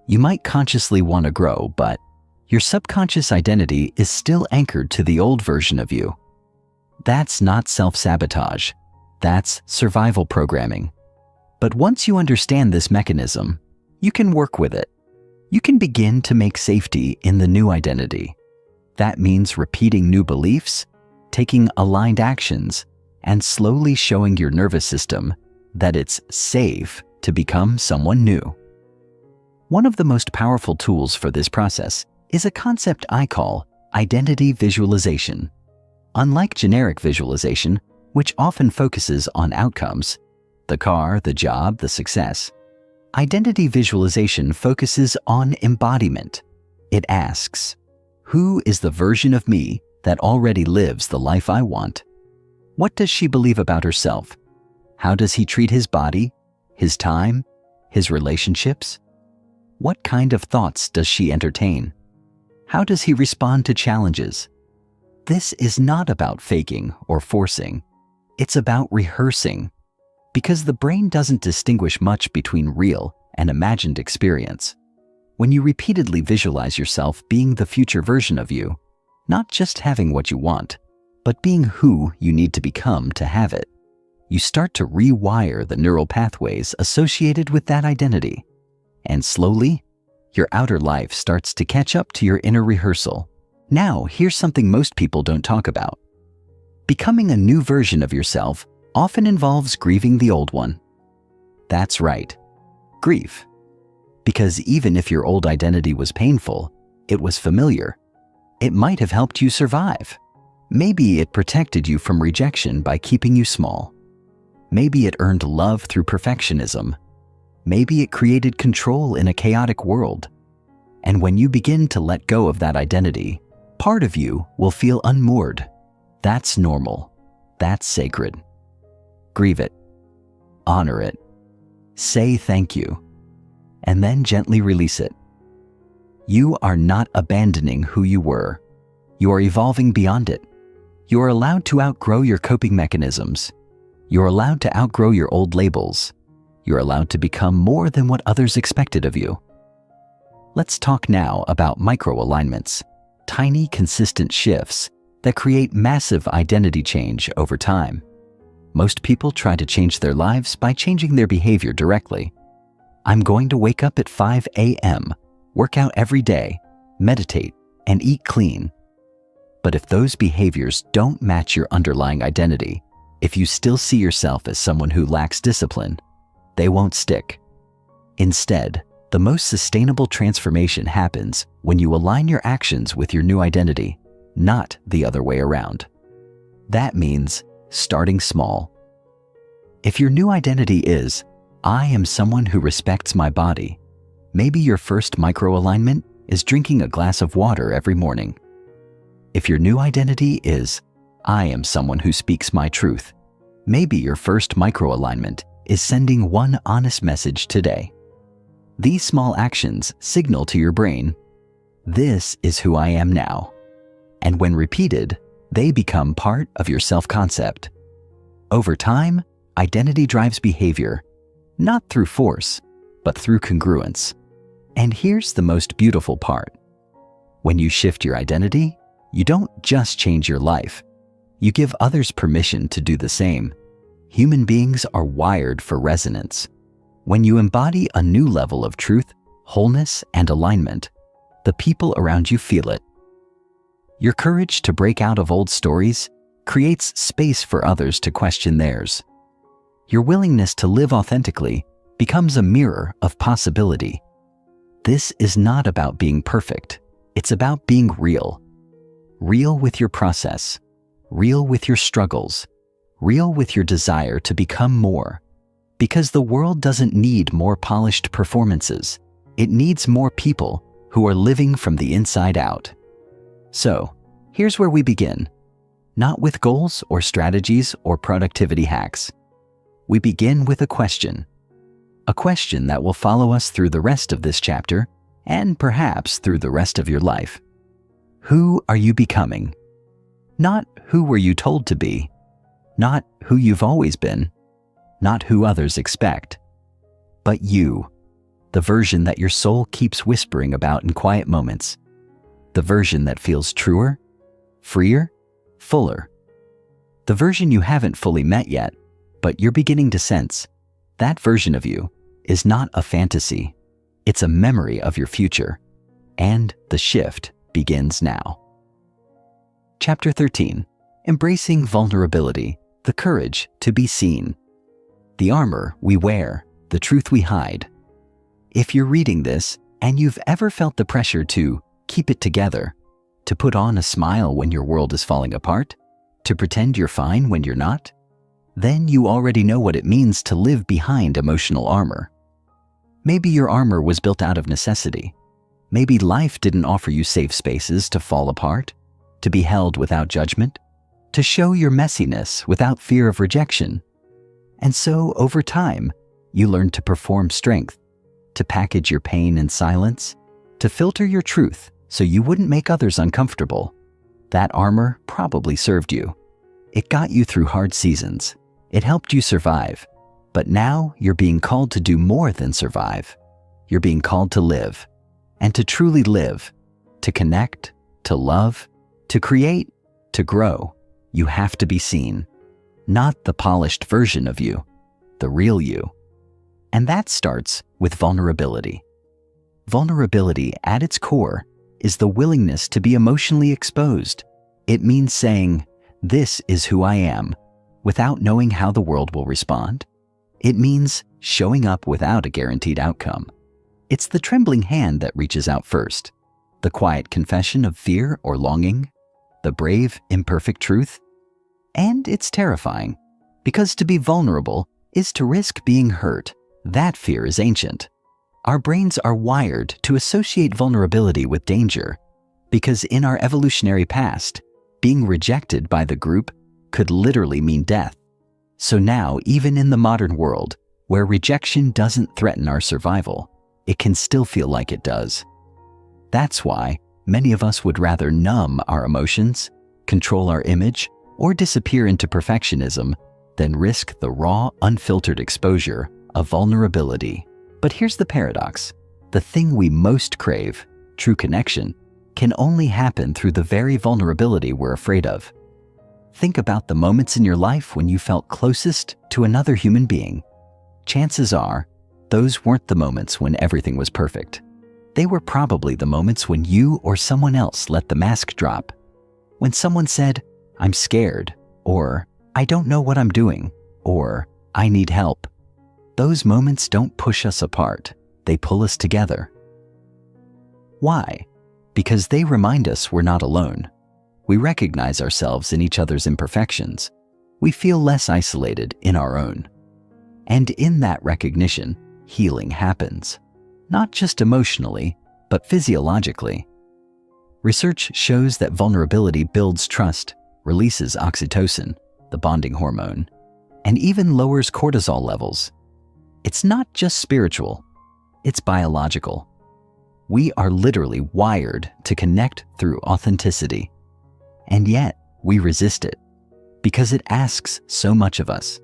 Speaker 1: You might consciously want to grow, but your subconscious identity is still anchored to the old version of you. That's not self-sabotage. That's survival programming. But once you understand this mechanism, you can work with it. You can begin to make safety in the new identity. That means repeating new beliefs, taking aligned actions, and slowly showing your nervous system that it's safe to become someone new. One of the most powerful tools for this process is a concept I call identity visualization. Unlike generic visualization, which often focuses on outcomes, the car, the job, the success, identity visualization focuses on embodiment. It asks, who is the version of me that already lives the life I want? What does she believe about herself? How does he treat his body, his time, his relationships? What kind of thoughts does she entertain? How does he respond to challenges? This is not about faking or forcing. It's about rehearsing, because the brain doesn't distinguish much between real and imagined experience. When you repeatedly visualize yourself being the future version of you, not just having what you want, but being who you need to become to have it, you start to rewire the neural pathways associated with that identity. And slowly, your outer life starts to catch up to your inner rehearsal. Now, here's something most people don't talk about. Becoming a new version of yourself often involves grieving the old one. That's right, grief. Because even if your old identity was painful, it was familiar. It might have helped you survive. Maybe it protected you from rejection by keeping you small. Maybe it earned love through perfectionism. Maybe it created control in a chaotic world. And when you begin to let go of that identity, part of you will feel unmoored. That's normal. That's sacred. Grieve it. Honor it. Say thank you. And then gently release it. You are not abandoning who you were. You are evolving beyond it. You are allowed to outgrow your coping mechanisms. You're allowed to outgrow your old labels. You're allowed to become more than what others expected of you. Let's talk now about micro-alignments, tiny, consistent shifts that create massive identity change over time. Most people try to change their lives by changing their behavior directly. I'm going to wake up at 5 a.m., work out every day, meditate, and eat clean. But if those behaviors don't match your underlying identity, if you still see yourself as someone who lacks discipline, they won't stick. Instead, the most sustainable transformation happens when you align your actions with your new identity, not the other way around. That means starting small. If your new identity is, I am someone who respects my body, maybe your first micro-alignment is drinking a glass of water every morning. If your new identity is, I am someone who speaks my truth, maybe your first micro-alignment is sending one honest message today. These small actions signal to your brain, this is who I am now. And when repeated, they become part of your self-concept. Over time, identity drives behavior, not through force, but through congruence. And here's the most beautiful part. When you shift your identity, you don't just change your life. You give others permission to do the same. Human beings are wired for resonance. When you embody a new level of truth, wholeness, and alignment, the people around you feel it. Your courage to break out of old stories creates space for others to question theirs. Your willingness to live authentically becomes a mirror of possibility. This is not about being perfect. It's about being real. Real with your process, real with your struggles, real with your desire to become more. Because the world doesn't need more polished performances. It needs more people who are living from the inside out. So, here's where we begin. Not with goals or strategies or productivity hacks. We begin with a question. A question that will follow us through the rest of this chapter and perhaps through the rest of your life. Who are you becoming? Not who were you told to be, not who you've always been, not who others expect, but you, the version that your soul keeps whispering about in quiet moments, the version that feels truer, freer, fuller, the version you haven't fully met yet, but you're beginning to sense. That version of you is not a fantasy, it's a memory of your future, and the shift begins now. Chapter 13. Embracing vulnerability, the courage to be seen. The armor we wear, the truth we hide. If you're reading this and you've ever felt the pressure to keep it together, to put on a smile when your world is falling apart, to pretend you're fine when you're not, then you already know what it means to live behind emotional armor. Maybe your armor was built out of necessity. Maybe life didn't offer you safe spaces to fall apart, to be held without judgment, to show your messiness without fear of rejection. And so, over time, you learned to perform strength, to package your pain in silence, to filter your truth so you wouldn't make others uncomfortable. That armor probably served you. It got you through hard seasons. It helped you survive. But now you're being called to do more than survive. You're being called to live. And to truly live, to connect, to love, to create, to grow, you have to be seen. Not the polished version of you, the real you. And that starts with vulnerability. Vulnerability at its core is the willingness to be emotionally exposed. It means saying, this is who I am, without knowing how the world will respond. It means showing up without a guaranteed outcome. It's the trembling hand that reaches out first, the quiet confession of fear or longing, the brave, imperfect truth. And it's terrifying, because to be vulnerable is to risk being hurt. That fear is ancient. Our brains are wired to associate vulnerability with danger, because in our evolutionary past, being rejected by the group could literally mean death. So now, even in the modern world, where rejection doesn't threaten our survival, it can still feel like it does. That's why many of us would rather numb our emotions, control our image, or disappear into perfectionism than risk the raw, unfiltered exposure of vulnerability. But here's the paradox. The thing we most crave, true connection, can only happen through the very vulnerability we're afraid of. Think about the moments in your life when you felt closest to another human being. Chances are, those weren't the moments when everything was perfect. They were probably the moments when you or someone else let the mask drop. When someone said, "I'm scared," or "I don't know what I'm doing," or "I need help." Those moments don't push us apart, they pull us together. Why? Because they remind us we're not alone. We recognize ourselves in each other's imperfections. We feel less isolated in our own. And in that recognition, healing happens. Not just emotionally, but physiologically. Research shows that vulnerability builds trust, releases oxytocin, the bonding hormone, and even lowers cortisol levels. It's not just spiritual, it's biological. We are literally wired to connect through authenticity. And yet, we resist it, because it asks so much of us.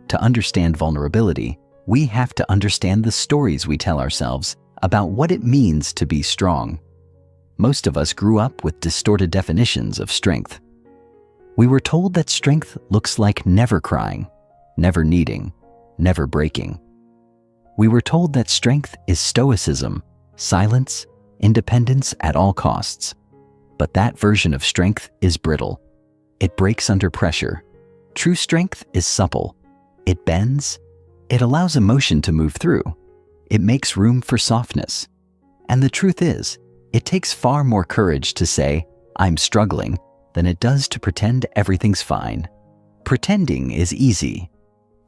Speaker 1: To understand vulnerability, we have to understand the stories we tell ourselves about what it means to be strong. Most of us grew up with distorted definitions of strength. We were told that strength looks like never crying, never needing, never breaking. We were told that strength is stoicism, silence, independence at all costs. But that version of strength is brittle. It breaks under pressure. True strength is supple. It bends. It allows emotion to move through. It makes room for softness. And the truth is, it takes far more courage to say, "I'm struggling," than it does to pretend everything's fine. Pretending is easy.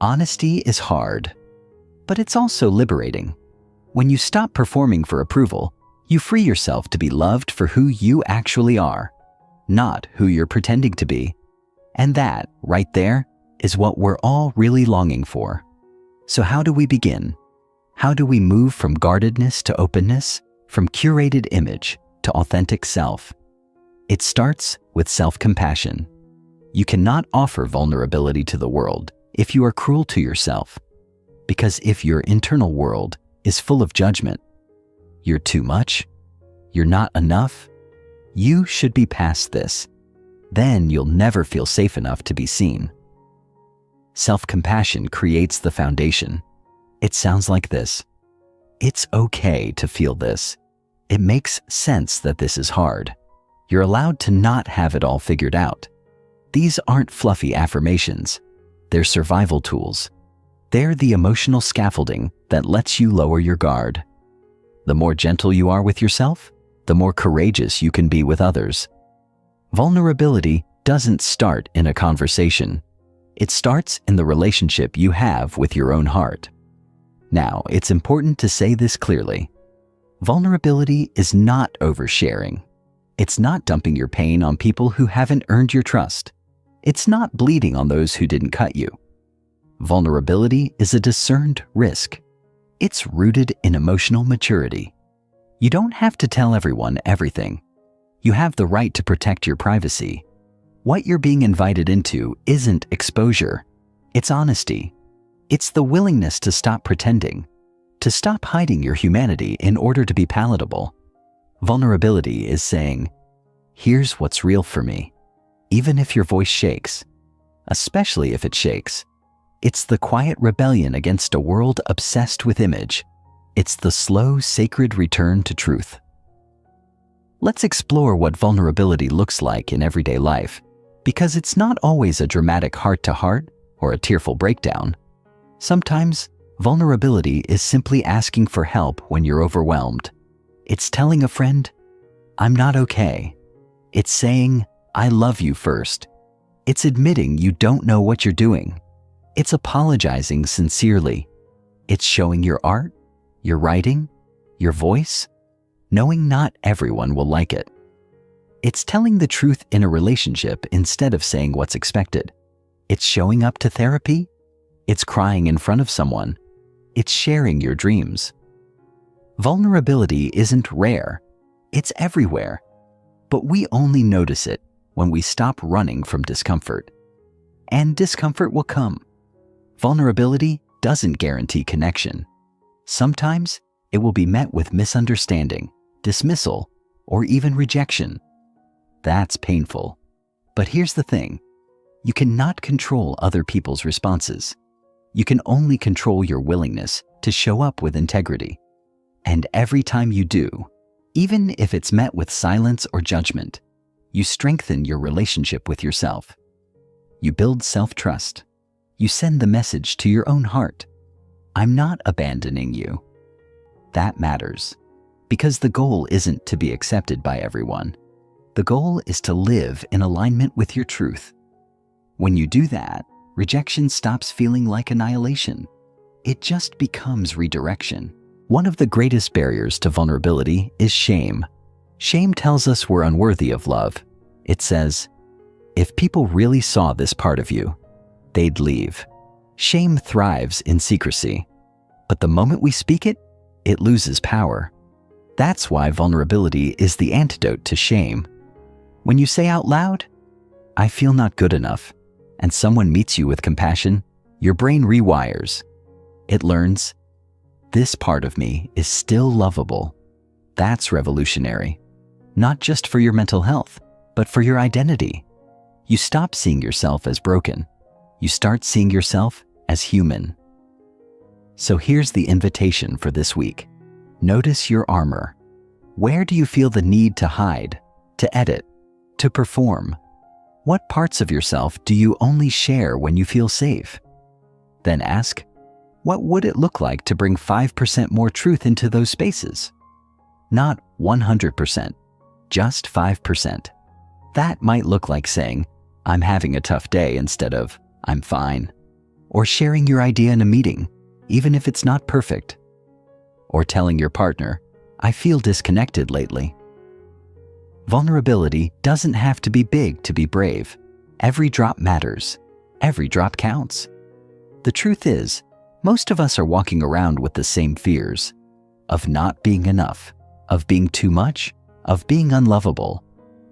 Speaker 1: Honesty is hard. But it's also liberating. When you stop performing for approval, you free yourself to be loved for who you actually are, not who you're pretending to be. And that, right there, is what we're all really longing for. So how do we begin? How do we move from guardedness to openness, from curated image to authentic self? It starts with self-compassion. You cannot offer vulnerability to the world if you are cruel to yourself. Because if your internal world is full of judgment, you're too much, you're not enough, you should be past this. Then you'll never feel safe enough to be seen. Self-compassion creates the foundation. It sounds like this. It's okay to feel this. It makes sense that this is hard. You're allowed to not have it all figured out. These aren't fluffy affirmations. They're survival tools. They're the emotional scaffolding that lets you lower your guard. The more gentle you are with yourself, the more courageous you can be with others. Vulnerability doesn't start in a conversation. It starts in the relationship you have with your own heart. Now, it's important to say this clearly. Vulnerability is not oversharing. It's not dumping your pain on people who haven't earned your trust. It's not bleeding on those who didn't cut you. Vulnerability is a discerned risk. It's rooted in emotional maturity. You don't have to tell everyone everything. You have the right to protect your privacy. What you're being invited into isn't exposure. It's honesty. It's the willingness to stop pretending, to stop hiding your humanity in order to be palatable. Vulnerability is saying, "Here's what's real for me," even if your voice shakes, especially if it shakes. It's the quiet rebellion against a world obsessed with image. It's the slow, sacred return to truth. Let's explore what vulnerability looks like in everyday life, because it's not always a dramatic heart-to-heart or a tearful breakdown. Sometimes, vulnerability is simply asking for help when you're overwhelmed. It's telling a friend, "I'm not okay." It's saying, "I love you" first. It's admitting you don't know what you're doing. It's apologizing sincerely. It's showing your art, your writing, your voice, knowing not everyone will like it. It's telling the truth in a relationship instead of saying what's expected. It's showing up to therapy. It's crying in front of someone. It's sharing your dreams. Vulnerability isn't rare. It's everywhere. But we only notice it when we stop running from discomfort. And discomfort will come. Vulnerability doesn't guarantee connection. Sometimes it will be met with misunderstanding, dismissal, or even rejection. That's painful. But here's the thing. You cannot control other people's responses. You can only control your willingness to show up with integrity. And every time you do, even if it's met with silence or judgment, you strengthen your relationship with yourself. You build self-trust. You send the message to your own heart. I'm not abandoning you. That matters, because the goal isn't to be accepted by everyone. The goal is to live in alignment with your truth. When you do that, rejection stops feeling like annihilation. It just becomes redirection. One of the greatest barriers to vulnerability is shame. Shame tells us we're unworthy of love. It says, if people really saw this part of you, they'd leave. Shame thrives in secrecy, but the moment we speak it, it loses power. That's why vulnerability is the antidote to shame. When you say out loud, I feel not good enough, and someone meets you with compassion, your brain rewires. It learns, this part of me is still lovable. That's revolutionary. Not just for your mental health, but for your identity. You stop seeing yourself as broken. You start seeing yourself as human. So here's the invitation for this week. Notice your armor. Where do you feel the need to hide, to edit, to perform? What parts of yourself do you only share when you feel safe? Then ask, what would it look like to bring 5% more truth into those spaces? Not 100%, just 5%. That might look like saying, I'm having a tough day instead of, I'm fine. Or sharing your idea in a meeting, even if it's not perfect. Or telling your partner, I feel disconnected lately. Vulnerability doesn't have to be big to be brave. Every drop matters. Every drop counts. The truth is, most of us are walking around with the same fears of not being enough, of being too much, of being unlovable.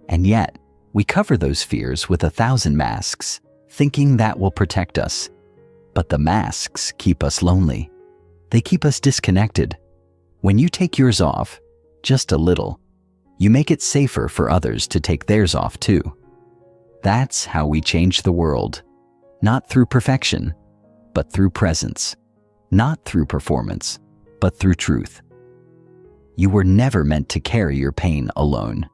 Speaker 1: And yet, we cover those fears with 1,000 masks, thinking that will protect us. But the masks keep us lonely. They keep us disconnected. When you take yours off, just a little, you make it safer for others to take theirs off too. That's how we change the world. Not through perfection, but through presence. Not through performance, but through truth. You were never meant to carry your pain alone.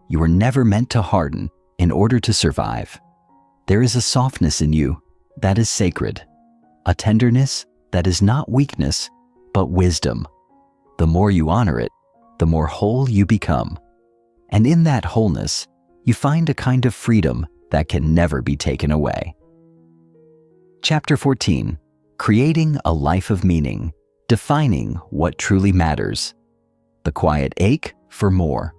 Speaker 1: You were never meant to harden in order to survive. There is a softness in you that is sacred, a tenderness that is not weakness, but wisdom. The more you honor it, the more whole you become. And in that wholeness, you find a kind of freedom that can never be taken away. Chapter 14, Creating a Life of Meaning, Defining What Truly Matters. The Quiet Ache for More.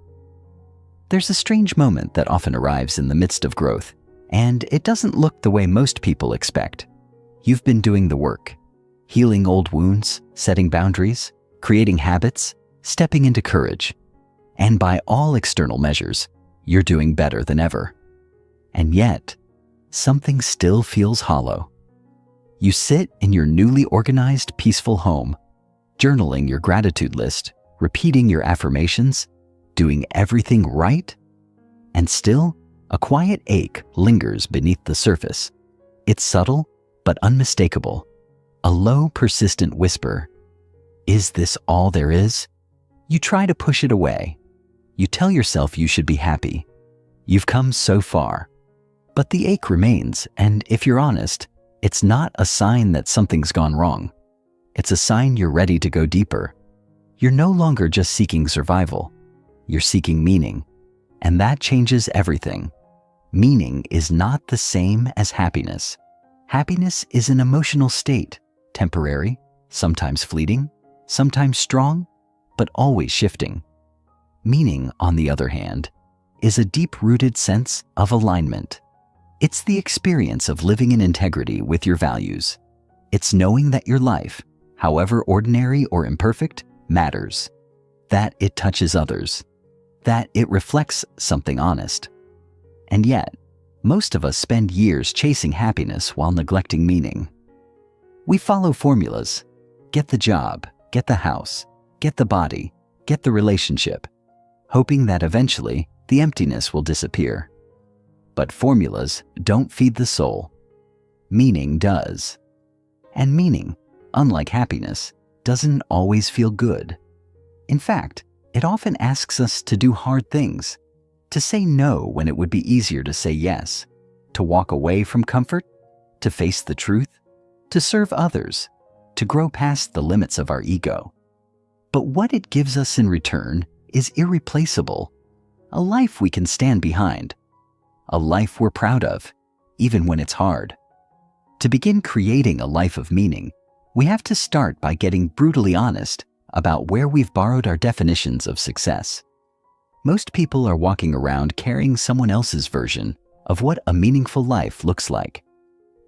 Speaker 1: There's a strange moment that often arrives in the midst of growth, and it doesn't look the way most people expect. You've been doing the work, healing old wounds, setting boundaries, creating habits, stepping into courage. And by all external measures, you're doing better than ever. And yet, something still feels hollow. You sit in your newly organized, peaceful home, journaling your gratitude list, repeating your affirmations, doing everything right, and still, a quiet ache lingers beneath the surface. It's subtle, but unmistakable. A low, persistent whisper. Is this all there is? You try to push it away. You tell yourself you should be happy. You've come so far. But the ache remains, and if you're honest, it's not a sign that something's gone wrong. It's a sign you're ready to go deeper. You're no longer just seeking survival. You're seeking meaning, and that changes everything. Meaning is not the same as happiness. Happiness is an emotional state, temporary, sometimes fleeting, sometimes strong, but always shifting. Meaning, on the other hand, is a deep-rooted sense of alignment. It's the experience of living in integrity with your values. It's knowing that your life, however ordinary or imperfect, matters, that it touches others, that it reflects something honest. And yet, most of us spend years chasing happiness while neglecting meaning. We follow formulas: get the job, get the house, get the body, get the relationship, hoping that eventually the emptiness will disappear. But formulas don't feed the soul. Meaning does. And meaning, unlike happiness, doesn't always feel good. In fact, it often asks us to do hard things, to say no when it would be easier to say yes, to walk away from comfort, to face the truth, to serve others, to grow past the limits of our ego. But what it gives us in return is irreplaceable. A life we can stand behind. A life we're proud of, even when it's hard. To begin creating a life of meaning, we have to start by getting brutally honest about where we've borrowed our definitions of success. Most people are walking around carrying someone else's version of what a meaningful life looks like.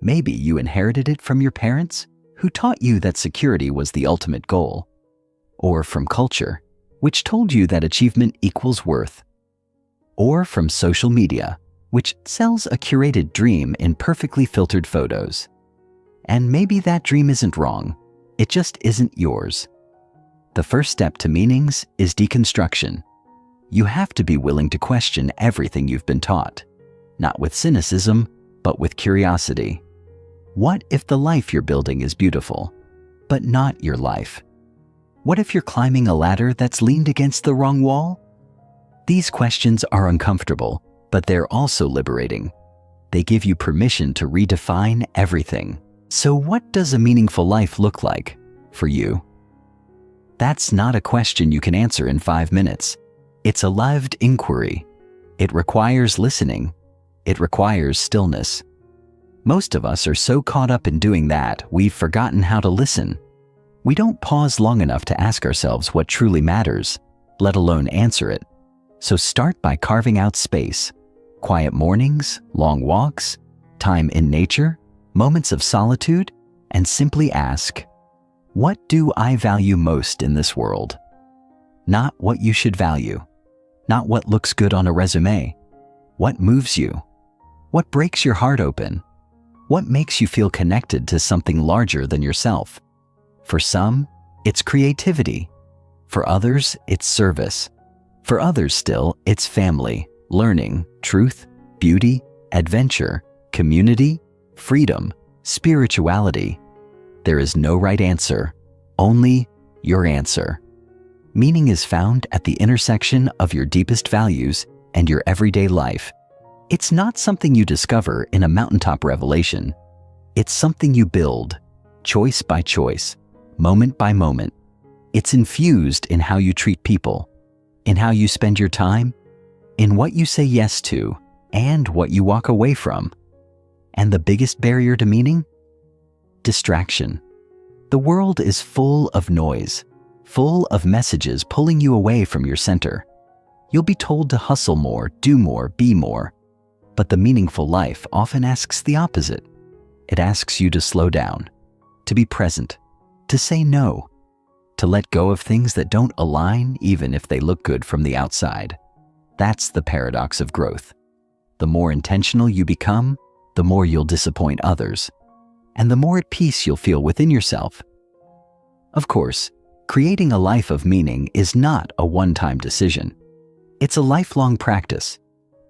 Speaker 1: Maybe you inherited it from your parents, who taught you that security was the ultimate goal, or from culture, which told you that achievement equals worth, or from social media, which sells a curated dream in perfectly filtered photos. And maybe that dream isn't wrong, it just isn't yours. The first step to meanings is deconstruction. You have to be willing to question everything you've been taught, not with cynicism, but with curiosity. What if the life you're building is beautiful, but not your life? What if you're climbing a ladder that's leaned against the wrong wall? These questions are uncomfortable, but they're also liberating. They give you permission to redefine everything. So what does a meaningful life look like for you? That's not a question you can answer in 5 minutes. It's a lived inquiry. It requires listening. It requires stillness. Most of us are so caught up in doing that, we've forgotten how to listen. We don't pause long enough to ask ourselves what truly matters, let alone answer it. So start by carving out space. Quiet mornings, long walks, time in nature, moments of solitude, and simply ask, what do I value most in this world? Not what you should value, not what looks good on a resume. What moves you? What breaks your heart open? What makes you feel connected to something larger than yourself? For some, it's creativity. For others, it's service. For others still, it's family, learning, truth, beauty, adventure, community, freedom, spirituality. There is no right answer, only your answer. Meaning is found at the intersection of your deepest values and your everyday life. It's not something you discover in a mountaintop revelation. It's something you build, choice by choice, moment by moment. It's infused in how you treat people, in how you spend your time, in what you say yes to, and what you walk away from. And the biggest barrier to meaning? Distraction. The world is full of noise, full of messages pulling you away from your center. You'll be told to hustle more, do more, be more. But the meaningful life often asks the opposite. It asks you to slow down, to be present, to say no, to let go of things that don't align even if they look good from the outside. That's the paradox of growth. The more intentional you become, the more you'll disappoint others, and the more at peace you'll feel within yourself. Of course, creating a life of meaning is not a one-time decision. It's a lifelong practice.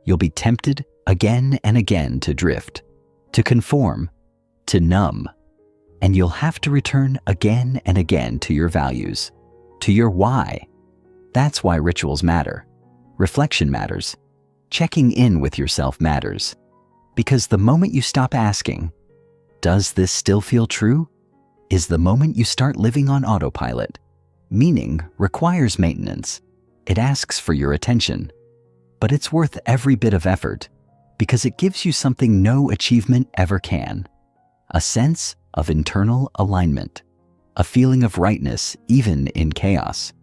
Speaker 1: You'll be tempted again and again to drift, to conform, to numb, and you'll have to return again and again to your values, to your why. That's why rituals matter. Reflection matters. Checking in with yourself matters. Because the moment you stop asking, does this still feel true? Is the moment you start living on autopilot. Meaning requires maintenance. It asks for your attention. But it's worth every bit of effort because it gives you something no achievement ever can. A sense of internal alignment. A feeling of rightness even in chaos.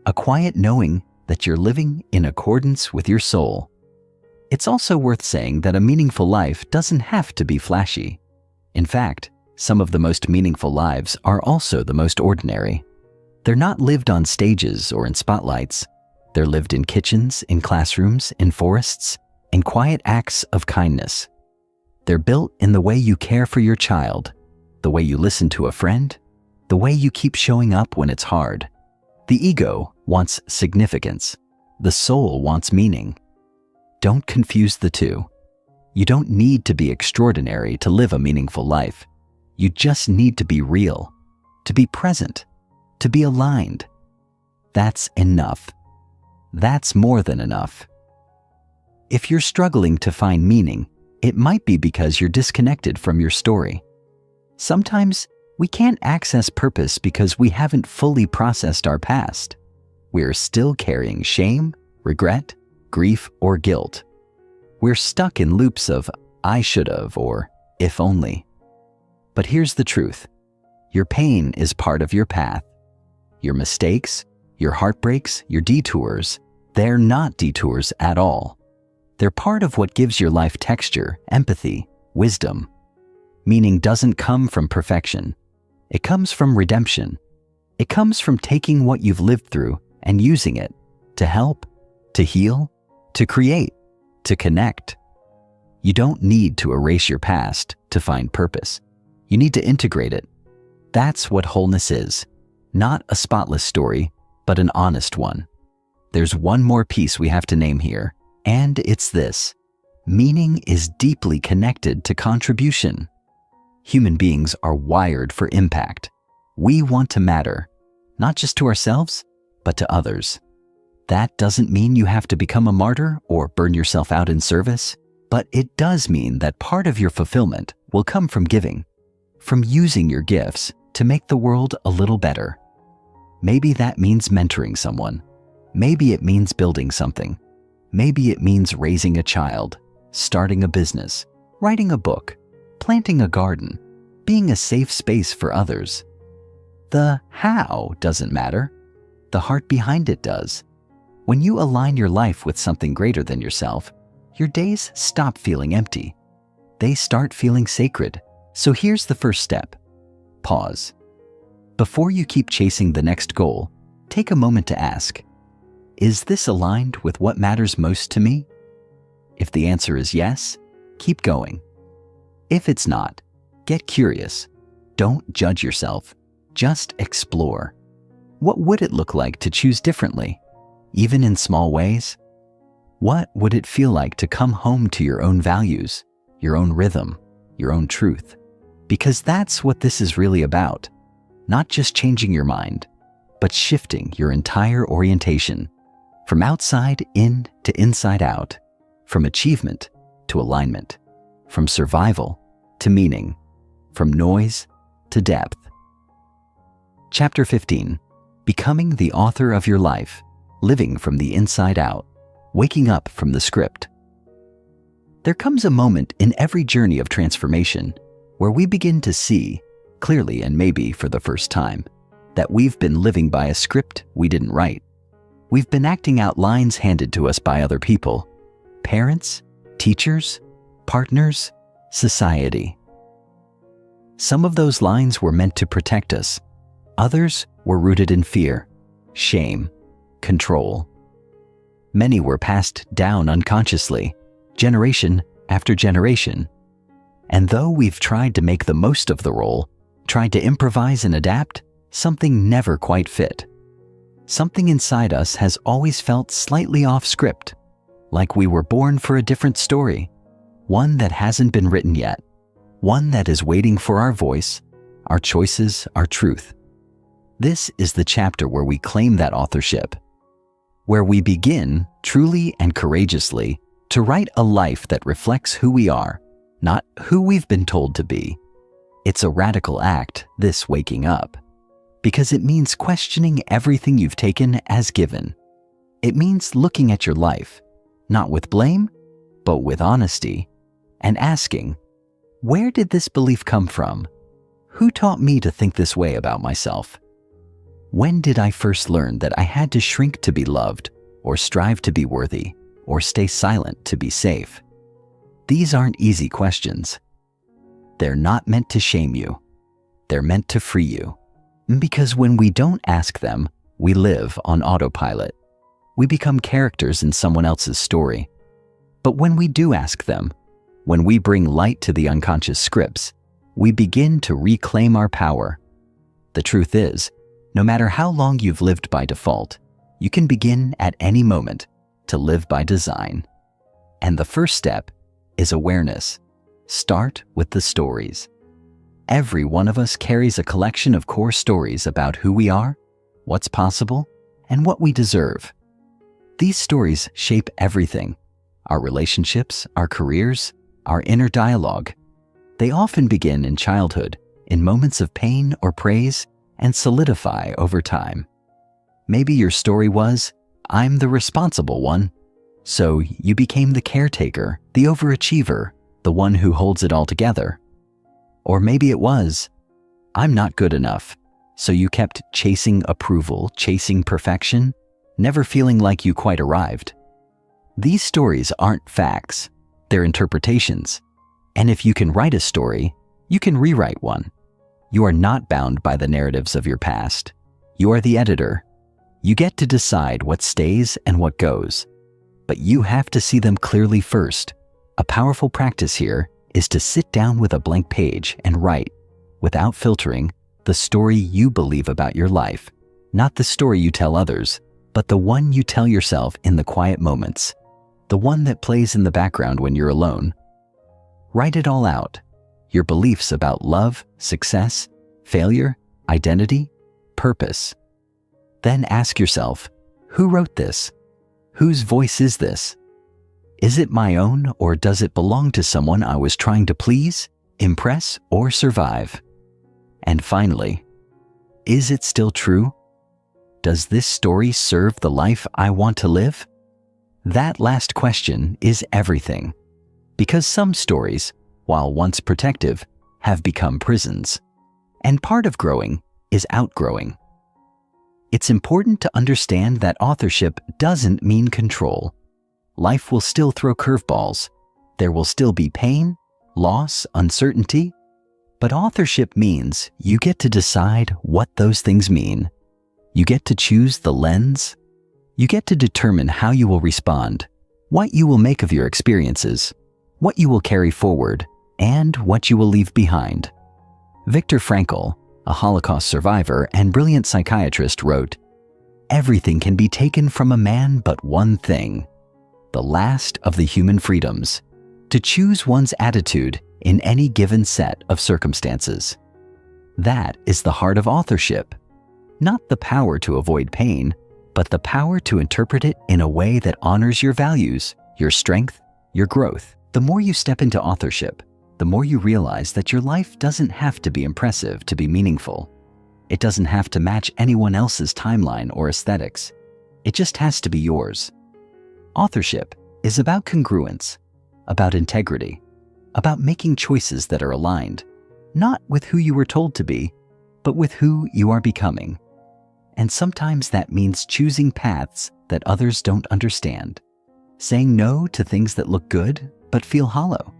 Speaker 1: A quiet knowing that you're living in accordance with your soul. It's also worth saying that a meaningful life doesn't have to be flashy. In fact, some of the most meaningful lives are also the most ordinary. They're not lived on stages or in spotlights. They're lived in kitchens, in classrooms, in forests, in quiet acts of kindness. They're built in the way you care for your child, the way you listen to a friend, the way you keep showing up when it's hard. The ego wants significance. The soul wants meaning. Don't confuse the two. You don't need to be extraordinary to live a meaningful life. You just need to be real, to be present, to be aligned. That's enough. That's more than enough. If you're struggling to find meaning, it might be because you're disconnected from your story. Sometimes we can't access purpose because we haven't fully processed our past. We're still carrying shame, regret, grief, or guilt. We're stuck in loops of I should've or if only. But here's the truth. Your pain is part of your path. Your mistakes, your heartbreaks, your detours, they're not detours at all. They're part of what gives your life texture, empathy, wisdom. Meaning doesn't come from perfection. It comes from redemption. It comes from taking what you've lived through and using it to help, to heal, to create, to connect. You don't need to erase your past to find purpose. You need to integrate it. That's what wholeness is. Not a spotless story, but an honest one. There's one more piece we have to name here, and it's this. Meaning is deeply connected to contribution. Human beings are wired for impact. We want to matter, not just to ourselves, but to others. That doesn't mean you have to become a martyr or burn yourself out in service, but it does mean that part of your fulfillment will come from giving, from using your gifts to make the world a little better. Maybe that means mentoring someone. Maybe it means building something. Maybe it means raising a child, starting a business, writing a book, planting a garden, being a safe space for others. The how doesn't matter. The heart behind it does. When you align your life with something greater than yourself, your days stop feeling empty. They start feeling sacred. So here's the first step. Pause. Before you keep chasing the next goal, take a moment to ask, is this aligned with what matters most to me? If the answer is yes, keep going. If it's not, get curious. Don't judge yourself. Just explore. What would it look like to choose differently, even in small ways? What would it feel like to come home to your own values, your own rhythm, your own truth? Because that's what this is really about. Not just changing your mind, but shifting your entire orientation from outside in to inside out, from achievement to alignment, from survival to meaning, from noise to depth. Chapter 15, Becoming the Author of Your Life, Living from the Inside Out, Waking Up from the Script. There comes a moment in every journey of transformation where we begin to see, clearly and maybe for the first time, that we've been living by a script we didn't write. We've been acting out lines handed to us by other people, parents, teachers, partners, society. Some of those lines were meant to protect us. Others were rooted in fear, shame, control. Many were passed down unconsciously, generation after generation. And though we've tried to make the most of the role, tried to improvise and adapt, something never quite fit. Something inside us has always felt slightly off script, like we were born for a different story, one that hasn't been written yet, one that is waiting for our voice, our choices, our truth. This is the chapter where we claim that authorship, where we begin, truly and courageously, to write a life that reflects who we are, not who we've been told to be. It's a radical act, this waking up, because it means questioning everything you've taken as given. It means looking at your life, not with blame, but with honesty, and asking, where did this belief come from? Who taught me to think this way about myself? When did I first learn that I had to shrink to be loved, or strive to be worthy, or stay silent to be safe? These aren't easy questions. They're not meant to shame you. They're meant to free you. Because when we don't ask them, we live on autopilot. We become characters in someone else's story. But when we do ask them, when we bring light to the unconscious scripts, we begin to reclaim our power. The truth is, no matter how long you've lived by default, you can begin at any moment to live by design. And the first step is awareness. Start with the stories. Every one of us carries a collection of core stories about who we are, what's possible, and what we deserve. These stories shape everything: our relationships, our careers, our inner dialogue. They often begin in childhood, in moments of pain or praise, and solidify over time. Maybe your story was, "I'm the responsible one," so you became the caretaker, the overachiever, the one who holds it all together. Or maybe it was, "I'm not good enough," so you kept chasing approval, chasing perfection, never feeling like you quite arrived. These stories aren't facts, they're interpretations. And if you can write a story, you can rewrite one. You are not bound by the narratives of your past. You are the editor. You get to decide what stays and what goes. But you have to see them clearly first. A powerful practice here is to sit down with a blank page and write, without filtering, the story you believe about your life. Not the story you tell others, but the one you tell yourself in the quiet moments. The one that plays in the background when you're alone. Write it all out. Your beliefs about love, success, failure, identity, purpose. Then ask yourself, who wrote this? Whose voice is this? Is it my own, or does it belong to someone I was trying to please, impress, or survive? And finally, is it still true? Does this story serve the life I want to live? That last question is everything. Because some stories, while once protective, have become prisons. And part of growing is outgrowing. It's important to understand that authorship doesn't mean control. Life will still throw curveballs. There will still be pain, loss, uncertainty. But authorship means you get to decide what those things mean. You get to choose the lens. You get to determine how you will respond, what you will make of your experiences, what you will carry forward, and what you will leave behind. Viktor Frankl, a Holocaust survivor and brilliant psychiatrist, wrote, "Everything can be taken from a man but one thing, the last of the human freedoms, to choose one's attitude in any given set of circumstances." That is the heart of authorship. Not the power to avoid pain, but the power to interpret it in a way that honors your values, your strength, your growth. The more you step into authorship, the more you realize that your life doesn't have to be impressive to be meaningful. It doesn't have to match anyone else's timeline or aesthetics. It just has to be yours. Authorship is about congruence, about integrity, about making choices that are aligned, not with who you were told to be, but with who you are becoming. And sometimes that means choosing paths that others don't understand, saying no to things that look good but feel hollow,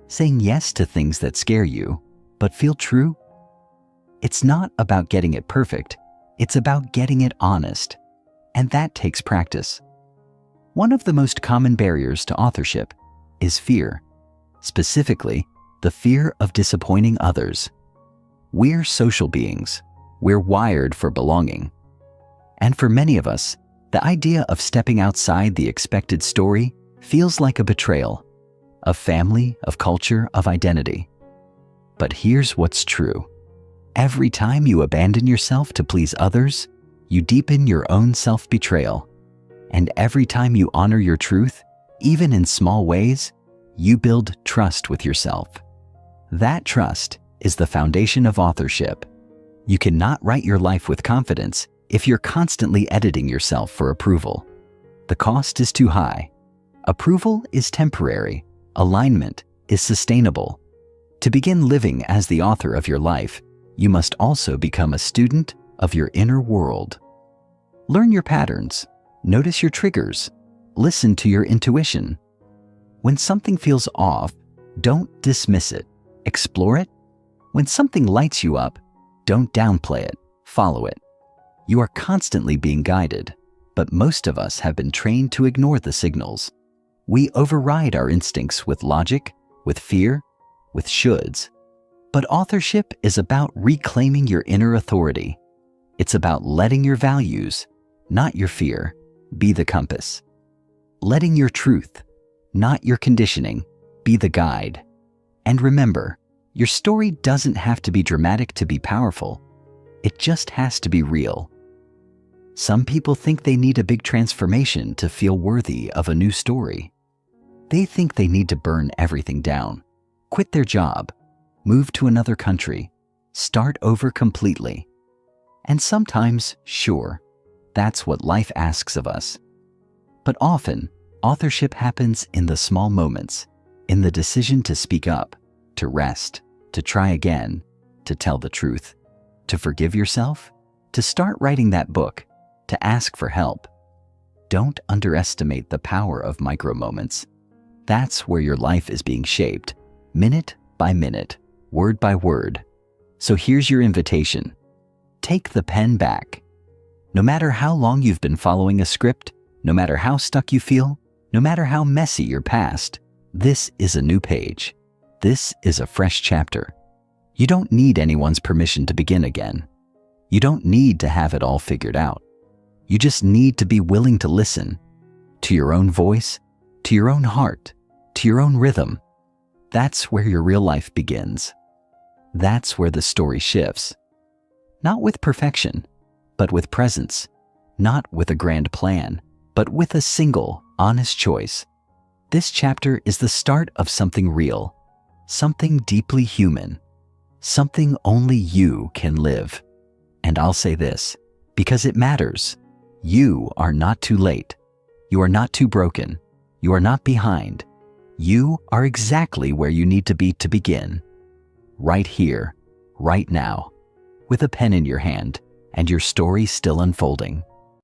Speaker 1: saying yes to things that scare you but feel true. It's not about getting it perfect, it's about getting it honest, and that takes practice. One of the most common barriers to authorship is fear, specifically the fear of disappointing others. We're social beings. We're wired for belonging. And for many of us, the idea of stepping outside the expected story feels like a betrayal of family, of culture, of identity. But here's what's true. Every time you abandon yourself to please others, you deepen your own self-betrayal. And every time you honor your truth, even in small ways, you build trust with yourself. That trust is the foundation of authorship. You cannot write your life with confidence if you're constantly editing yourself for approval. The cost is too high. Approval is temporary. Alignment is sustainable. To begin living as the author of your life, you must also become a student of your inner world. Learn your patterns. Notice your triggers. Listen to your intuition. When something feels off, don't dismiss it. Explore it. When something lights you up, don't downplay it. Follow it. You are constantly being guided, but most of us have been trained to ignore the signals. We override our instincts with logic, with fear, with shoulds. But authorship is about reclaiming your inner authority. It's about letting your values, not your fear, be the compass. Letting your truth, not your conditioning, be the guide. And remember, your story doesn't have to be dramatic to be powerful. It just has to be real. Some people think they need a big transformation to feel worthy of a new story. They think they need to burn everything down, quit their job, move to another country, start over completely. And sometimes, sure, that's what life asks of us. But often, authorship happens in the small moments, in the decision to speak up, to rest, to try again, to tell the truth, to forgive yourself, to start writing that book, to ask for help. Don't underestimate the power of micro moments. That's where your life is being shaped, minute by minute, word by word. So here's your invitation. Take the pen back. No matter how long you've been following a script, no matter how stuck you feel, no matter how messy your past, this is a new page. This is a fresh chapter. You don't need anyone's permission to begin again. You don't need to have it all figured out. You just need to be willing to listen to your own voice, to your own heart, to your own rhythm. That's where your real life begins. That's where the story shifts. Not with perfection, but with presence. Not with a grand plan, but with a single, honest choice. This chapter is the start of something real, something deeply human, something only you can live. And I'll say this, because it matters. You are not too late. You are not too broken. You are not behind. You are exactly where you need to be to begin. Right here, right now, with a pen in your hand and your story still unfolding.